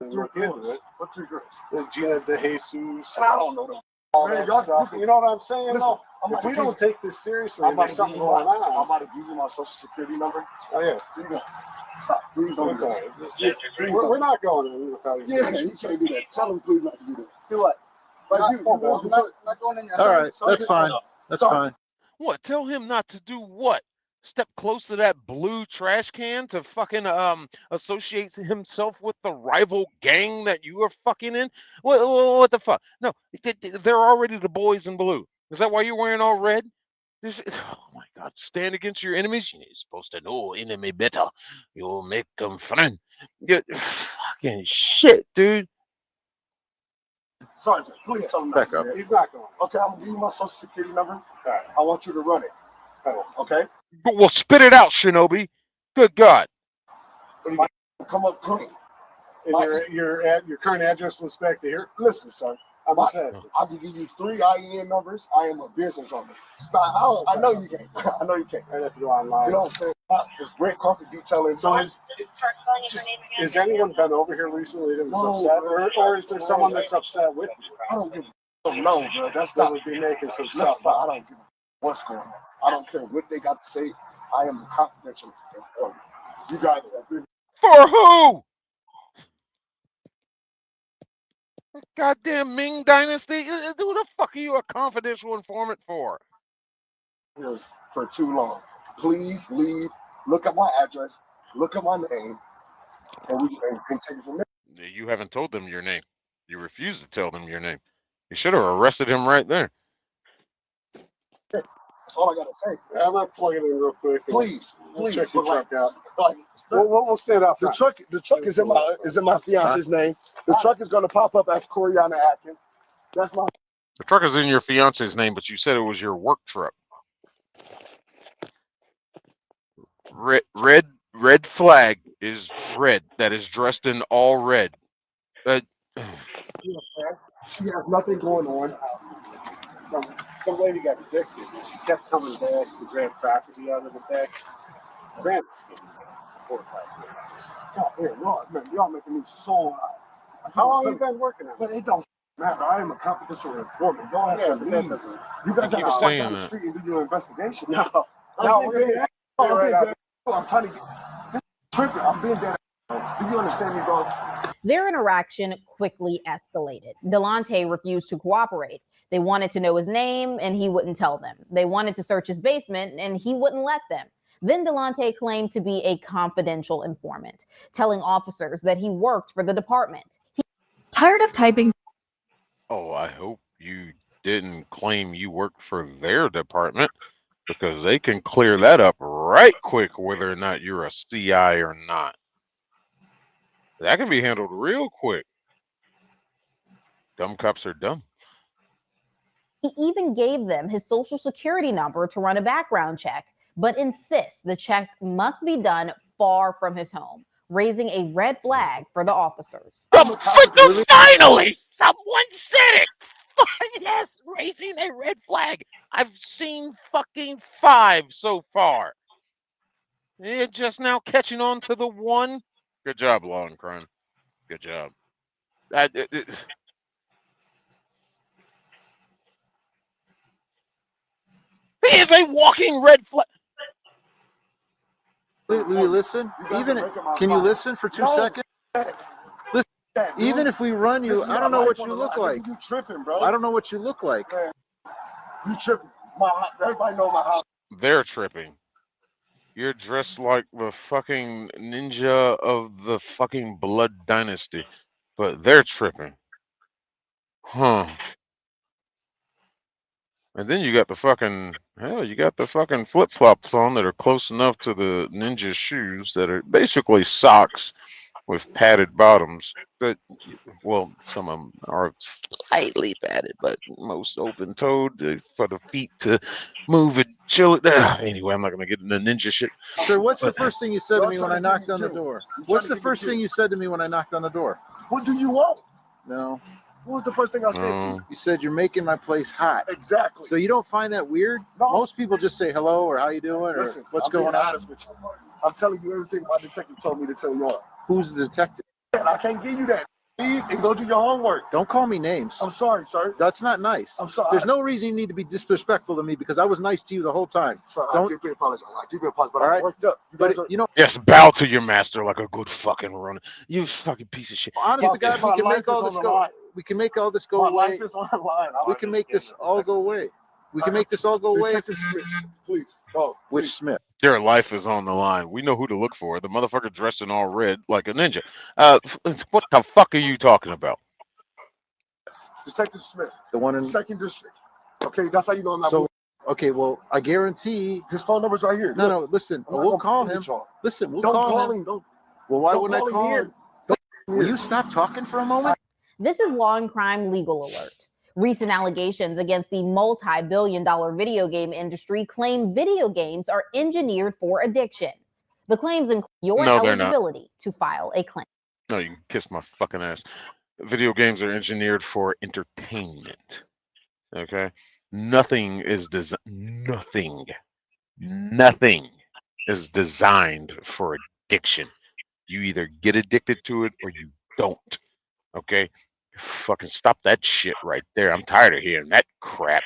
Look into it. What 3 girls? The Gina De Jesus. And I don't know them. All Man, that y'all- stuff. You know what I'm saying? Listen, No. I'm If about we to don't take this seriously, I'm and about there's to give something you going I'm on. about to give you my social security number. Oh, yeah. Here you go. Stop. Please don't It's do all that. right. Please We're don't. not going in without you. Yeah, you can't do that. Tell him please not to do that. Do what? Like Not- you oh, know, man. not going in your All right, that's fine. That's fine. What? Tell him not to do what? Step close to that blue trash can to fucking associate himself with the rival gang that you are fucking in? What the fuck? No, they're already the boys in blue. Is that why you're wearing all red? Oh my God! Stand against your enemies. You're supposed to know enemy better. You'll make them friend. Fucking shit, dude. Sergeant, please tell him not Back to up. do that. He's not going. Okay, I'm gonna give you my social security number. All right. I want you to run it. Okay? But well, spit it out, Shinobi. Good God. Come up clean. And your current address is back to here? Listen, sir. I'm just asking. I can give you 3 IEN numbers. I am a business owner. I know you can't. I know you can't. I have to go online. You know what I'm saying? It's red carpet detailing. So is anyone been over here recently that was upset, or is there someone that's upset with you? I don't give a no, bro. That's That not would be making some Listen, stuff bro, up. I don't give a what's going on. I don't care what they got to say. I am a confidential informant. You guys have been For who? Goddamn Ming Dynasty. Who the fuck are you a confidential informant for? Here for too long. Please leave. Look at my address. Look at my name, and we can take it from there. You haven't told them your name. You refuse to tell them your name. You should have arrested him right there. That's all I gotta say. I'm gonna plug it in real quick. Please, Check your but truck out. like We'll set up. the truck is in my fiance's name. The truck is gonna pop up as Coriana Atkins. That's my. The truck is in your fiance's name, but you said it was your work truck. Red flag is red. That is dressed in all red. She has nothing going on. Some lady got addicted. She kept coming back to grab property out of the back. Grant is getting 4 or 5 days. God damn, y'all making me so. How long have you been working on it? But it don't matter. I am a confidential informant. Y'all have to but that leave. doesn't. You guys have keep to walk saying down the that. street and do your investigation. No, I'm we're being gonna dead. get I'm trying to get. This is tripping. I'm being dead. Do you understand me, bro? Their interaction quickly escalated. Delonte refused to cooperate. They wanted to know his name, and he wouldn't tell them. They wanted to search his basement, and he wouldn't let them. Then Delonte claimed to be a confidential informant, telling officers that he worked for the department. Tired of typing. Oh, I hope you didn't claim you worked for their department, because they can clear that up right quick, whether or not you're a CI or not. That can be handled real quick. Dumb cops are dumb. He even gave them his social security number to run a background check, but insists the check must be done far from his home, raising a red flag for the officers. Finally, someone said it. Yes, raising a red flag. I've seen fucking 5 so far. You're just now catching on to the one. Good job, Law and Crime. Good job. He is a walking red flag. Listen, can you listen for 2 seconds? Listen, even if we run you, I don't know what you look like. You tripping, bro? I don't know what you look like. Man, you tripping? Everybody know my house. They're tripping. You're dressed like the fucking ninja of the fucking Blood Dynasty, but they're tripping. Huh. And then you got the fucking, hell, you got the fucking flip-flops on that are close enough to the ninja shoes that are basically socks with padded bottoms. But, well, some of them are slightly padded, but most open-toed for the feet to move and chill it. Anyway, I'm not going to get into ninja shit. Sir, what's the first thing you said to me when I knocked on the door? What's the first thing you said to me when I knocked on the door? What do you want? No. What was the first thing I said to you? You said you're making my place hot. Exactly. So you don't find that weird? No. Most people just say hello or how you doing or Listen, what's I'm going being on. honest with you. I'm telling you everything my detective told me to tell you all. Who's the detective? And I can't give you that. Leave and go do your homework. Don't call me names. I'm sorry, sir. That's not nice. I'm sorry. There's no reason you need to be disrespectful to me because I was nice to you the whole time. Sorry, I Don't. deeply apologize. I deeply apologize, but All I'm right. worked up. You guys But you know, Yes, bow to your master like a good fucking runner. You fucking piece of shit. honest to God, my we can life make all is this on the go. line. We can make all this go My away. life is on the line. We can make this all go away. We can make this all go away. Detective Smith, please, go. With Smith. Their life is on the line. We know who to look for. The motherfucker dressed in all red like a ninja. What the fuck are you talking about? Detective Smith, The one in. 2nd District. Okay, that's how you know I'm not. So, okay, well, I guarantee. His phone number's right here. No, no, listen. I'm not We'll gonna call play him. with y'all. Listen, we'll Don't call call him. him. Don't. Well, why Don't wouldn't I call him call here. him? Will you stop talking for a moment? This is Law and Crime Legal Alert. Recent allegations against the multi-billion-dollar video game industry claim video games are engineered for addiction. The claims include your No, they're not. eligibility to file a claim. No, you can kiss my fucking ass. Video games are engineered for entertainment. Okay? Nothing is nothing is designed for addiction. You either get addicted to it or you don't. Okay? Fucking stop that shit right there. I'm tired of hearing that crap.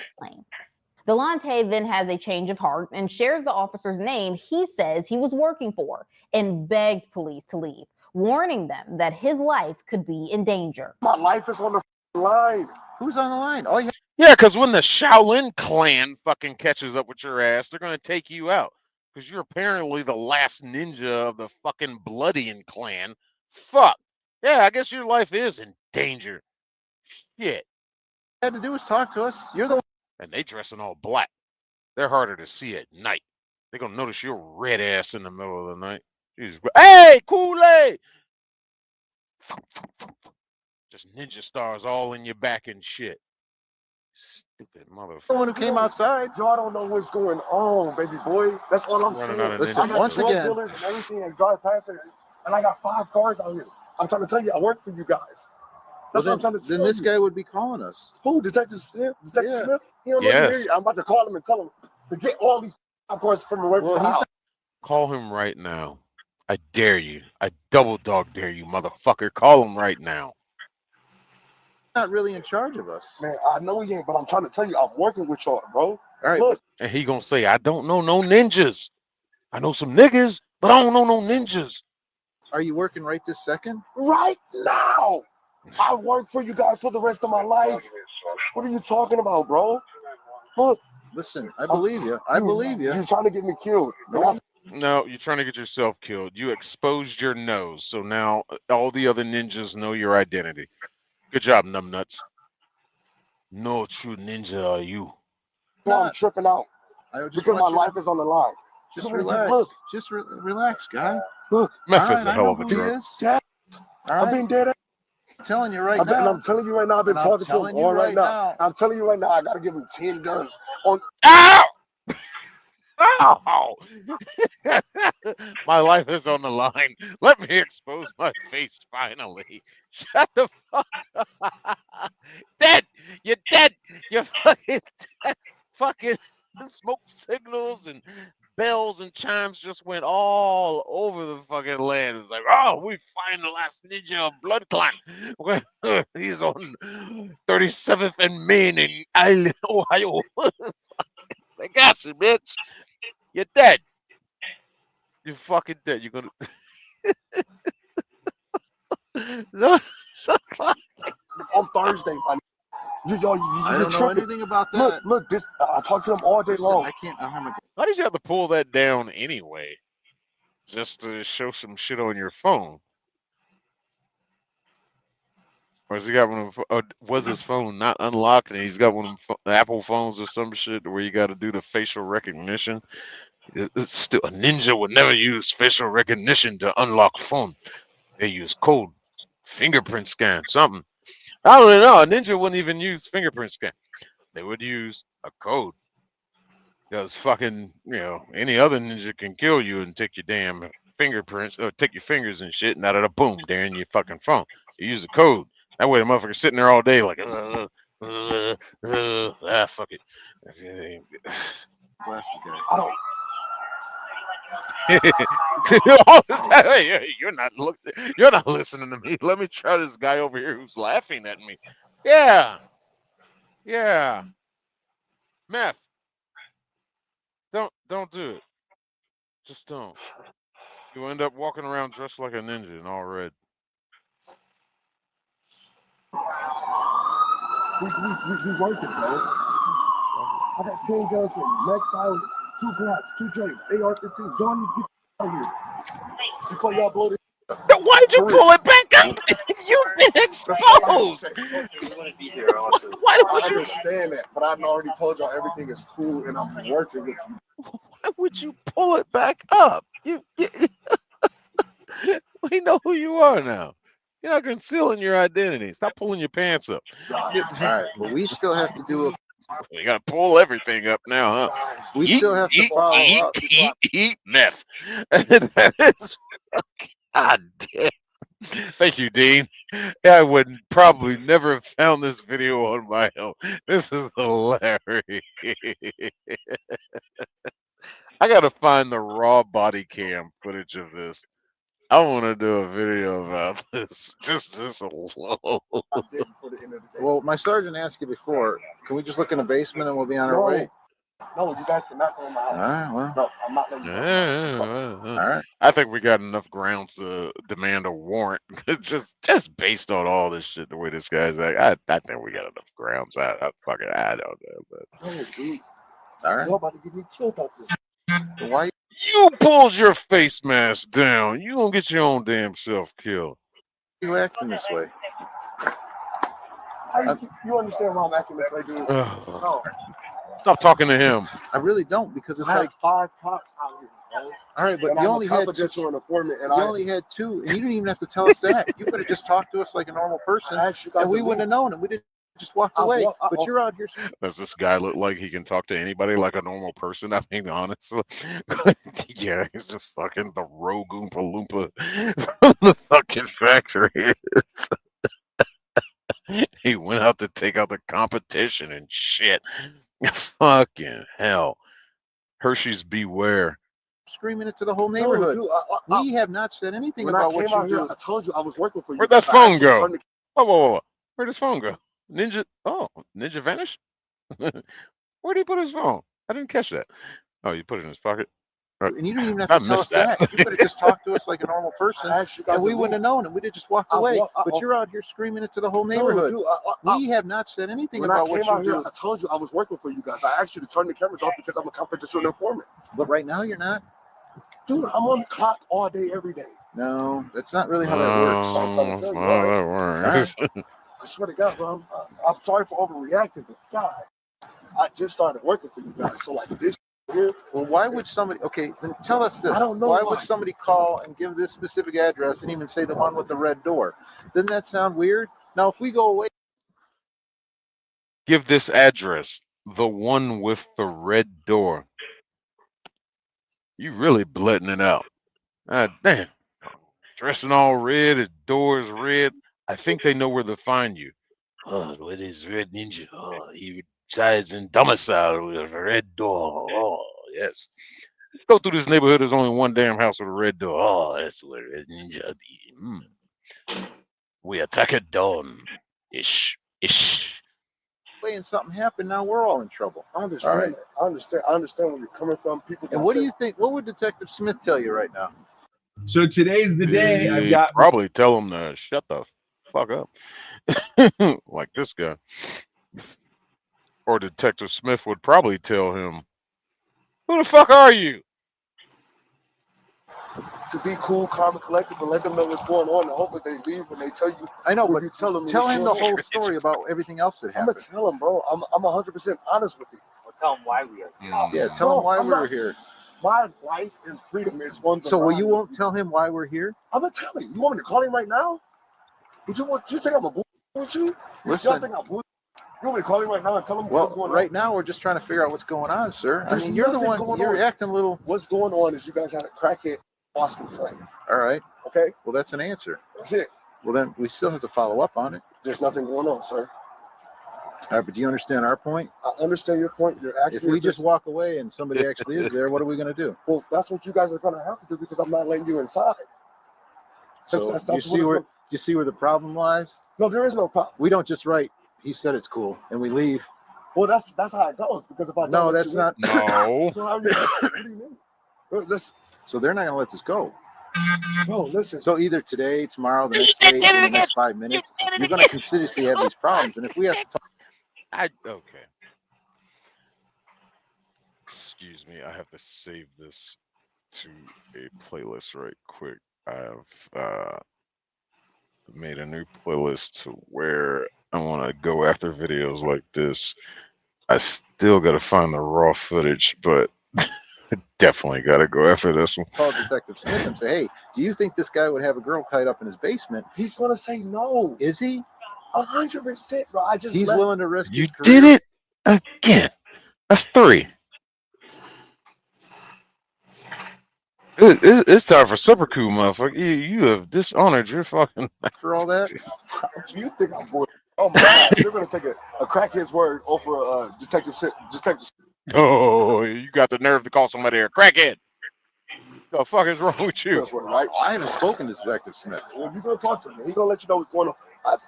Delonte then has a change of heart and shares the officer's name he says he was working for and begged police to leave, warning them that his life could be in danger. My life is on the Line. Who's on the line? Oh, yeah. Yeah, because when the Shaolin clan fucking catches up with your ass, they're gonna take you out. Because you're apparently the last ninja of the fucking Bloodian clan. Fuck. Yeah, I guess your life is in danger. Shit. All you had to do was talk to us. You're the one. And they dress in all black. They're harder to see at night. They're gonna notice your red ass in the middle of the night. Jesus. Hey, Kool-Aid! Just ninja stars all in your back and shit. Stupid motherfucker. The one who came outside. Y'all don't know what's going on, baby boy. That's all I'm saying. Listen, I got once drug again, dealers and everything that drive past it, and I got 5 cars out here. I'm trying to tell you, I work for you guys. That's what I'm trying to tell you. Then this guy would be calling us. Who? Detective Smith? Detective Yeah. Smith? He don't know you hear you. I'm about to call him and tell him to get all these cars from away from the house. Call him right now. I dare you. I double dog dare you, motherfucker. Call him right now. Not really in charge of us. Man, I know he ain't, but I'm trying to tell you, I'm working with y'all, bro. All right. Look. And he gonna say, I don't know no ninjas. I know some niggas, but I don't know no ninjas. Are you working right this second? Right now. I work for you guys for the rest of my life. What are you talking about, bro? Look. Listen, I believe you. I believe you. You're trying to get me killed. No, you're trying to get yourself killed. You exposed your nose, so now all the other ninjas know your identity. Good job, numbnuts. No true ninja are you. I'm tripping out because my life is on the line. Just relax. Look. Just relax, guy. Look. Meth is a hell of a drug. I've been dead. I'm telling you right now. And I'm telling you right now, I've been talking to him all right now. I'm telling you right now, I got to give him 10 guns. On. Ow! Ow! My life is on the line. Let me expose my face finally. Shut the fuck up. Dead! You're dead! You're fucking dead! Fucking smoke signals and bells and chimes just went all over the fucking land. It's like, oh, we find the last ninja of Blood Clan. He's on 37th and Main in Island, Ohio. They got you, bitch. You're dead. You're fucking dead. You're gonna. No, on Thursday, you I don't know anything about that. Look, this. I talked to him all day long. I can't. I don't have my. Why did you have to pull that down anyway? Just to show some shit on your phone? Or has he got one of? Or was his phone not unlocked and he's got one of the Apple phones or some shit where you got to do the facial recognition? It's still a ninja would never use facial recognition to unlock phone. They use code, fingerprint scan, something. I don't know. A ninja wouldn't even use fingerprint scan. They would use a code. Because fucking, any other ninja can kill you and take your damn fingerprints, or take your fingers and shit, and out of the boom, they're in your fucking phone. You use the code. That way the motherfucker's sitting there all day like, fuck it. I don't. You're not listening to me. Let me try this guy over here who's laughing at me. Yeah. Meth. Don't do it. Just don't. You end up walking around dressed like a ninja in all red. We working, bro. I got 10 guns from Max Silence, 2 Glocks, 2 Drakes, AR-15. John, you get out of here before y'all blow this. Why'd you pull it back up? You've been exposed. I understand that, but I've already told y'all everything is cool and I'm working with you. Why would you pull it back up? We know who you are now. You're not concealing your identity. Stop pulling your pants up. All right, but we still have to do a. You gotta pull everything up now, huh? We still have to follow up. Eat meth. That is. God damn. Thank you, Dean. Yeah, I would probably never have found this video on my own. This is hilarious. I gotta find the raw body cam footage of this. I want to do a video about this. Just alone. Well, my sergeant asked you before. Can we just look in the basement and we'll be on our way? No, you guys cannot go in my house. All right, well. No, I'm not letting you go in my house. All right. I think we got enough grounds to demand a warrant. just based on all this shit, the way this guy's act, I think we got enough grounds. I don't know, but No, dude. All right. You're about to get me killed out this. Why you pulls your face mask down, you gonna get your own damn self killed. you acting this way? You understand why I'm acting this way, dude? No. Stop talking to him. I really don't, because it's I like have 5 cops out here, bro. all right, but And you I'm only a had confidential informant, and you only had 2, and you didn't even have to tell us that. You could have just talked to us like a normal person, I asked you guys and we to wouldn't have leave. known, and we didn't just walk away. But you're out here. Does this guy look like he can talk to anybody like a normal person? I mean, honestly, yeah, he's the Rogue Oompa Loompa from the fucking factory. He went out to take out the competition and shit. Fucking hell. Hershey's beware. Screaming it to the whole neighborhood. No, dude, we have not said anything when about I what came out you here, do. I told you I was working for you. Where'd that guys. I phone actually go? turned the- Whoa. Where'd his phone go? Ninja vanished? Where'd he put his phone? I didn't catch that. Oh, you put it in his pocket? And you didn't even have I to tell us missed that. that. You could have just talked to us like a normal person, I asked you guys and we to wouldn't have leave. known, and we'd have just walked away. But you're out here screaming it to the whole No, neighborhood. dude, We have not said anything when about I what came out you here, do. I told you I was working for you guys. I asked you to turn the cameras off because I'm a confidential informant. But right now you're not. Dude, I'm on the clock all day, every day. No, that's not really how that works. I'm trying to tell you, Oh, all that right? works. I swear to God, bro, I'm sorry for overreacting, but God, I just started working for you guys. So like this here, Well, why would somebody? Okay, then tell us this. I don't know Why why. would somebody call and give this specific address and even say the one with the red door? Doesn't that sound weird? Now, if we go away, Give this address, the one with the red door. You really blitting it out. Damn. Dressing all red, the door's red. I think they know where to find you. Oh, what is Red Ninja? Oh, he resides in domicile with a red door. Oh, yes. Go through this neighborhood, there's only one damn house with a red door. Oh, that's where Red Ninja be. We attack at dawn. Ish. and something happened, now we're all in trouble. I understand All right. that. I understand where you're coming from. People. And what do you think? What would Detective Smith tell you right now? So today's the day. I've got probably tell him to shut the fuck up. Like this guy. Or Detective Smith would probably tell him, who the fuck are you? To be cool, calm, and collected, and let them know what's going on, and hopefully they leave when they tell you. I know, but you tell them tell what's him going the on. whole story about everything else that I'm gonna happened. tell him, bro. I'm 100% honest with you. Well, tell them why we are here. Yeah, tell him why I'm we're not- here. My life and freedom is on the So, line. you won't tell him why we're here? I'm gonna tell him. You want me to call him right now? Would you think I'm a bull with you? Listen. Y'all think I'm bull? You want me to call him right now and tell him Well, what's going right on? now we're just trying to figure out what's going on, sir. There's I mean, you're the nothing one. going You're on. acting a little. What's going on is you guys had a crackhead Oscar play. All right. Okay. Well, that's an answer. That's it. Well, then we still have to follow up on it. There's nothing going on, sir. All right, but do you understand our point? I understand your point. You're If asking we me just walk away and somebody actually is there, what are we going to do? Well, that's what you guys are gonna have to do because I'm not letting you inside. So That's you what see it's where gonna- you see where the problem lies? No, there is no problem. We don't just write. He said it's cool, and we leave. Well, that's how it goes. Because if I don't No, let that's you not. No. In, so how you, what do you mean? Well, listen, So they're not going to let this go. no, listen. So either today, tomorrow, the next day, in the next 5 minutes, you're going to continuously have these problems. And if we have to talk, Okay. Excuse me, I have to save this to a playlist right quick. I've made a new playlist to where I want to go after videos like this. I still got to find the raw footage, but definitely got to go after this one. call Detective Smith and say, "Hey, do you think this guy would have a girl tied up in his basement?" He's gonna say no. Is he? 100%, bro. I just He's let- willing to risk You his career. did it again. That's 3. It's time for supper coup, motherfucker. You have dishonored your fucking. For all that, You think I'm bored? Oh my God! You're gonna take a crackhead's word over detective. Oh, you got the nerve to call somebody a crackhead. The fuck is wrong with you? That's right. I haven't spoken to Detective Smith. Well, you're gonna talk to him. He's gonna let you know what's going on.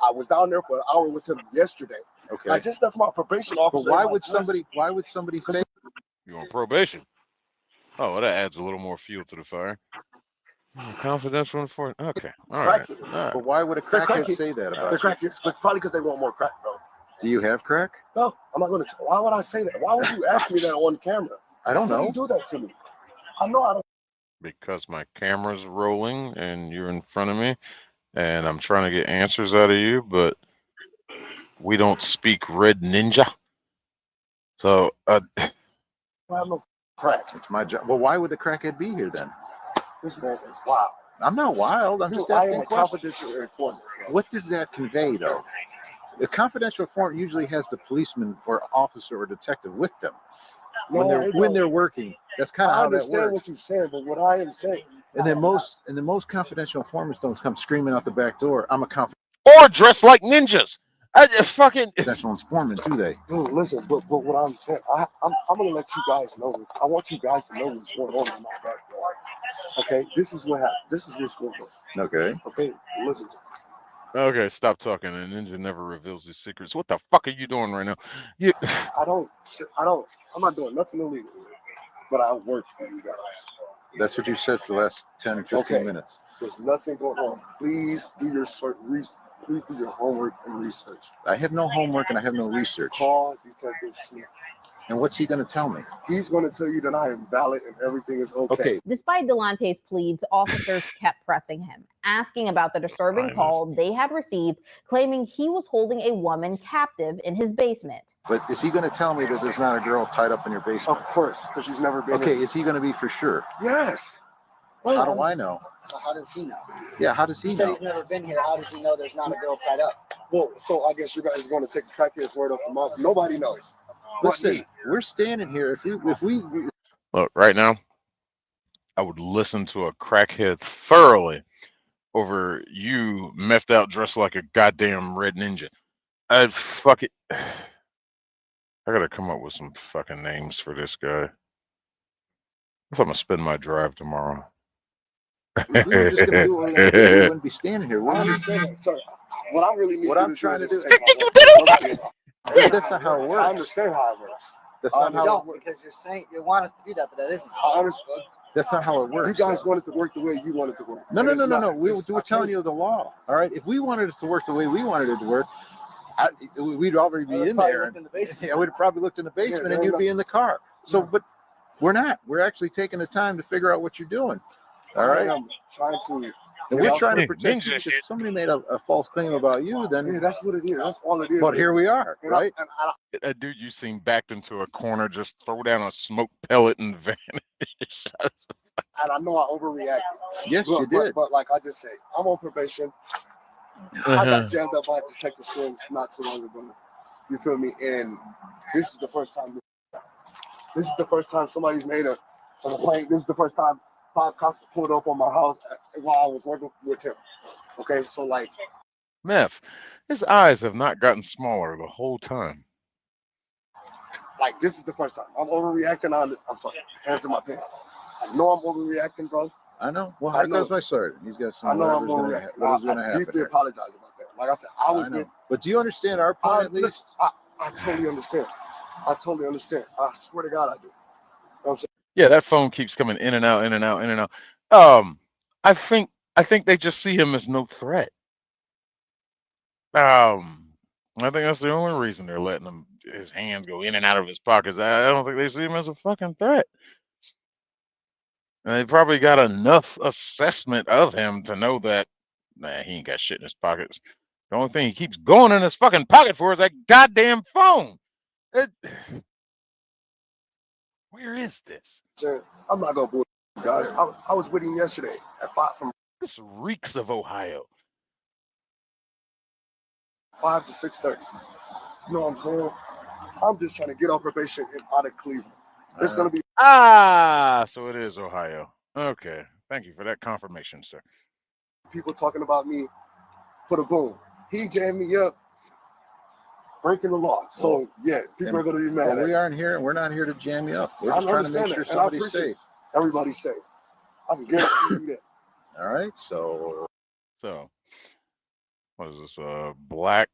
I was down there for an hour with him yesterday. Okay. I just left my probation But officer. why in my would dress. somebody? Why would somebody say? You on probation? Oh, well, that adds a little more fuel to the fire. Confidential informant. Okay. All right. Crackheads. All right. But why would a They're crackhead crackheads. say that They're about you? crackheads, but probably because they want more crack, bro. Do you have crack? No, I'm not gonna. Why would I say that? Why would you ask me that on camera? I don't Why know. do you do that to me? I know I don't. Because my camera's rolling and you're in front of me, and I'm trying to get answers out of you, but we don't speak Red Ninja. So, I have no crack. It's my job. Well, why would the crackhead be here then? This man is wild. I'm not wild. I'm just I am asking a questions. confidential informant. What does that convey, though? A confidential informant usually has the policeman or officer or detective with them when they're working. That's kind of I how that understand works. what you're saying, but what I am saying. And then most confidential informants don't come screaming out the back door. I'm a or dressed like ninjas. Fucking confidential informant, do they? Listen, but what I'm saying, I'm gonna let you guys know this. I want you guys to know what's going on in my backyard. Okay, this is what happened. This is what's going on. Okay. Okay, listen to me. Okay, stop talking. A ninja never reveals his secrets. What the fuck are you doing right now? You... I'm not doing nothing illegal, but I work for you guys. That's what you said for the last 10 or 15 minutes. There's nothing going on. Please do your please do your homework and research. I have no homework and I have no research. Call Detective Smith. And what's he going to tell me? He's going to tell you that I am valid and everything is okay. Despite Delonte's pleads, officers kept pressing him, asking about the disturbing call they had received, claiming he was holding a woman captive in his basement. But is he going to tell me that there's not a girl tied up in your basement? Of course, because she's never been Okay, in. is he going to be for sure? Yes. How do I know? How does he know? Yeah, how does he He said know? he's never been here. How does he know there's not a girl tied up? Well, so I guess you guys are going to take the crackhead's word off the mouth. Nobody knows. Listen, we're standing here. If we Look, right now, I would listen to a crackhead thoroughly over you methed out dressed like a goddamn red ninja. I'd fuck it. I gotta come up with some fucking names for this guy. I'm gonna spend my drive tomorrow. If we were just gonna do what we want to do, we wouldn't be standing here. I understand that, sir. What I really need What you I'm to trying do to is do- just take my word. That's not how it I works. understand how it works. That's Oh, not you how. don't, because you're saying you want us to do that, but that isn't. I understand. That's not how it works. You guys wanted to work the way you wanted to work. No, And no, it's no, no, not. no. We're I telling can't- you the law. All right. If we wanted it to work the way we wanted it to work, we'd already be in probably there. looked in the basement. Yeah, we'd have probably looked in the basement, they're and you'd not- be in the car. So, but we're not. We're actually taking the time to figure out what you're doing. All right. I'm trying to. And we're trying to protect you. If somebody made a false claim about you, then Yeah, that's what it is. That's all it is. but here we are, And right? That dude you seen backed into a corner, just throw down a smoke pellet and vanish. And I know I overreacted. Yes, But- you but- did. But like I just say, I'm on probation. I got jammed up by Detective Sims not too long ago. You feel me? And this is the first time. This is the first time somebody's made a complaint. This is the first time 5 cops pulled up on my house while I was working with him. Okay, so like, Meth, his eyes have not gotten smaller the whole time. this is the first time. I'm overreacting. I'm sorry. Hands in my pants. I know I'm overreacting, bro. I know. Well, I here know. goes my sergeant. He's got some. I know I'm whatever's overreacting. What is going to I happen? deeply here. apologize about that. Like I said, I was I know. with. But do you understand our point at least? Listen, I totally understand. I totally understand. I swear to God, I do. You know what I'm saying? Yeah, that phone keeps coming in and out, in and out, in and out. I think they just see him as no threat. I think that's the only reason they're letting him his hands go in and out of his pockets. I don't think they see him as a fucking threat. And they probably got enough assessment of him to know that, nah, he ain't got shit in his pockets. The only thing he keeps going in his fucking pocket for is that goddamn phone. Where is this? Sir, I'm not gonna bull you guys. I was with him yesterday at 5 from This reeks of Ohio. 5 to 6:30. You know what I'm saying? I'm just trying to get off probation and out of Cleveland. It's gonna be So it is Ohio. Okay. Thank you for that confirmation, sir. people talking about me for the boom. He jammed me up, breaking the law. So yeah, people are gonna be mad. Well, at we me. aren't here, and we're not here to jam you up. We're I just trying to make understand sure that, and I somebody's appreciate safe. Everybody's safe. I can guarantee you that. All right. So What is this? A black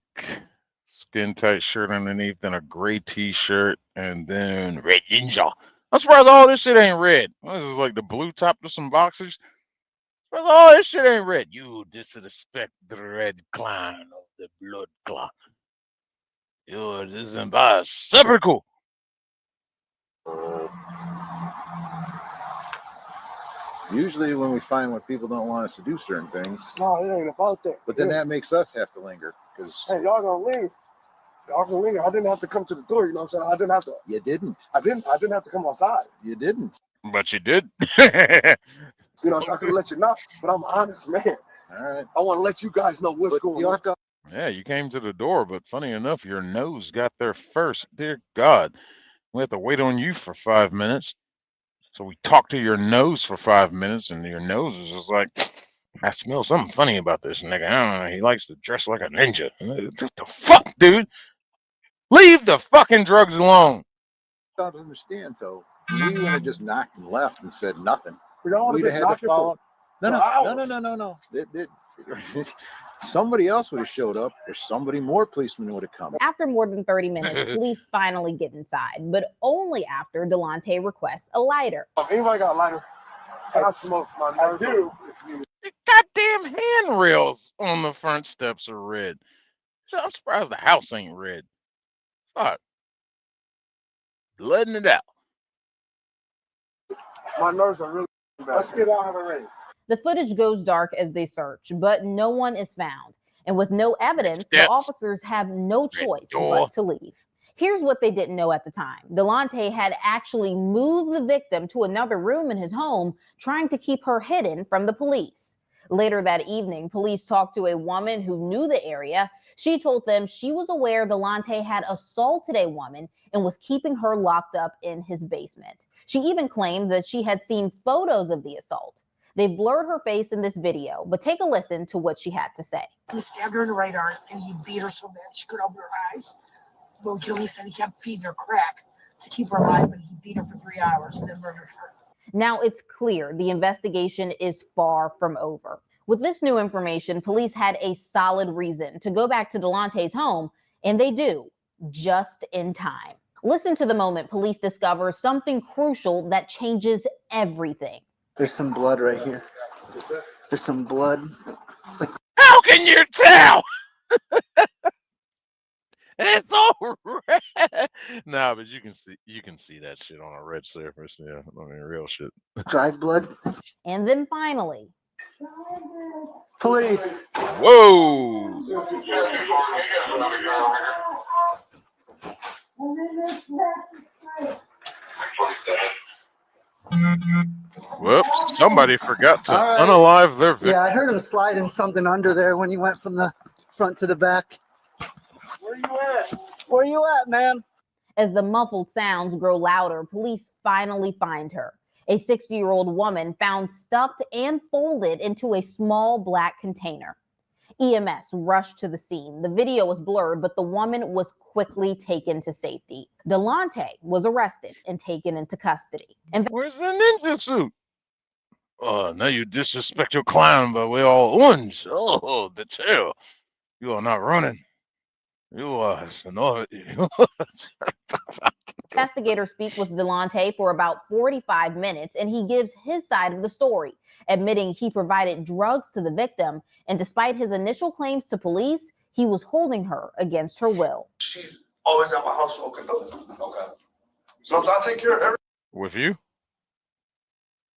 skin tight shirt underneath, then a gray t-shirt, and then Red Ninja I'm surprised all this shit ain't red. This is like the blue top to some boxers. All this shit ain't red. You disrespect the red clan of the blood clot. You disembark sepulchre. Usually when we find when people don't want us to do certain things. No, it ain't about that. But then that makes us have to linger. Because hey, y'all gonna leave. Y'all can linger. I didn't have to come to the door, you know what I'm saying? I didn't have to. You didn't. I didn't have to come outside. You didn't. But you did. You know, so I could let you know. But I'm an honest man. All right. I want to let you guys know what's going on. Yeah, you came to the door, but funny enough, your nose got there first. Dear God, we have to wait on you for 5 minutes. So we talked to your nose for 5 minutes, and your nose is just like, I smell something funny about this nigga. I don't know. He likes to dress like a ninja. What the fuck, dude? Leave the fucking drugs alone. I don't understand, though. We would have just knocked and left and said nothing. We all We'd would have have had to been follow. No. Somebody else would have showed up, or somebody more policemen would have come. After more than 30 minutes, police finally get inside, but only after Delonte requests a lighter. Anybody got a lighter? I smoke my nerves. I do. The goddamn handrails on the front steps are red. So I'm surprised the house ain't red. Fuck. Letting it out. My nerves are really bad. Let's get out of the rain. The footage goes dark as they search, but no one is found. And with no evidence, the officers have no choice but to leave. Here's what they didn't know at the time. Delonte had actually moved the victim to another room in his home, trying to keep her hidden from the police. Later that evening, police talked to a woman who knew the area. She told them she was aware Delonte had assaulted a woman and was keeping her locked up in his basement. She even claimed that she had seen photos of the assault. They've blurred her face in this video, but take a listen to what she had to say. He stabbed her in the right arm and he beat her so bad she could open her eyes. But Gilly said he kept feeding her crack to keep her alive, but he beat her for 3 hours and then murdered her. Now it's clear the investigation is far from over. With this new information, police had a solid reason to go back to Delonte's home, and they do, just in time. Listen to the moment police discover something crucial that changes everything. There's some blood right here. There's some blood. How can you tell? It's all red. Nah, but you can see that shit on a red surface. Yeah, I mean real shit. Dried blood. And then finally, police. Whoa. Whoops, somebody forgot to unalive their victim. Yeah, I heard him sliding something under there when he went from the front to the back. Where you at? Where you at, man? As the muffled sounds grow louder, police finally find her. A 60-year-old woman found stuffed and folded into a small black container. EMS rushed to the scene. The video was blurred, but the woman was quickly taken to safety. Delonte was arrested and taken into custody. And where's the ninja suit? Oh, now you disrespect your clown, but we're all orange. Oh, the tail. You are not running. You are no. Investigators speak with Delonte for about 45 minutes, and he gives his side of the story, admitting he provided drugs to the victim, and despite his initial claims to police, he was holding her against her will. She's always at my house smoking dope. Okay. So I take care of everybody. With you?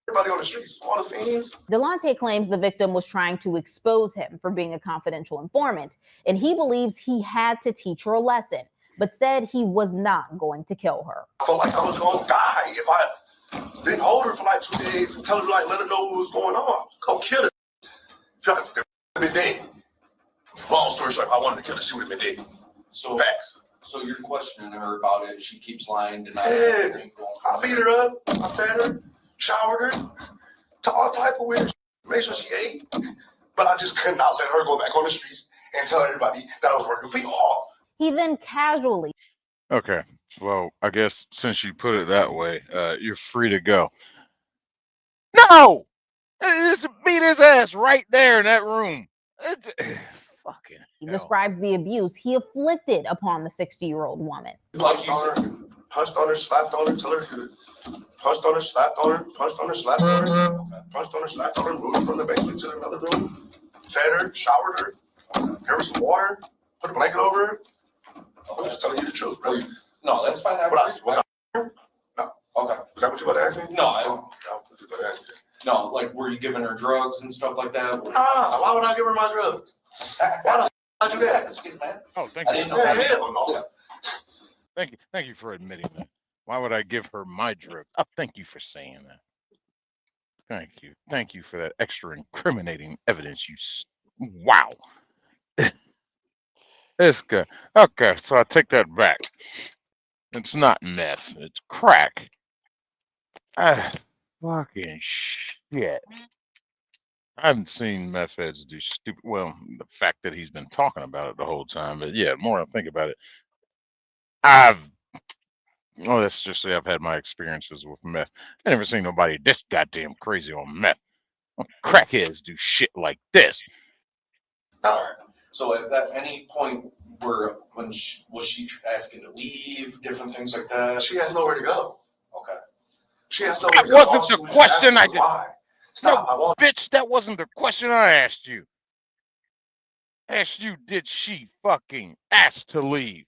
Everybody on the streets, all the fiends. Delonte claims the victim was trying to expose him for being a confidential informant, and he believes he had to teach her a lesson, but said he was not going to kill her. I felt like I was going to die if I didn't hold her for like 2 days and tell her, like, let her know what was going on. Go kill her. She would have been dead. Long story short, if I wanted to kill her, she would have been dead. So facts. So you're questioning her about it. She keeps lying, denying Yeah. everything. I beat her up. I fed her, showered her, to all type of weird shit. Made sure she ate. But I just could not let her go back on the streets and tell everybody that I was working for y'all. He then casually. Okay, well, I guess since you put it that way, you're free to go. No! Just beat his ass right there in that room. Fucking He describes the abuse he inflicted upon the 60-year-old woman. Like you said, punched on her, slapped on her, till her, punched on her, slapped on her, punched on her, slapped on her, punched on her, slapped on her, moved her from the basement to another room, fed her, showered her, gave her some water, put a blanket over her. I'm just telling you the truth, bro. No, that's fine. Was I? No. Okay. Was that what you about to ask me? No, No, like, were you giving her drugs and stuff like that? why would I give her my drugs? Why the do that? Man. Oh, thank you. Thank you for admitting that. Why would I give her my drug? Oh, thank you for saying that. Thank you for that extra incriminating evidence. Wow. This guy. Okay, so I take that back. It's not meth. It's crack. Fucking shit. I haven't seen meth heads do stupid. Well, the fact that he's been talking about it the whole time, but yeah, the more I think about it, let's just say I've had my experiences with meth. I never seen nobody this goddamn crazy on meth. Crackheads do shit like this. All right. So at that any point was she asking to leave, different things like that? She has nowhere to go. Okay. She has nowhere to That go. wasn't the question I did. Why? Stop. No, bitch, that wasn't the question I asked you. I asked you, did she fucking ask to leave?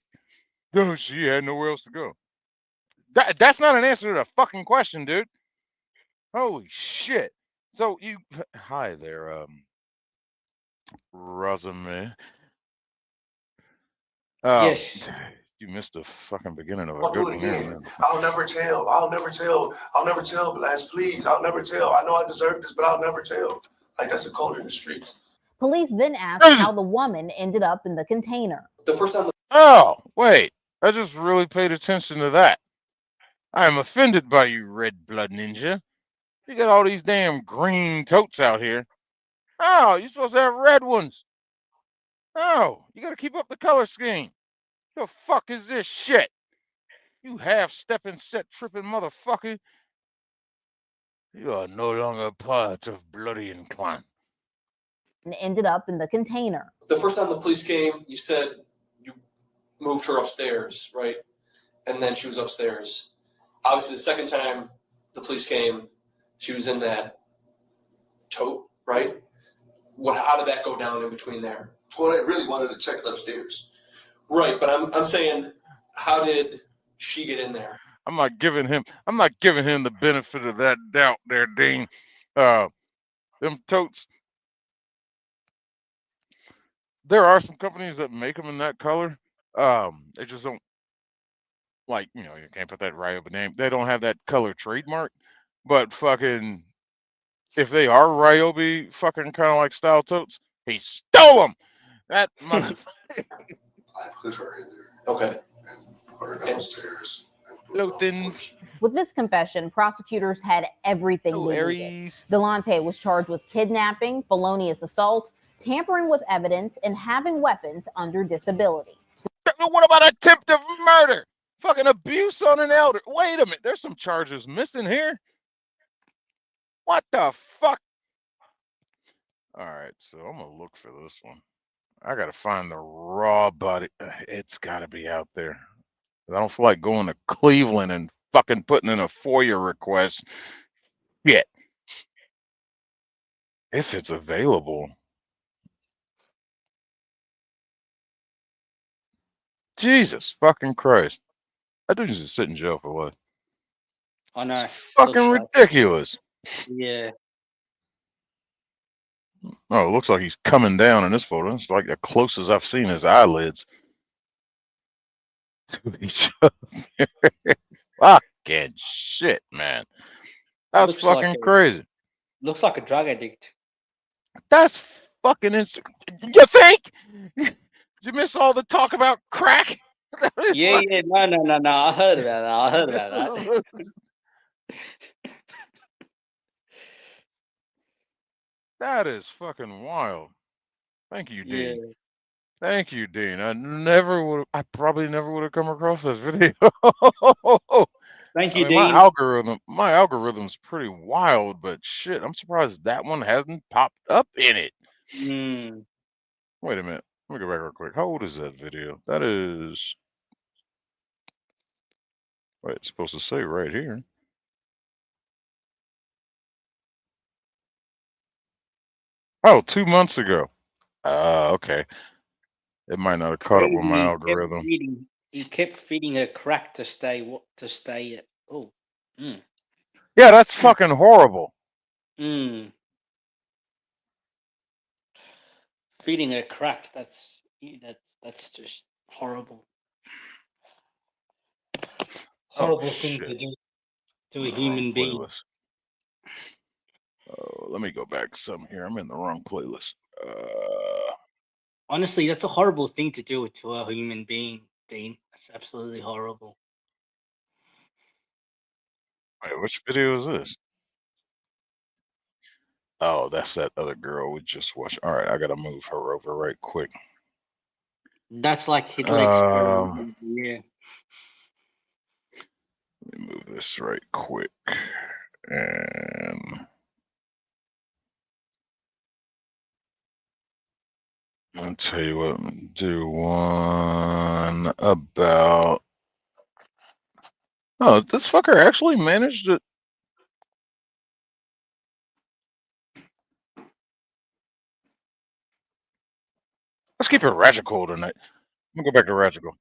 No, she had nowhere else to go. That's not an answer to the fucking question, dude. Holy shit. So hi there, Rosamund. Yes. You missed the fucking beginning of a I'll good do it one. again. I'll never tell, Blas, please. I'll never tell. I know I deserve this, but I'll never tell. Like, that's a code in the streets. Police then asked how the woman ended up in the container. The first time. Oh, wait. I just really paid attention to that. I am offended by you, Red Blood Ninja. You got all these damn green totes out here. Oh, you're supposed to have red ones. Oh, you got to keep up the color scheme. The fuck is this shit? You half-stepping, set-tripping motherfucker. You are no longer part of Bloody and Clan. And ended up in the container. The first time the police came, you said you moved her upstairs, right? And then she was upstairs. Obviously, the second time the police came, she was in that tote, right? How did that go down in between there? Well, they really wanted to check upstairs. Right, but I'm saying, how did she get in there? I'm not giving him the benefit of that doubt there, Dean. Them totes. There are some companies that make them in that color. They just don't, like, you can't put that Ryobi name. They don't have that color trademark. But fucking, if they are Ryobi fucking kind of like style totes, he stole them. That motherfucker. I put her in there. Okay. And put her downstairs. With this confession, prosecutors had everything they needed. Delonte was charged with kidnapping, felonious assault, tampering with evidence, and having weapons under disability. What about attempted murder? Fucking abuse on an elder. Wait a minute, there's some charges missing here. What the fuck? All right, so I'm gonna look for this one. I gotta find the raw body. It's gotta be out there. I don't feel like going to Cleveland and fucking putting in a FOIA request. Shit. If it's available. Jesus fucking Christ. That dude just sit in jail for what? I know. Fucking ridiculous. Yeah. Oh, it looks like he's coming down in this photo. It's like the closest I've seen his eyelids to each other. Fucking shit, man. That's Looks fucking like crazy. Looks like a drug addict. That's fucking You think? Did you miss all the talk about crack? Yeah. No. I heard about that. That is fucking wild. Thank you, Dean. Yeah. Thank you, Dean. I probably never would have come across this video. Thank you, My Dean. algorithm's pretty wild, but shit, I'm surprised that one hasn't popped up in it. Wait a minute. Let me go back real quick. How old is that video? That is Wait, it's supposed to say right here. Oh, 2 months ago. Okay. It might not have caught up with my algorithm. He kept feeding her crack to stay at. Oh. Mm. Yeah, that's fucking horrible. Mm. Feeding her crack. That's just horrible. Horrible thing to do to a human being. Playlist. Let me go back some here. I'm in the wrong playlist. Honestly, that's a horrible thing to do to a human being, Dean. That's absolutely horrible. Wait, which video is this? Oh, that's that other girl we just watched. All right, I gotta move her over right quick. That's like Hitler experiment. Yeah. Let me move this right quick. And I'll tell you what, do one about. Oh, this fucker actually managed it. Let's keep it Radical tonight. I'm gonna go back to Radical.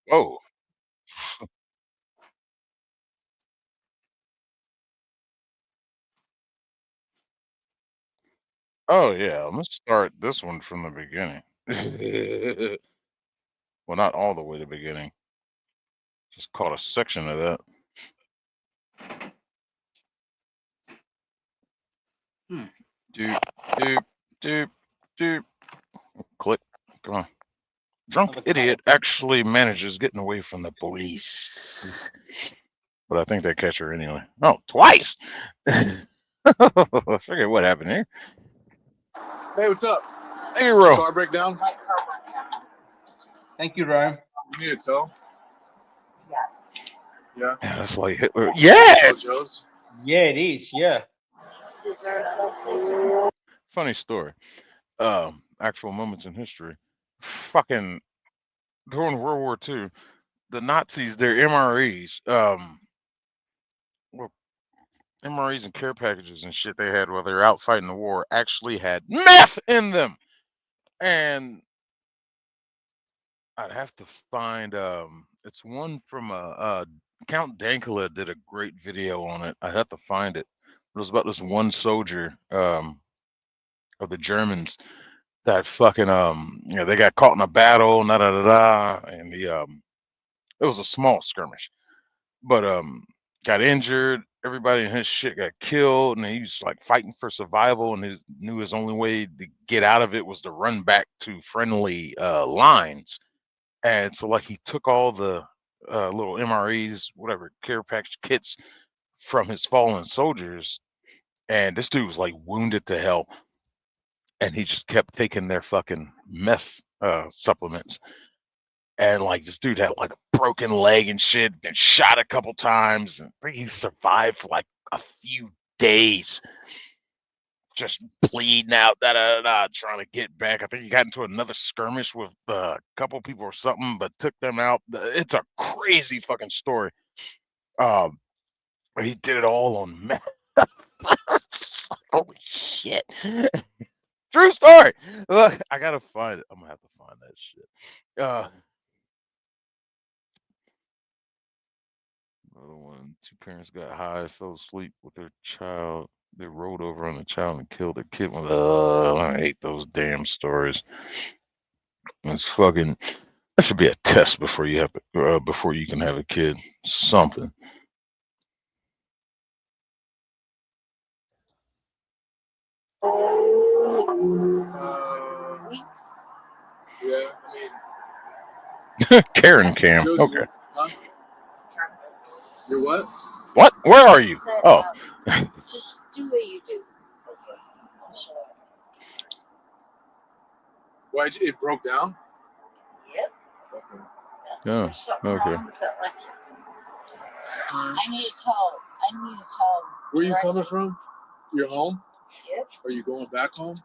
Whoa. Oh yeah, let's start this one from the beginning. Well, not all the way to the beginning. Just caught a section of that. Doop, doop, doop, doop. Click. Come on. Drunk idiot actually manages getting away from the police. But I think they catch her anyway. Oh, twice! I figured what happened here. Hey, what's up? Hey, Ro. Car breakdown? Thank you, Ryan. You need a tow? Yes. Yeah. That's like Hitler. Yes! Joe's? Yeah, it is. Yeah. Is there another place? Funny story. Actual moments in history. Fucking during World War II, the Nazis, their MREs, well, MREs and care packages and shit they had while they were out fighting the war actually had meth in them. And I'd have to find it's one from Count Dankula did a great video on it. I'd have to find it. It was about this one soldier of the Germans that fucking they got caught in a battle, and it was a small skirmish, but got injured. Everybody in his shit got killed, and he was like fighting for survival, and knew his only way to get out of it was to run back to friendly lines. And so like he took all the little MREs, whatever care package kits from his fallen soldiers, and this dude was like wounded to hell, and he just kept taking their fucking meth supplements. And like this dude had like a broken leg and shit, been shot a couple times, and I think he survived for like a few days, just bleeding out, trying to get back. I think he got into another skirmish with a couple people or something, but took them out. It's a crazy fucking story. But he did it all on meth. Holy shit. True story. Look, I gotta find it. I'm gonna have to find that shit. Another one. Two parents got high, fell asleep with their child. They rolled over on the child and killed their kid. I hate those damn stories. It's fucking. That should be a test before you have to, before you can have a kid. Something. Weeks. Yeah, I mean. Karen Cam. Joe's Okay. Huh? You're what? What? Where are you? Said, Oh. Just do what you do. Why it broke down? Yep. Okay. Yeah. There's something Okay. wrong with that lecture. I need a tow. I need a tow. Where are you Right? coming from? You're home? Yep. Are you going back home?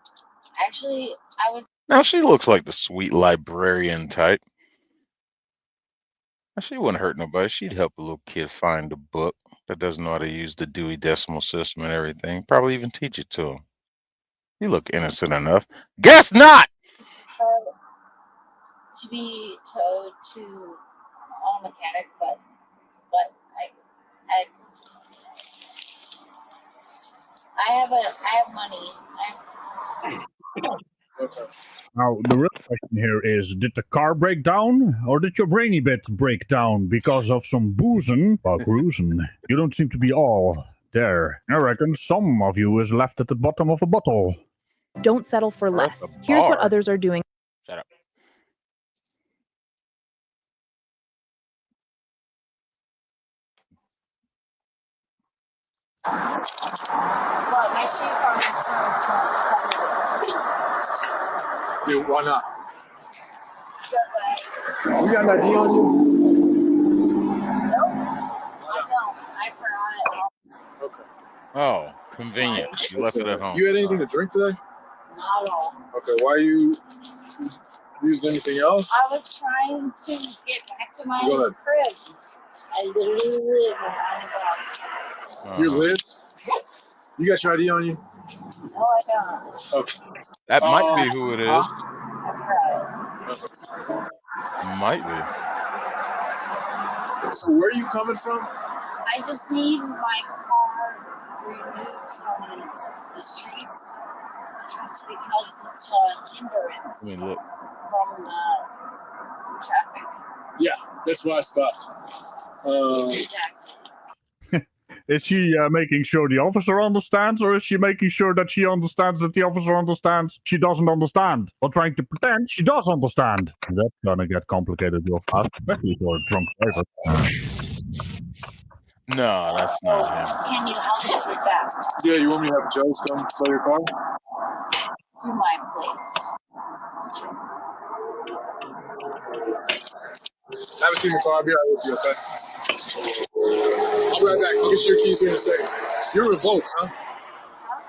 Actually, I would Now she looks like the sweet librarian type. Now, she wouldn't hurt nobody. She'd help a little kid find a book that doesn't know how to use the Dewey Decimal System and everything. Probably even teach it to him. You look innocent enough. Guess not! To be towed to a mechanic, but I have money. Now, the real question here is, did the car break down, or did your brainy bit break down because of some boozing or cruising? You don't seem to be all there. I reckon some of you is left at the bottom of a bottle. Don't settle for less. Here's what others are doing. Shut up. Well, my street car is Yeah, why not? You got an ID on you? Nope. I don't. I forgot it. Okay. Oh, convenient. You left it at home. You had anything to drink today? Not at all. Okay, why are you using anything else? I was trying to get back to my Go ahead. crib. I literally live around the block. Your Liz? You got your ID on you? No, I don't. Okay. That might be who it is. I forgot it. Might be. So where are you coming from? I just need my car removed from the streets because it's a hindrance Look. from the traffic. Yeah, that's why I stopped. Exactly. Is she making sure the officer understands, or is she making sure that she understands that the officer understands she doesn't understand, or trying to pretend she does understand? That's gonna get complicated real fast, especially for a drunk driver. No, that's not him. Can you help me with that? Yeah, you want me to have Joe's come tow your car? To my place. I haven't seen the car. I'll be right with you, okay? I'll be right back. I'll get your keys here in a second. You're revoked, huh?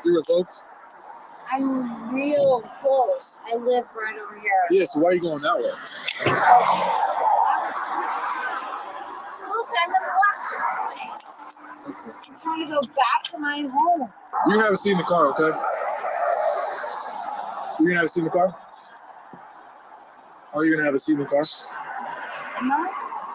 You're revoked? I'm real close. I live right over here. Yeah, so why are you going that way? Look, I'm in the left. Okay. I'm trying to go back to my home. You're gonna have a seat in the car, okay? You're gonna have a seat in the car? Are you gonna have a seat in the car? Am I?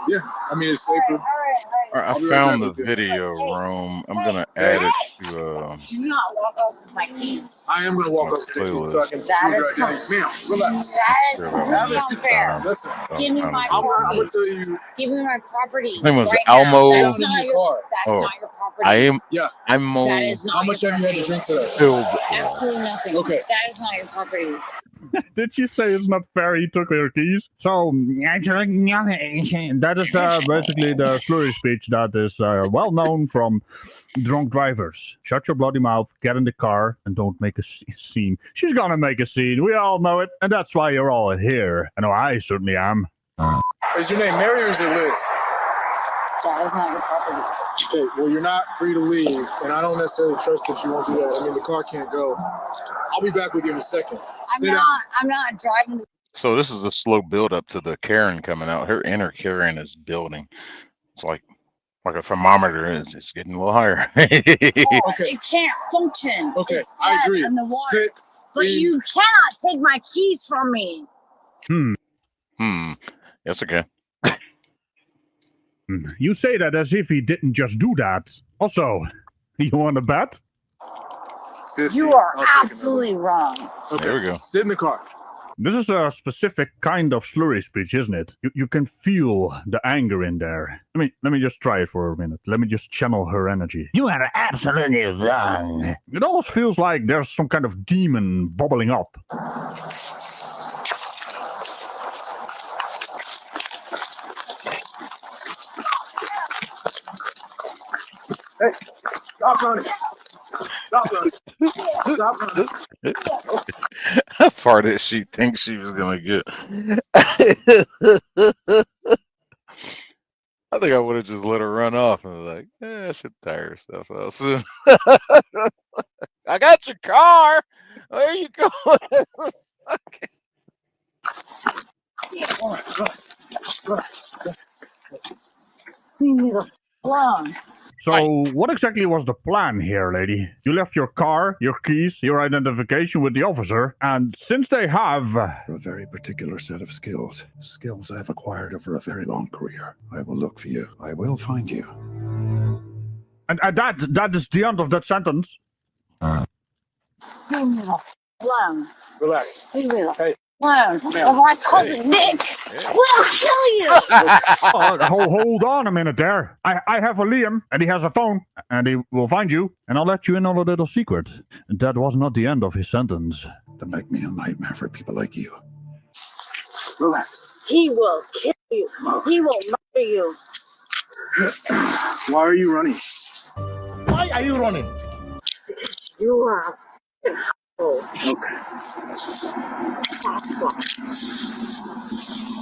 Yeah, I mean, it's safer. All right, I found the video room. I'm gonna add it to Do not walk off with my keys. I am gonna walk up to the keys so I can. That is Ma'am, relax. That is Have a seat. unfair. Listen, Give me my I'm property. gonna tell you. Give me my property. His name was right Almo. Now. That's not your, that's Oh, not your property. I am. Yeah. I'm That is not How much your have you had to property. drink today? filled. Absolutely nothing. Okay. That is not your property. Did she say it's not fair he took her keys? So, actually, nothing. That is basically the slurry speech that is well known from drunk drivers. Shut your bloody mouth, get in the car, and don't make a scene. She's gonna make a scene. We all know it, and that's why you're all here. I know I certainly am. Is your name Mary or is it Liz? That is not your property. Okay, well, you're not free to leave, and I don't necessarily trust that you won't do that. I mean, the car can't go. I'll be back with you in a second. I'm not driving. So this is a slow build up to the Karen coming out. Her inner Karen is building. It's like a thermometer is. It's getting a little higher. It can't function. Okay, It's I dead agree. in the water. Sit But in- you cannot take my keys from me. Yes, okay. You say that as if he didn't just do that. Also, you want to bet? You are absolutely wrong. Okay. There we go. Sit in the car. This is a specific kind of slurry speech, isn't it? You can feel the anger in there. Let me just try it for a minute. Let me just channel her energy. You are absolutely wrong. It almost feels like there's some kind of demon bubbling up. Hey, stop running. Stop running. Stop running. How far did she think she was gonna get? I think I would have just let her run off and was like, I should tire herself out soon. I got your car. Where are you going? Leave me the alone. So, what exactly was the plan here, lady? You left your car, your keys, your identification with the officer, and since they have A very particular set of skills. Skills I've acquired over a very long career. I will look for you. I will find you. and that is the end of that sentence. Leave me the alone. Relax. Leave me the Hey. alone. Ma'am. Or my cousin Nick will kill you. Hold on a minute there. I have a Liam, and he has a phone, and he will find you, and I'll let you in on a little secret. And that was not the end of his sentence. To make me a nightmare for people like you. Relax. He will kill you. He will murder you. Why are you running? Why are you running? Because you are a f***ing asshole. Okay. That's why.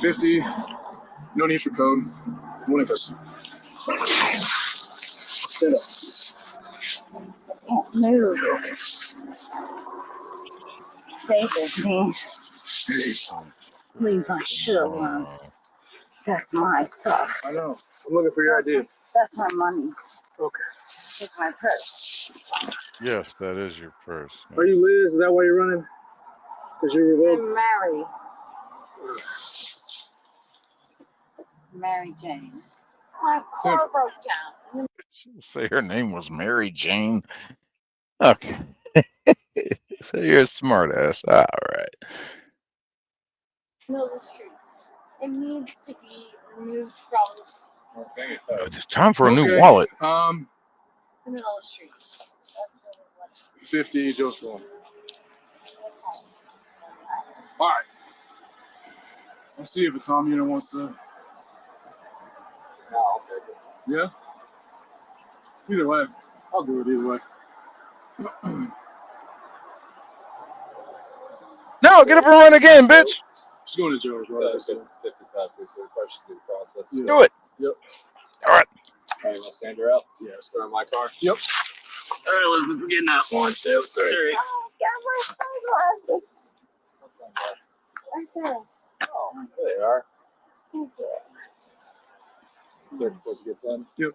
50. No need for code. One of us. Stand up. Can't move. Stay with me. Hey. Leave my shit alone. That's my stuff. I know. I'm looking for your ID. That's my money. Okay. It's my purse. Yes, that is your purse. Are you Liz? Is that why you're running? Because you're revoked? I'm Mary. Mary Jane. My car broke down. Say her name was Mary Jane. Okay. So you're a smart ass. All right. Middle of the street. It needs to be removed from It's time for a new Okay. wallet. the middle of the street. 50 Josephine. All right. Let's see if a Tom unit wants to. No, I'll take it. Yeah? Either way. I'll do it either way. No, get up and run again, bitch. She's going to jail, right? 55, 60, question through the process. Yeah. Do it. Yep. All right. All right, I'll stand her up. Yeah. Let's go in my car. Yep. All right, Elizabeth, we're getting out. 1, 2, 3. Oh, got my sunglasses. Right there. Oh, there they are. Thank you. Is there supposed to get done? Yep.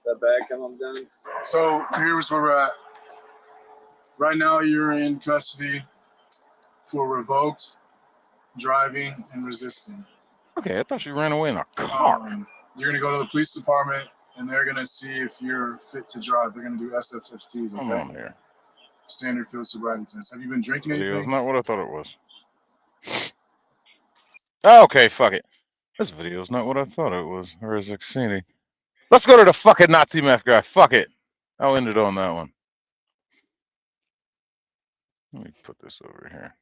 That bag come I'm done? So here's where we're at. Right now, you're in custody for revoked driving and resisting. Okay, I thought you ran away in a car. You're gonna go to the police department, and they're gonna see if you're fit to drive. They're gonna do SFFTs. Come Okay? on here. Standard field sobriety test. Have you been drinking Video's anything? not what I thought it was. Oh, okay, fuck it. This video's not what I thought it was. Or is it Xeni? Let's go to the fucking Nazi meth guy. Fuck it. I'll end it on that one. Let me put this over here.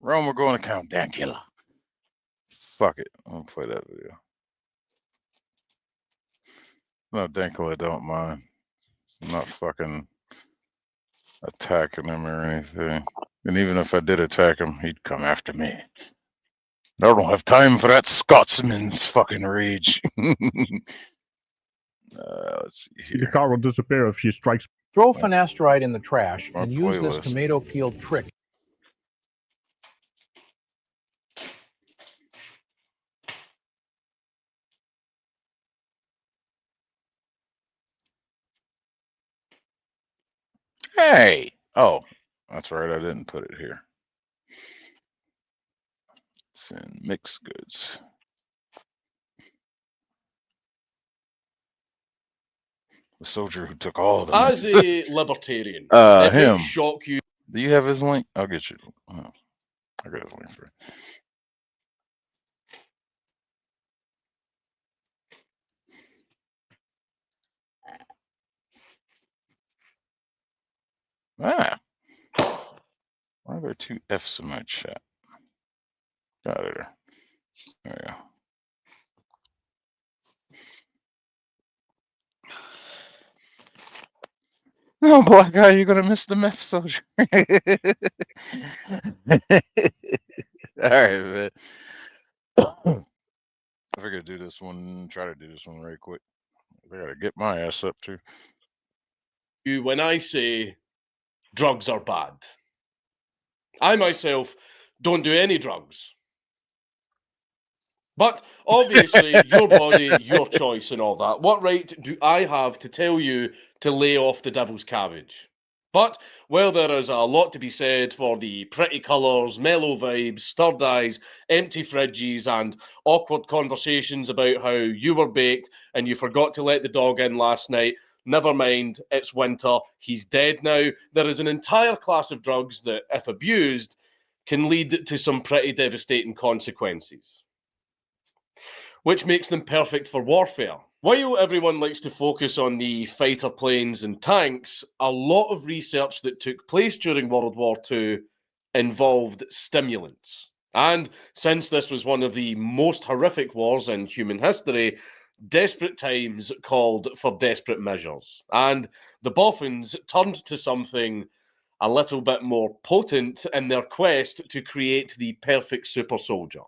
Rome, we're going to Count Dankula. Fuck it. I'll play that video. No, Dankula, don't mind. I'm not fucking attacking him or anything. And even if I did attack him, he'd come after me. I don't have time for that Scotsman's fucking rage. Let's see here. The car will disappear if she strikes. Throw finasteride in the trash Our and use this playlist. tomato peel trick. Hey! Oh, that's right. I didn't put it here. It's in mixed goods. The soldier who took all the As money. a libertarian, it Him. might shock you. Do you have his link? I'll get you. Oh, I got his link for it. Ah. Why are there two F's in my chat? Got it. There we go. No, black guy, you're gonna miss the meth soldier. All right, man. I figured do this one, try to do this one very quick. I gotta get my ass up too. You when I say drugs are bad. I myself don't do any drugs. But obviously, your body, your choice and all that. What right do I have to tell you to lay off the devil's cabbage? But while there is a lot to be said for the pretty colours, mellow vibes, stirred eyes, empty fridges, and awkward conversations about how you were baked and you forgot to let the dog in last night, never mind, it's winter, he's dead now, there is an entire class of drugs that, if abused, can lead to some pretty devastating consequences, which makes them perfect for warfare. While everyone likes to focus on the fighter planes and tanks, a lot of research that took place during World War II involved stimulants. And since this was one of the most horrific wars in human history, desperate times called for desperate measures. And the Boffins turned to something a little bit more potent in their quest to create the perfect super soldier.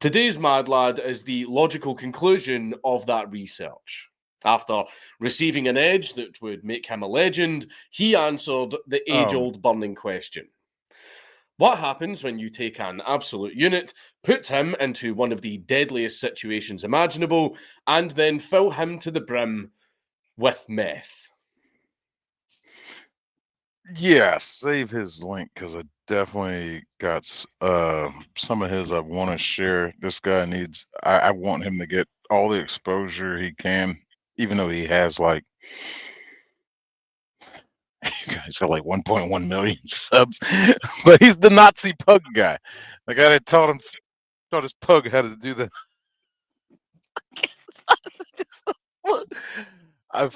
Today's Mad Lad is the logical conclusion of that research. After receiving an edge that would make him a legend, he answered the age-old burning question. What happens when you take an absolute unit, put him into one of the deadliest situations imaginable, and then fill him to the brim with meth? Yeah, save his link because I definitely got some of his I want to share. This guy needs, I want him to get all the exposure he can, even though he has like, he's got like 1.1 million subs, but he's the Nazi pug guy. The guy that taught his pug how to do the.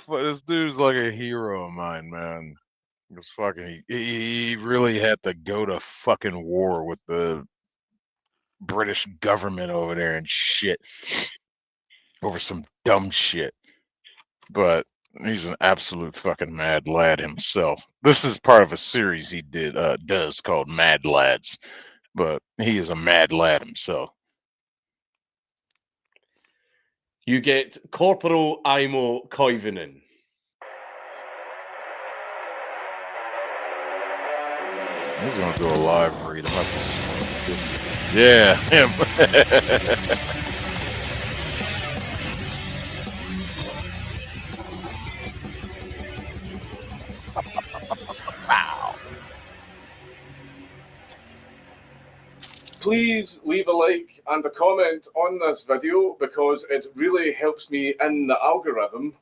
This dude's like a hero of mine, man. It's fucking. He really had to go to fucking war with the British government over there and shit over some dumb shit. But he's an absolute fucking mad lad himself. This is part of a series he does called Mad Lads, but he is a mad lad himself. You get Corporal Aimo Koivunen. He's gonna do a live read. Yeah, him. Wow. Please leave a like and a comment on this video because it really helps me in the algorithm.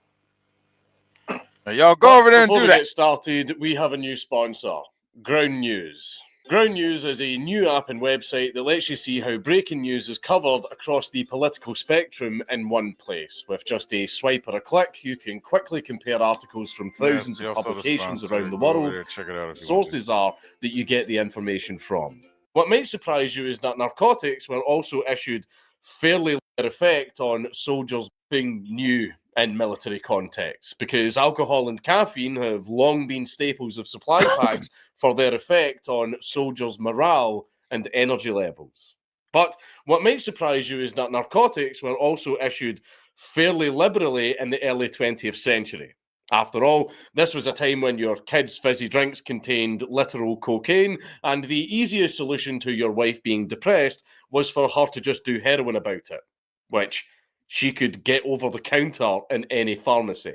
Now y'all go over there and do Before we that. get started, we have a new sponsor, Ground News. Ground News is a new app and website that lets you see how breaking news is covered across the political spectrum in one place. With just a swipe or a click, you can quickly compare articles from thousands of publications around the world. Check it out. Sources are that you get the information from. What might surprise you is that narcotics were also issued fairly light effect on soldiers being new in military contexts, because alcohol and caffeine have long been staples of supply packs for their effect on soldiers' morale and energy levels. But what might surprise you is that narcotics were also issued fairly liberally in the early 20th century. After all, this was a time when your kids' fizzy drinks contained literal cocaine, and the easiest solution to your wife being depressed was for her to just do heroin about it, which she could get over the counter in any pharmacy.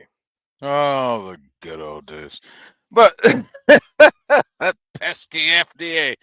Oh, the good old days. But that pesky FDA.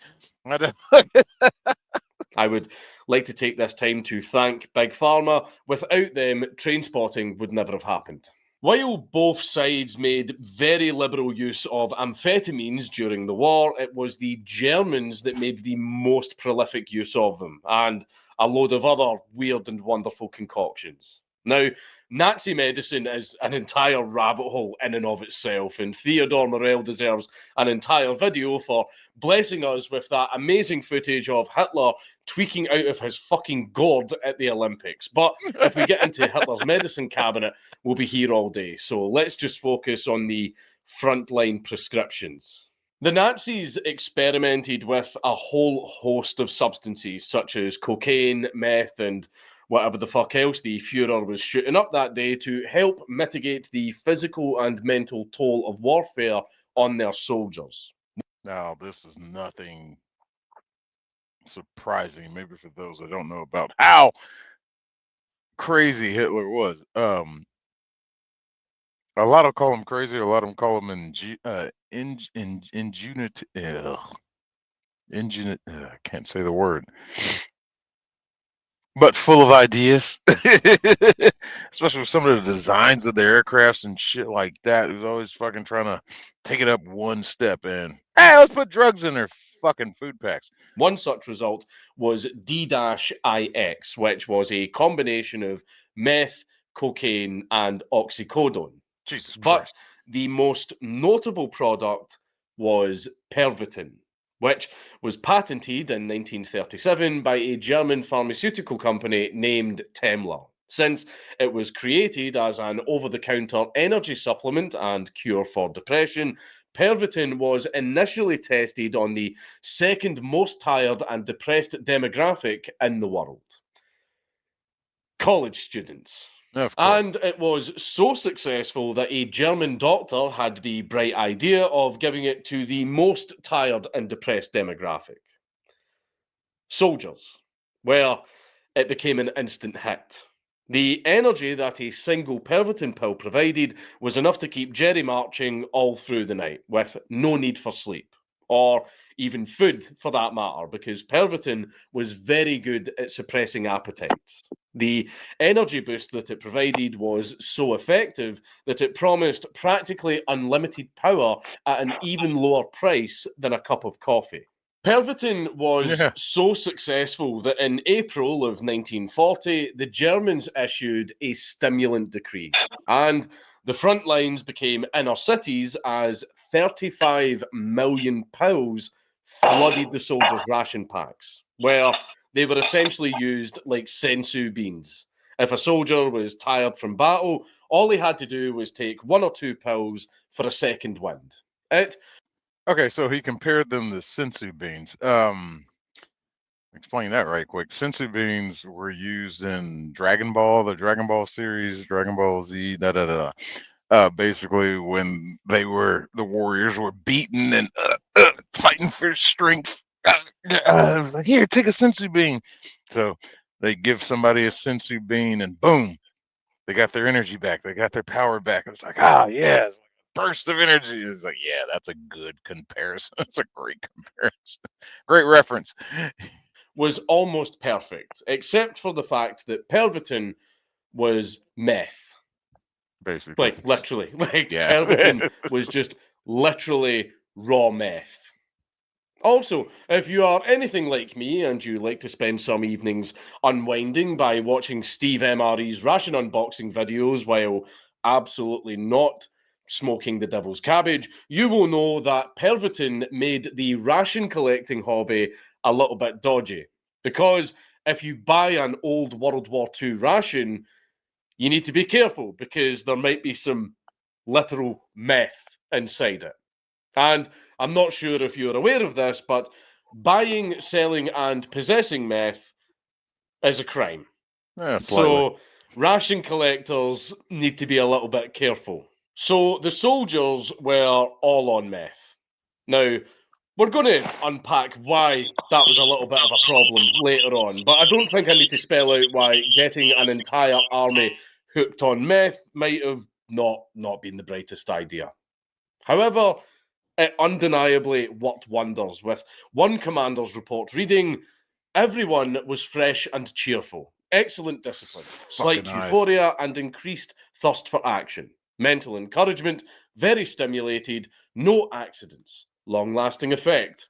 I would like to take this time to thank Big Pharma. Without them, Trainspotting would never have happened. While both sides made very liberal use of amphetamines during the war, it was the Germans that made the most prolific use of them, and a load of other weird and wonderful concoctions. Now, Nazi medicine is an entire rabbit hole in and of itself, and Theodore Morell deserves an entire video for blessing us with that amazing footage of Hitler tweaking out of his fucking gourd at the Olympics. But if we get into Hitler's medicine cabinet, we'll be here all day. So let's just focus on the frontline prescriptions. The Nazis experimented with a whole host of substances, such as cocaine, meth, and whatever the fuck else the Fuhrer was shooting up that day to help mitigate the physical and mental toll of warfare on their soldiers. Now, this is nothing surprising, maybe for those that don't know about how crazy Hitler was. A lot of call him crazy. A lot of them call him I can't say the word. But full of ideas, especially with some of the designs of the aircrafts and shit like that. He was always fucking trying to take it up one step and, hey, let's put drugs in their fucking food packs. One such result was D-IX, which was a combination of meth, cocaine, and oxycodone. Jesus But Christ. the most notable product was Pervitin, which was patented in 1937 by a German pharmaceutical company named Temmler. Since it was created as an over-the-counter energy supplement and cure for depression, Pervitin was initially tested on the second most tired and depressed demographic in the world: college students. And it was so successful that a German doctor had the bright idea of giving it to the most tired and depressed demographic: soldiers, where it became an instant hit. The energy that a single Pervitin pill provided was enough to keep Jerry marching all through the night, with no need for sleep, or even food for that matter, because Pervitin was very good at suppressing appetites. The energy boost that it provided was so effective that it promised practically unlimited power at an even lower price than a cup of coffee. Pervitin was so successful that in April of 1940, the Germans issued a stimulant decree, and the front lines became inner cities as 35 million pills flooded the soldiers' ration packs, where they were essentially used like sensu beans. If a soldier was tired from battle, all he had to do was take 1 or 2 pills for a second wind. Okay, so he compared them to sensu beans. Explain that right quick. Sensu beans were used in Dragon Ball, the Dragon Ball series, Dragon Ball Z, basically when the warriors were beaten and fighting for strength. It was like, here, take a sensu bean. So they give somebody a sensu bean and boom, they got their energy back. They got their power back. It was like, yeah, it's like a burst of energy. It's like, yeah, that's a good comparison. That's a great comparison. Great reference. Was almost perfect, except for the fact that Pervitin was meth. Basically. Like, literally. Pervitin was just literally raw meth. Also, if you are anything like me and you like to spend some evenings unwinding by watching Steve MRE's ration unboxing videos while absolutely not smoking the devil's cabbage, you will know that Pervitin made the ration collecting hobby a little bit dodgy. Because if you buy an old World War II ration, you need to be careful because there might be some literal meth inside it. And I'm not sure if you're aware of this, but buying, selling, and possessing meth is a crime. Yeah, so ration collectors need to be a little bit careful. So the soldiers were all on meth. Now, we're going to unpack why that was a little bit of a problem later on, but I don't think I need to spell out why getting an entire army hooked on meth might have not been the brightest idea. However, it undeniably worked wonders, with one commander's report reading, "Everyone was fresh and cheerful. Excellent discipline, slight euphoria and increased thirst for action. Mental encouragement, very stimulated, no accidents. Long-lasting effect."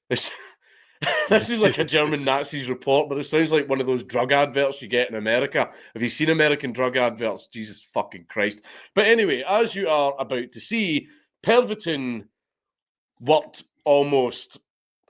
This is like a German Nazis report, but it sounds like one of those drug adverts you get in America. Have you seen American drug adverts? Jesus fucking Christ. But anyway, as you are about to see, Pervitin worked almost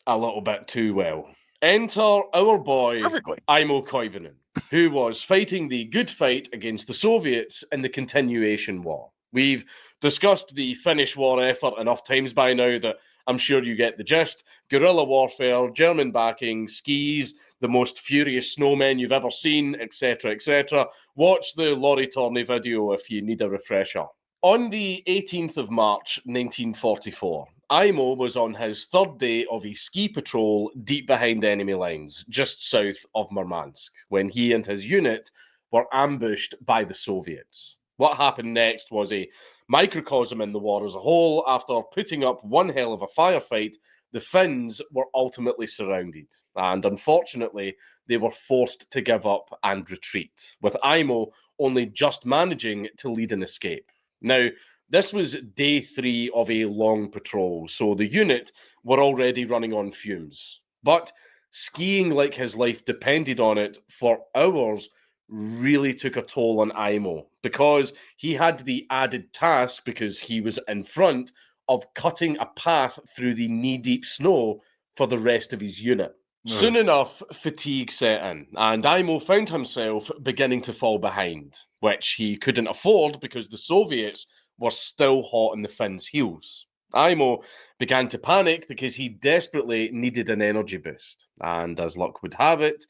a little bit too well. Enter our boy, Aimo Koivunen, who was fighting the good fight against the Soviets in the continuation war. We've discussed the Finnish war effort enough times by now that I'm sure you get the gist. Guerrilla warfare, German backing, skis, the most furious snowmen you've ever seen, etc., etc. Watch the Laurie Torney video if you need a refresher. On the 18th of March, 1944, Imo was on his third day of a ski patrol deep behind enemy lines, just south of Murmansk, when he and his unit were ambushed by the Soviets. What happened next was a microcosm in the war as a whole. After putting up one hell of a firefight, the Finns were ultimately surrounded, and unfortunately, they were forced to give up and retreat, with Imo only just managing to lead an escape. Now, this was day 3 of a long patrol, so the unit were already running on fumes. But skiing like his life depended on it for hours really took a toll on Imo, because he had the added task, because he was in front, of cutting a path through the knee-deep snow for the rest of his unit. Soon enough, fatigue set in, and Imo found himself beginning to fall behind, which he couldn't afford because the Soviets were still hot on the Finns' heels. Imo began to panic because he desperately needed an energy boost, and as luck would have it,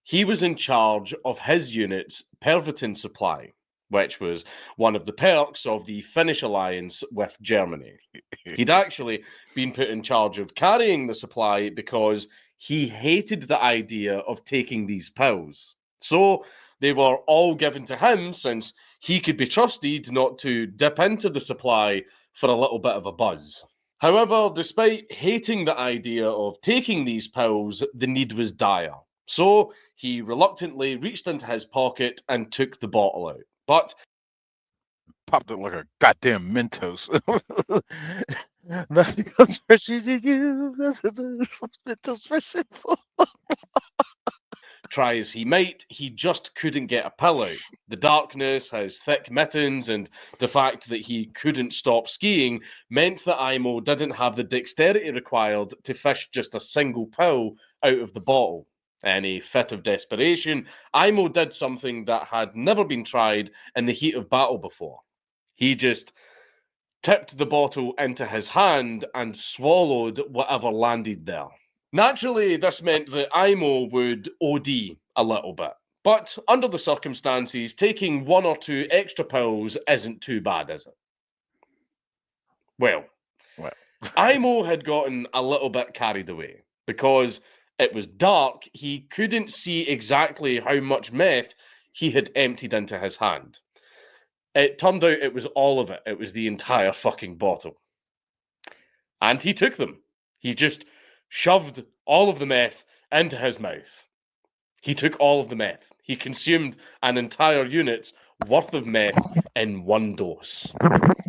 he was in charge of his unit's Pervitin supply, which was one of the perks of the Finnish alliance with Germany. He'd actually been put in charge of carrying the supply because he hated the idea of taking these pills. So they were all given to him since he could be trusted not to dip into the supply for a little bit of a buzz. However, despite hating the idea of taking these pills, the need was dire. So he reluctantly reached into his pocket and took the bottle out. But popped it like a goddamn Mentos. Nothing else special to you. Mentos special. Try as he might, he just couldn't get a pill out. The darkness, his thick mittens, and the fact that he couldn't stop skiing meant that Imo didn't have the dexterity required to fish just a single pill out of the bottle. In a fit of desperation, Imo did something that had never been tried in the heat of battle before. He just tipped the bottle into his hand and swallowed whatever landed there. Naturally, this meant that Imo would OD a little bit. But under the circumstances, taking 1 or 2 extra pills isn't too bad, is it? Well, Imo had gotten a little bit carried away. Because it was dark, he couldn't see exactly how much meth he had emptied into his hand. It turned out it was all of it. It was the entire fucking bottle. And he took them. He just shoved all of the meth into his mouth. He took all of the meth. He consumed an entire unit's worth of meth in one dose.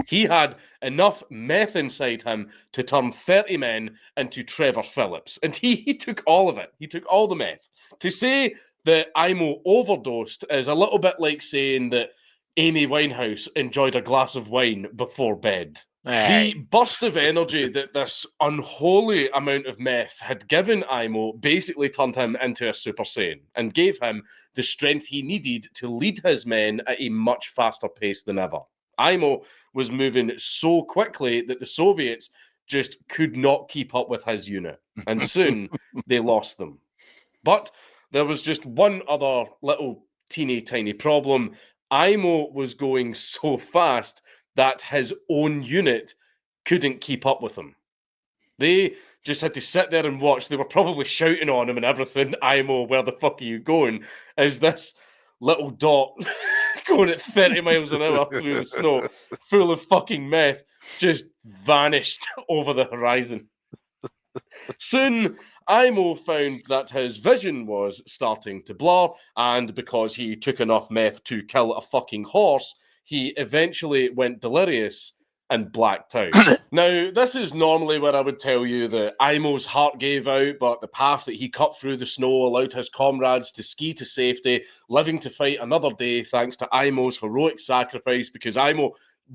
He had enough meth inside him to turn 30 men into Trevor Phillips. And he took all of it. He took all the meth. To say that Imo overdosed is a little bit like saying that Amy Winehouse enjoyed a glass of wine before bed. The burst of energy that this unholy amount of meth had given Imo basically turned him into a Super Saiyan and gave him the strength he needed to lead his men at a much faster pace than ever. Imo was moving so quickly that the Soviets just could not keep up with his unit, and soon they lost them. But there was just one other little teeny tiny problem. Imo was going so fast that his own unit couldn't keep up with him. They just had to sit there and watch. They were probably shouting on him and everything. Imo, where the fuck are you going? As this little dot going at 30 miles an hour through the snow, full of fucking meth, just vanished over the horizon. Soon, Imo found that his vision was starting to blur, and because he took enough meth to kill a fucking horse, he eventually went delirious and blacked out. Now, this is normally where I would tell you that Imo's heart gave out, but the path that he cut through the snow allowed his comrades to ski to safety, living to fight another day thanks to Imo's heroic sacrifice, because Imo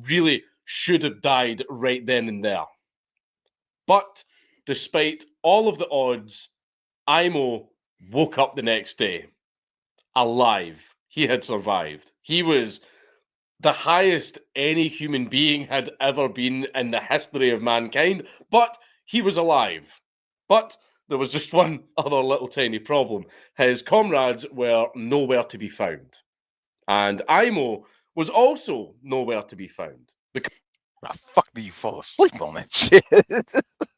really should have died right then and there. But despite all of the odds, Imo woke up the next day, alive. He had survived. He was the highest any human being had ever been in the history of mankind, but he was alive. But there was just one other little tiny problem. His comrades were nowhere to be found. And Imo was also nowhere to be found. the fuck do you fall asleep on that shit?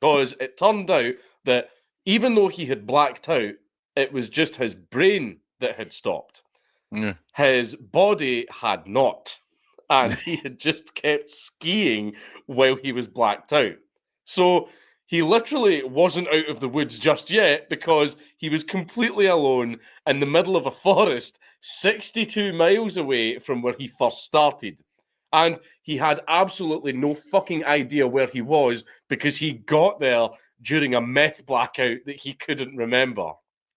Because it turned out that even though he had blacked out, it was just his brain that had stopped. Yeah. His body had not. And he had just kept skiing while he was blacked out. So he literally wasn't out of the woods just yet because he was completely alone in the middle of a forest 62 miles away from where he first started. And he had absolutely no fucking idea where he was because he got there during a meth blackout that he couldn't remember.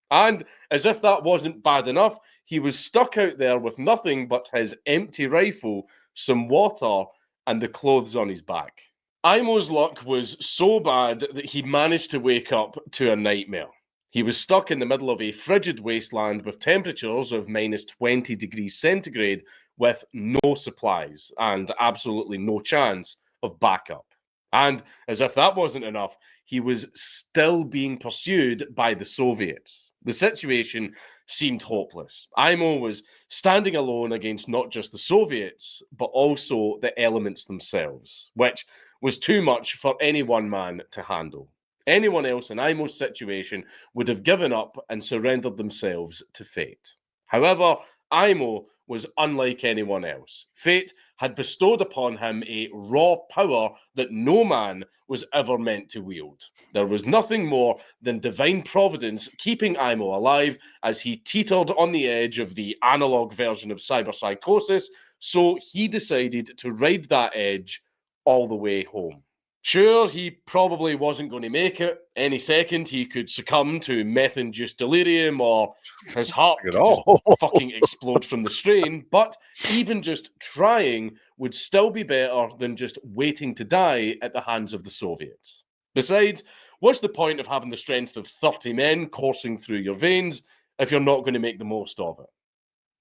And as if that wasn't bad enough, he was stuck out there with nothing but his empty rifle, some water, and the clothes on his back. Imo's luck was so bad that he managed to wake up to a nightmare. He was stuck in the middle of a frigid wasteland with temperatures of minus 20 degrees centigrade with no supplies and absolutely no chance of backup. And as if that wasn't enough, he was still being pursued by the Soviets. The situation seemed hopeless. Imo was standing alone against not just the Soviets, but also the elements themselves, which was too much for any one man to handle. Anyone else in Imo's situation would have given up and surrendered themselves to fate. However, Imo was unlike anyone else. Fate had bestowed upon him a raw power that no man was ever meant to wield. There was nothing more than divine providence keeping Imo alive as he teetered on the edge of the analog version of cyberpsychosis, so he decided to ride that edge all the way home. Sure, he probably wasn't going to make it. Any second, he could succumb to meth-induced delirium or his heart could just fucking explode from the strain. But even just trying would still be better than just waiting to die at the hands of the Soviets. Besides, what's the point of having the strength of 30 men coursing through your veins if you're not going to make the most of it?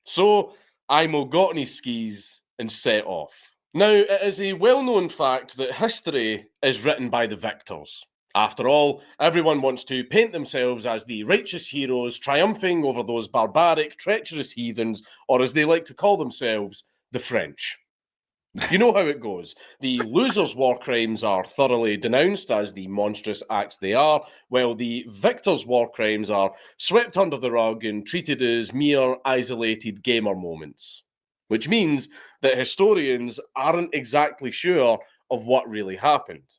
So, Imo got on his skis and set off. Now, it is a well-known fact that history is written by the victors. After all, everyone wants to paint themselves as the righteous heroes triumphing over those barbaric, treacherous heathens, or as they like to call themselves, the French. You know how it goes. The losers' war crimes are thoroughly denounced as the monstrous acts they are, while the victors' war crimes are swept under the rug and treated as mere isolated gamer moments. Which means that historians aren't exactly sure of what really happened.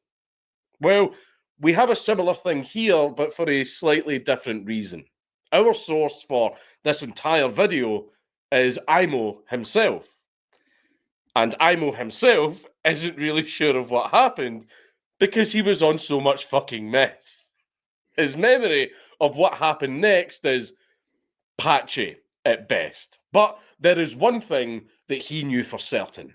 Well, we have a similar thing here, but for a slightly different reason. Our source for this entire video is Imo himself. And Imo himself isn't really sure of what happened because he was on so much fucking meth. His memory of what happened next is patchy at best. But there is one thing that he knew for certain.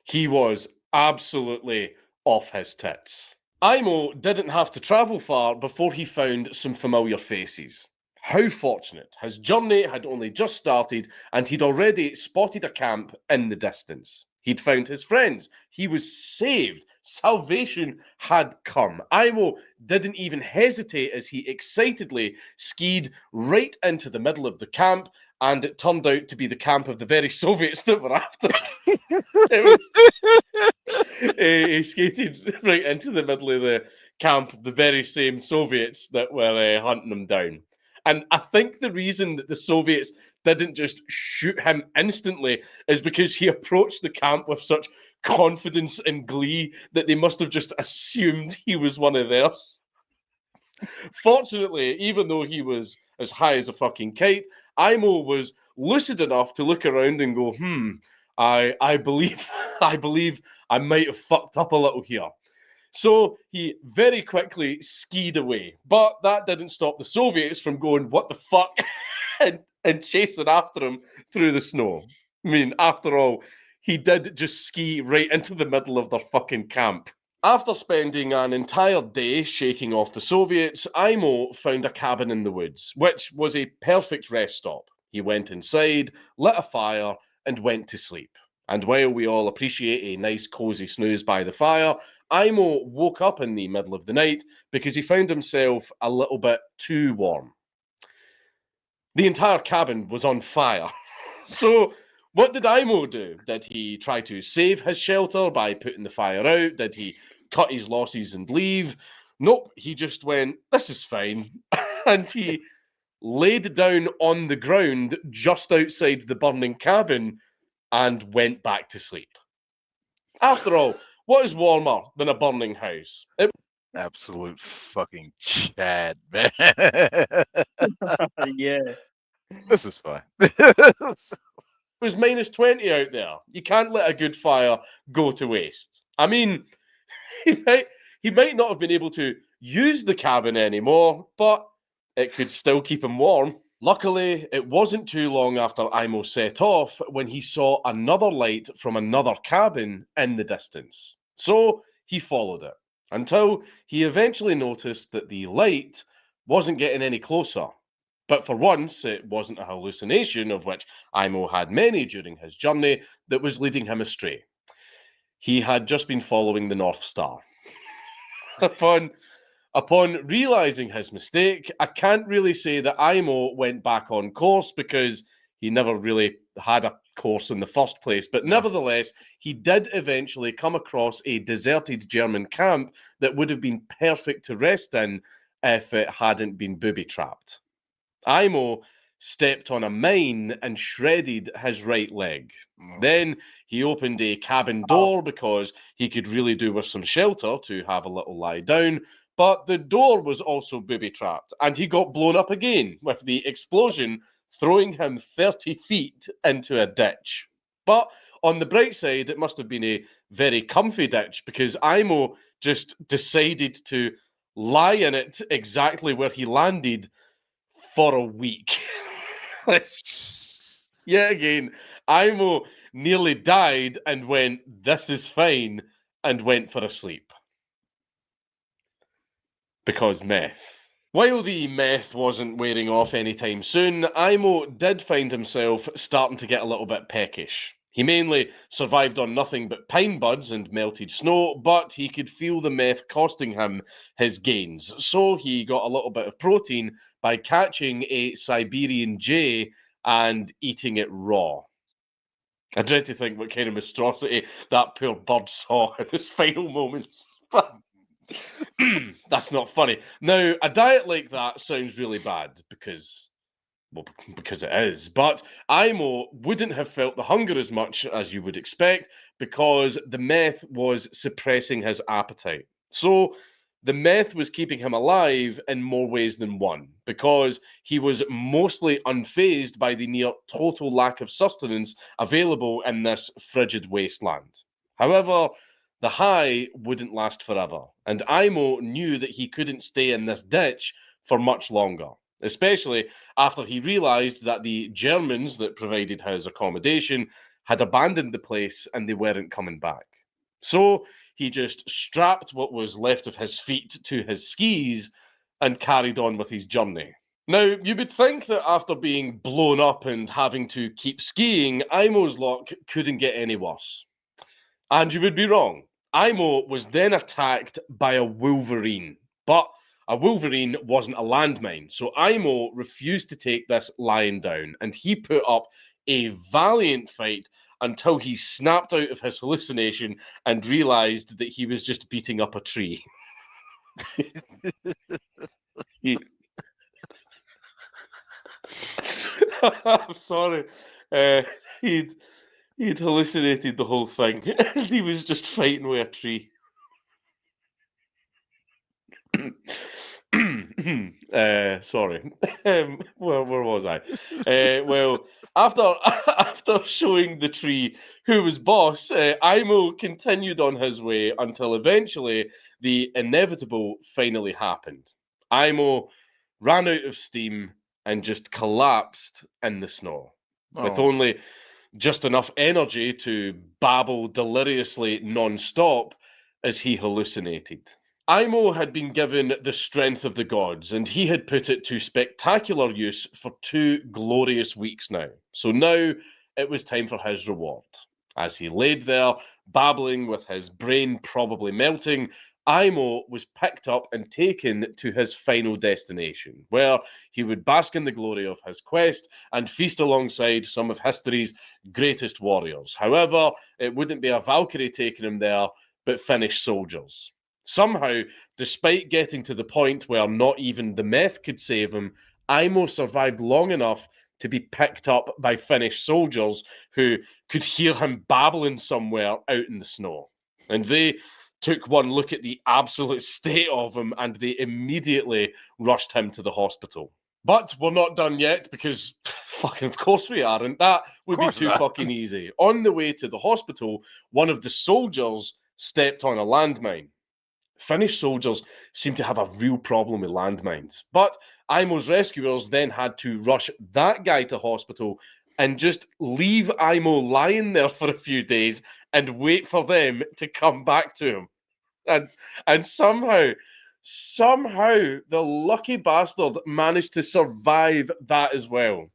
He was absolutely off his tits. Imo didn't have to travel far before he found some familiar faces. How fortunate. His journey had only just started and he'd already spotted a camp in the distance. He'd found his friends. He was saved. Salvation had come. Imo didn't even hesitate as he excitedly skied right into the middle of the camp, and it turned out to be the camp of the very Soviets that were after him. He skated right into the middle of the camp of the very same Soviets that were hunting him down. And I think the reason that the Soviets didn't just shoot him instantly is because he approached the camp with such confidence and glee that they must have just assumed he was one of theirs. Fortunately, even though he was as high as a fucking kite, Imo was lucid enough to look around and go, I believe I might have fucked up a little here. So he very quickly skied away, but that didn't stop the Soviets from going, what the fuck, and chasing after him through the snow. I mean, after all, he did just ski right into the middle of their fucking camp. After spending an entire day shaking off the Soviets, Imo found a cabin in the woods, which was a perfect rest stop. He went inside, lit a fire, and went to sleep. And while we all appreciate a nice cozy snooze by the fire, Imo woke up in the middle of the night because he found himself a little bit too warm. The entire cabin was on fire. So What did Imo do? Did he try to save his shelter by putting the fire out? Did he cut his losses and leave? Nope, he just went, this is fine. And he laid down on the ground just outside the burning cabin and went back to sleep. After all, what is warmer than a burning house? Absolute fucking Chad, man. Yeah. This is fine. It was minus 20 out there. You can't let a good fire go to waste. I mean, he might not have been able to use the cabin anymore, but it could still keep him warm. Luckily, it wasn't too long after Imo set off when he saw another light from another cabin in the distance. So he followed it until he eventually noticed that the light wasn't getting any closer. But for once, it wasn't a hallucination, of which Imo had many during his journey, that was leading him astray. He had just been following the North Star. Upon realizing his mistake, I can't really say that Imo went back on course because he never really had a course in the first place. But nevertheless, he did eventually come across a deserted German camp that would have been perfect to rest in if it hadn't been booby-trapped. Imo stepped on a mine and shredded his right leg. Then he opened a cabin door because he could really do with some shelter to have a little lie down, but the door was also booby-trapped, and he got blown up again, with the explosion throwing him 30 feet into a ditch. But on the bright side, it must have been a very comfy ditch, because Imo just decided to lie in it exactly where he landed for a week. Yet again, Imo nearly died and went, this is fine, and went for a sleep. Because meth. While the meth wasn't wearing off anytime soon, Imo did find himself starting to get a little bit peckish. He mainly survived on nothing but pine buds and melted snow, but he could feel the meth costing him his gains, so he got a little bit of protein by catching a Siberian jay and eating it raw. I dread to think what kind of monstrosity that poor bird saw in his final moments. That's not funny. Now, a diet like that sounds really bad because it is. But Imo wouldn't have felt the hunger as much as you would expect because the meth was suppressing his appetite. So the meth was keeping him alive in more ways than one because he was mostly unfazed by the near total lack of sustenance available in this frigid wasteland. However, the high wouldn't last forever, and Imo knew that he couldn't stay in this ditch for much longer, especially after he realized that the Germans that provided his accommodation had abandoned the place and they weren't coming back. So he just strapped what was left of his feet to his skis and carried on with his journey. Now, you would think that after being blown up and having to keep skiing, Imo's luck couldn't get any worse. And you would be wrong. Imo was then attacked by a wolverine, but a wolverine wasn't a landmine, so Imo refused to take this lying down, and he put up a valiant fight until he snapped out of his hallucination and realized that he was just beating up a tree. I'm sorry. He'd hallucinated the whole thing. He was just fighting with a tree. Sorry. Where was I? Well, after showing the tree who was boss, Imo continued on his way until eventually the inevitable finally happened. Imo ran out of steam and just collapsed in the snow, with only just enough energy to babble deliriously non-stop as he hallucinated. Imo had been given the strength of the gods, and he had put it to spectacular use for 2 glorious weeks now. So now it was time for his reward. As he laid there, babbling with his brain probably melting, Imo was picked up and taken to his final destination, where he would bask in the glory of his quest and feast alongside some of history's greatest warriors. However, it wouldn't be a Valkyrie taking him there, but Finnish soldiers. Somehow, despite getting to the point where not even the meth could save him, Imo survived long enough to be picked up by Finnish soldiers who could hear him babbling somewhere out in the snow. And they took one look at the absolute state of him and they immediately rushed him to the hospital. But we're not done yet because fucking of course we aren't. That would be too fucking easy. On the way to the hospital, one of the soldiers stepped on a landmine. Finnish soldiers seem to have a real problem with landmines. But Imo's rescuers then had to rush that guy to hospital and just leave Imo lying there for a few days and wait for them to come back to him. And somehow the lucky bastard managed to survive that as well.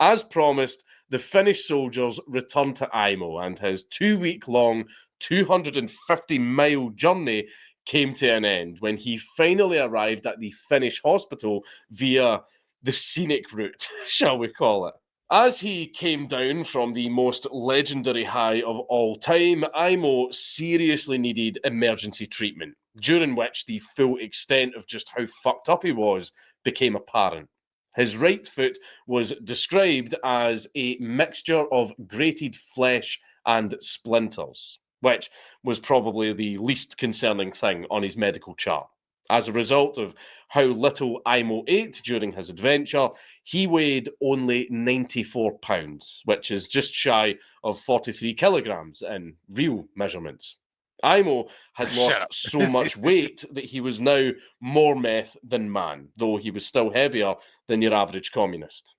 As promised, the Finnish soldiers returned to Imo and his 2-week-long, 250-mile journey came to an end when he finally arrived at the Finnish hospital via the scenic route, shall we call it. As he came down from the most legendary high of all time, Imo seriously needed emergency treatment, during which the full extent of just how fucked up he was became apparent. His right foot was described as a mixture of grated flesh and splinters, which was probably the least concerning thing on his medical chart. As a result of how little Imo ate during his adventure, he weighed only 94 pounds, which is just shy of 43 kilograms in real measurements. Imo had lost so much weight that he was now more meth than man, though he was still heavier than your average communist.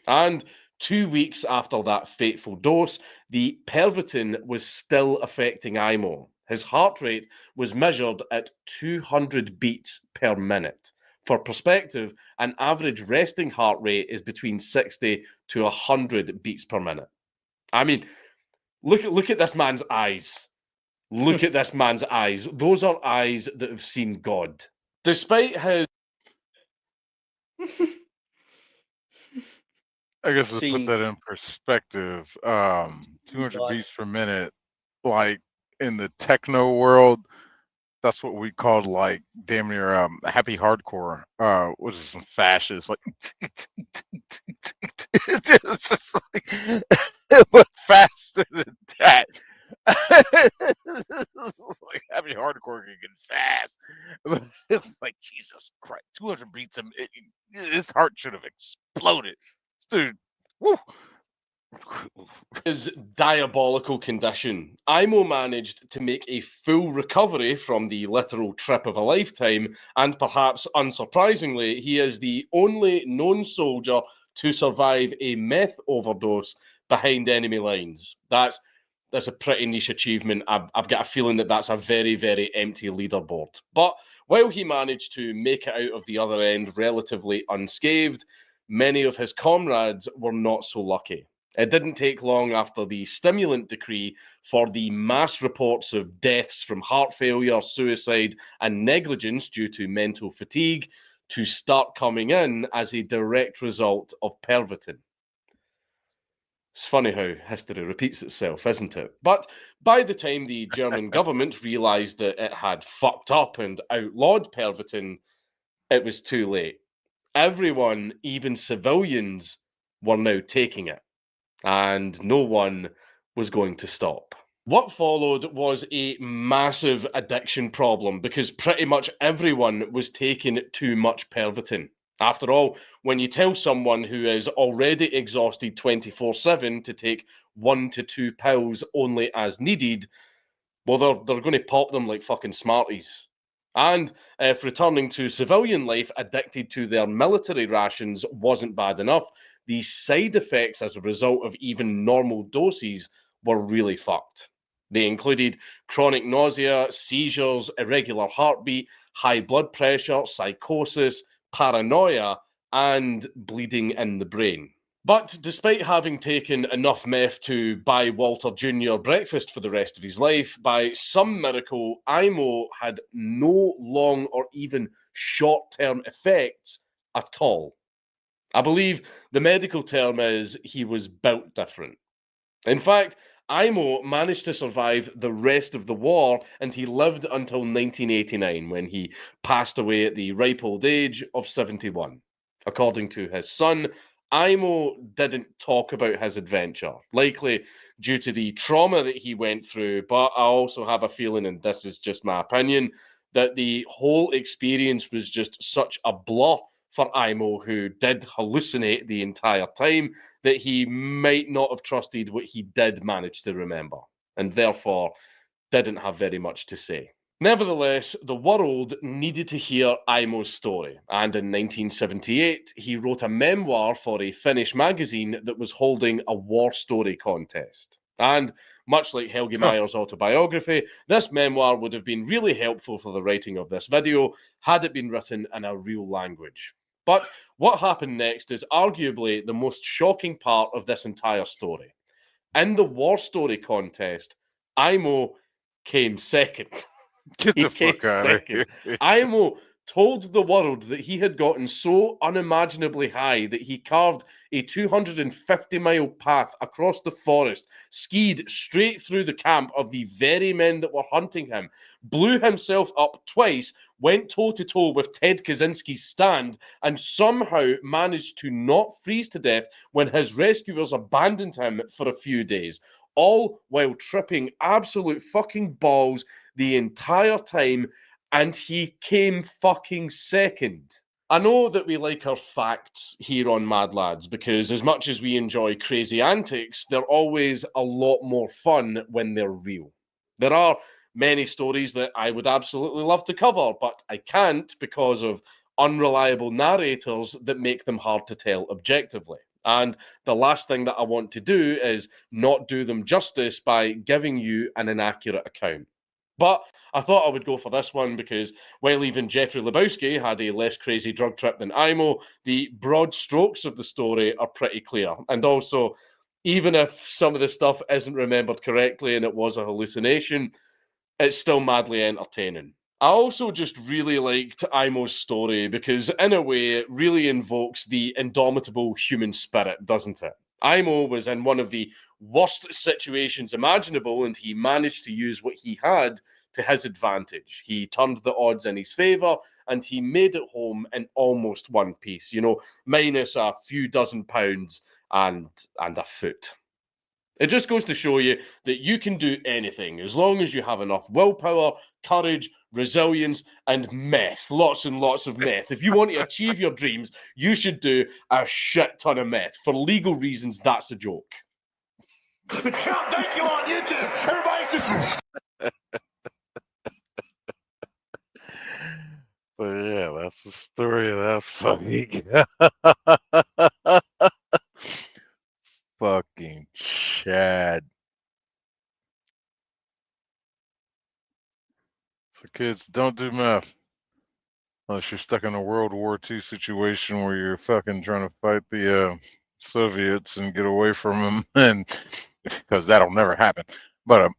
And 2 weeks after that fateful dose, the Pervitin was still affecting Imo. His heart rate was measured at 200 beats per minute. For perspective, an average resting heart rate is between 60 to 100 beats per minute. I mean, look at this man's eyes. Look at this man's eyes. Those are eyes that have seen God. Despite his... I guess to put that in perspective, 200 beats per minute, like in the techno world, that's what we called like damn near happy hardcore, which is some fascist, like it's just like it went faster than that. Like happy hardcore can get fast. It's like Jesus Christ, 200 beats him. His heart should have exploded, dude. Woo. His diabolical condition, Imo managed to make a full recovery from the literal trip of a lifetime, and perhaps unsurprisingly, he is the only known soldier to survive a meth overdose behind enemy lines. That's a pretty niche achievement. I've got a feeling that that's a very, very empty leaderboard. But while he managed to make it out of the other end relatively unscathed, many of his comrades were not so lucky. It didn't take long after the stimulant decree for the mass reports of deaths from heart failure, suicide, and negligence due to mental fatigue to start coming in as a direct result of Pervitin. It's funny how history repeats itself, isn't it? But by the time the German government realised that it had fucked up and outlawed Pervitin, it was too late. Everyone, even civilians, were now taking it, and no one was going to stop. What followed was a massive addiction problem because pretty much everyone was taking too much Pervitin. After all, when you tell someone who is already exhausted 24/7 to take 1 to 2 pills only as needed, well, they're going to pop them like fucking Smarties. And if returning to civilian life addicted to their military rations wasn't bad enough, the side effects as a result of even normal doses were really fucked. They included chronic nausea, seizures, irregular heartbeat, high blood pressure, psychosis, paranoia, and bleeding in the brain. But despite having taken enough meth to buy Walter Jr. breakfast for the rest of his life, by some miracle, Imo had no long or even short-term effects at all. I believe the medical term is he was built different. In fact, Imo managed to survive the rest of the war, and he lived until 1989 when he passed away at the ripe old age of 71. According to his son, Imo didn't talk about his adventure, likely due to the trauma that he went through, but I also have a feeling, and this is just my opinion, that the whole experience was just such a blur for Imo, who did hallucinate the entire time, that he might not have trusted what he did manage to remember, and therefore didn't have very much to say. Nevertheless, the world needed to hear Imo's story, and in 1978, he wrote a memoir for a Finnish magazine that was holding a war story contest. And much like Helge Meyer's autobiography, this memoir would have been really helpful for the writing of this video had it been written in a real language. But what happened next is arguably the most shocking part of this entire story. In the war story contest, Imo came second. Get He the fuck came out of second. here. Imo told the world that he had gotten so unimaginably high that he carved a 250-mile path across the forest, skied straight through the camp of the very men that were hunting him, blew himself up twice, went toe-to-toe with Ted Kaczynski's stand, and somehow managed to not freeze to death when his rescuers abandoned him for a few days, all while tripping absolute fucking balls the entire time, and he came fucking second. I know that we like our facts here on Mad Lads because as much as we enjoy crazy antics, they're always a lot more fun when they're real. There are many stories that I would absolutely love to cover, but I can't because of unreliable narrators that make them hard to tell objectively. And the last thing that I want to do is not do them justice by giving you an inaccurate account. But I thought I would go for this one because while even Jeffrey Lebowski had a less crazy drug trip than Imo, the broad strokes of the story are pretty clear. And also, even if some of the stuff isn't remembered correctly and it was a hallucination, it's still madly entertaining. I also just really liked Imo's story because, in a way, it really invokes the indomitable human spirit, doesn't it? Imo was in one of the worst situations imaginable, and he managed to use what he had to his advantage. He turned the odds in his favour, and he made it home in almost one piece, minus a few dozen pounds and a foot. It just goes to show you that you can do anything as long as you have enough willpower, courage, resilience, and meth. Lots and lots of meth. If you want to achieve your dreams, you should do a shit ton of meth. For legal reasons, that's a joke. It's Count Dankula on YouTube. Everybody's just. But yeah, that's the story of that fucking fucking Chad. So kids, don't do meth unless you're stuck in a World War II situation where you're fucking trying to fight the Soviets and get away from them, and because that'll never happen. But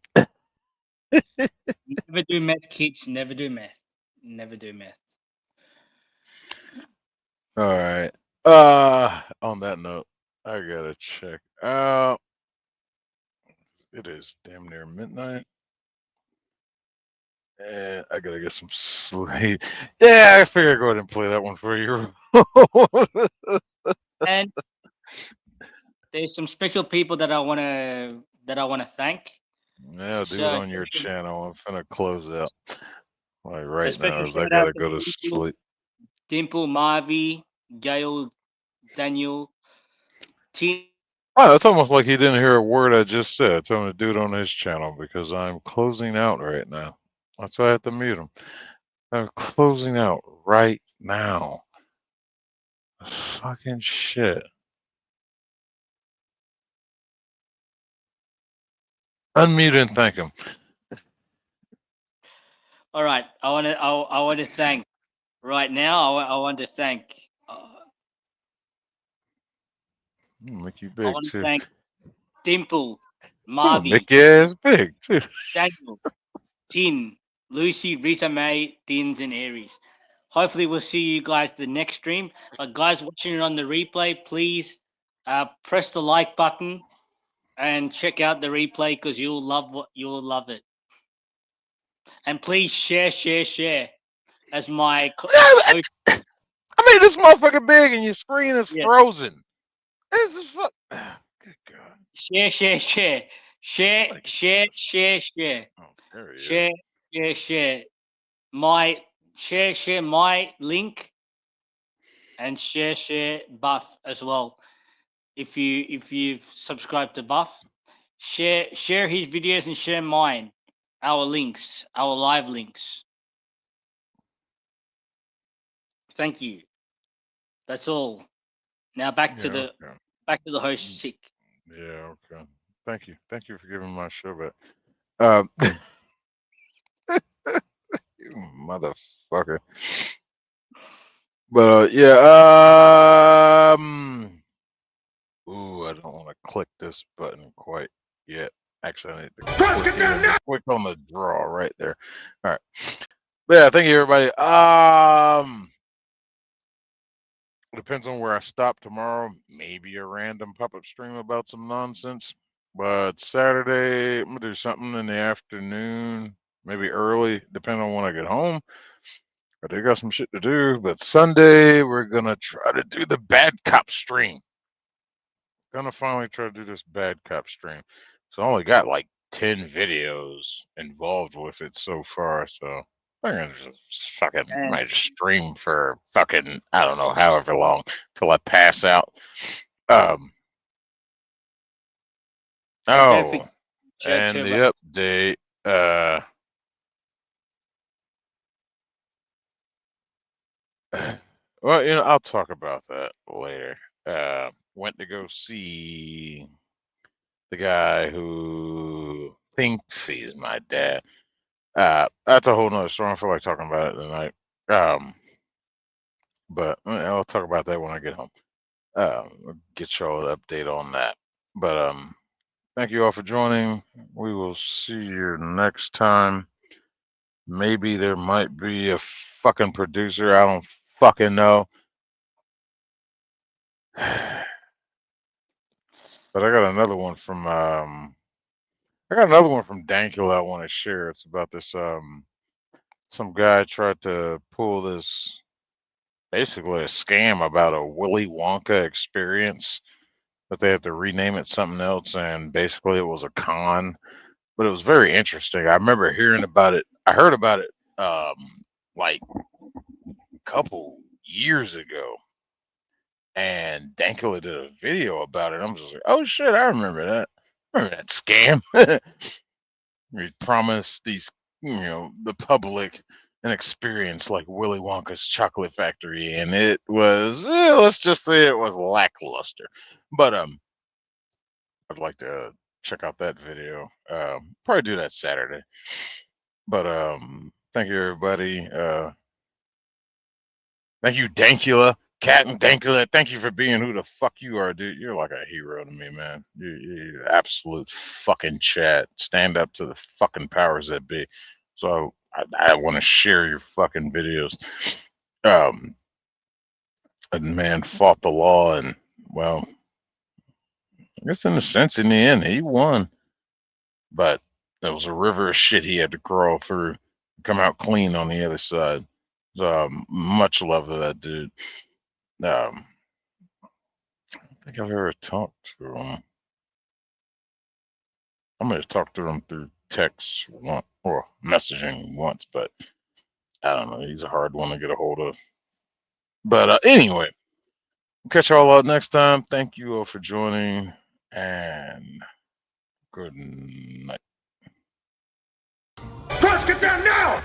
Never do meth, kids. Never do meth. Never do meth. all right. On that note, I gotta check out. It is damn near midnight. And I gotta get some sleep. Yeah, I figure I'd go ahead and play that one for you. And there's some special people that I wanna thank. Yeah, do it on your channel. I'm finna close out. Like right now, Especially as I shout out gotta go to sleep. Dimple, Marvy, Gail, Daniel, Tina. Oh, it's almost like he didn't hear a word I just said. So I'm gonna do it on his channel because I'm closing out right now. That's why I have to mute him. I'm closing out right now. Fucking shit. Unmute and thank him. All right, I want to thank right now. I want to thank Make you I big want to too. thank Dimple, Make Marvy, your ass big too. Daniel, Tin, Lucy, Risa May, Dins, and Aries. Hopefully, we'll see you guys the next stream. But guys watching it on the replay, please press the like button and check out the replay because you'll love it. And please share as my I made this motherfucker big and your screen is frozen. This is fuck. Good God. Share. There he is. Share. Share my link and share Buff as well. If you've subscribed to Buff, share his videos and share mine. Our links, our live links. Thank you. That's all. Now back to the host sick. Yeah, okay. Thank you for giving my show back. You motherfucker. But ooh, I don't want to click this button quite yet. Actually, I need to click on the draw right there. All right. But yeah, thank you everybody. Depends on where I stop tomorrow. Maybe a random pop-up stream about some nonsense. But Saturday, I'm gonna do something in the afternoon, maybe early, depending on when I get home. I do got some shit to do. But Sunday, we're gonna try to do the Bad Cop stream. Gonna finally try to do this Bad Cop stream. So I only got like 10 videos involved with it so far. So I'm gonna just fucking might just stream for fucking I don't know however long till I pass out. Oh, and the update. Well, I'll talk about that later. Went to go see the guy who thinks he's my dad. That's a whole nother story. I don't feel like talking about it tonight. But I'll talk about that when I get home. I'll get y'all an update on that. But thank you all for joining. We will see you next time. Maybe there might be a fucking producer. I don't fucking know. But I got another one from Dankula I want to share. It's about this some guy tried to pull this basically a scam about a Willy Wonka experience, but they had to rename it something else, and basically it was a con. But it was very interesting. I remember hearing about it. I heard about it like a couple years ago. And Dankula did a video about it. I'm just like, oh shit, I remember that. I remember that scam. He promised these, the public an experience like Willy Wonka's Chocolate Factory, and it was, let's just say it was lackluster. But I'd like to check out that video. Probably do that Saturday. But thank you everybody. Thank you, Dankula. Captain Dankula, thank you for being who the fuck you are, dude. You're like a hero to me, man. You're absolute fucking Chad. Stand up to the fucking powers that be. So I want to share your fucking videos. A man fought the law, and well, I guess in a sense, in the end, he won. But there was a river of shit he had to crawl through, come out clean on the other side. So much love to that dude. I don't think I've ever talked to him. I may have talked to him through text once, or messaging once, but I don't know. He's a hard one to get a hold of. But anyway, we'll catch y'all out next time. Thank you all for joining, and good night. First, get down now!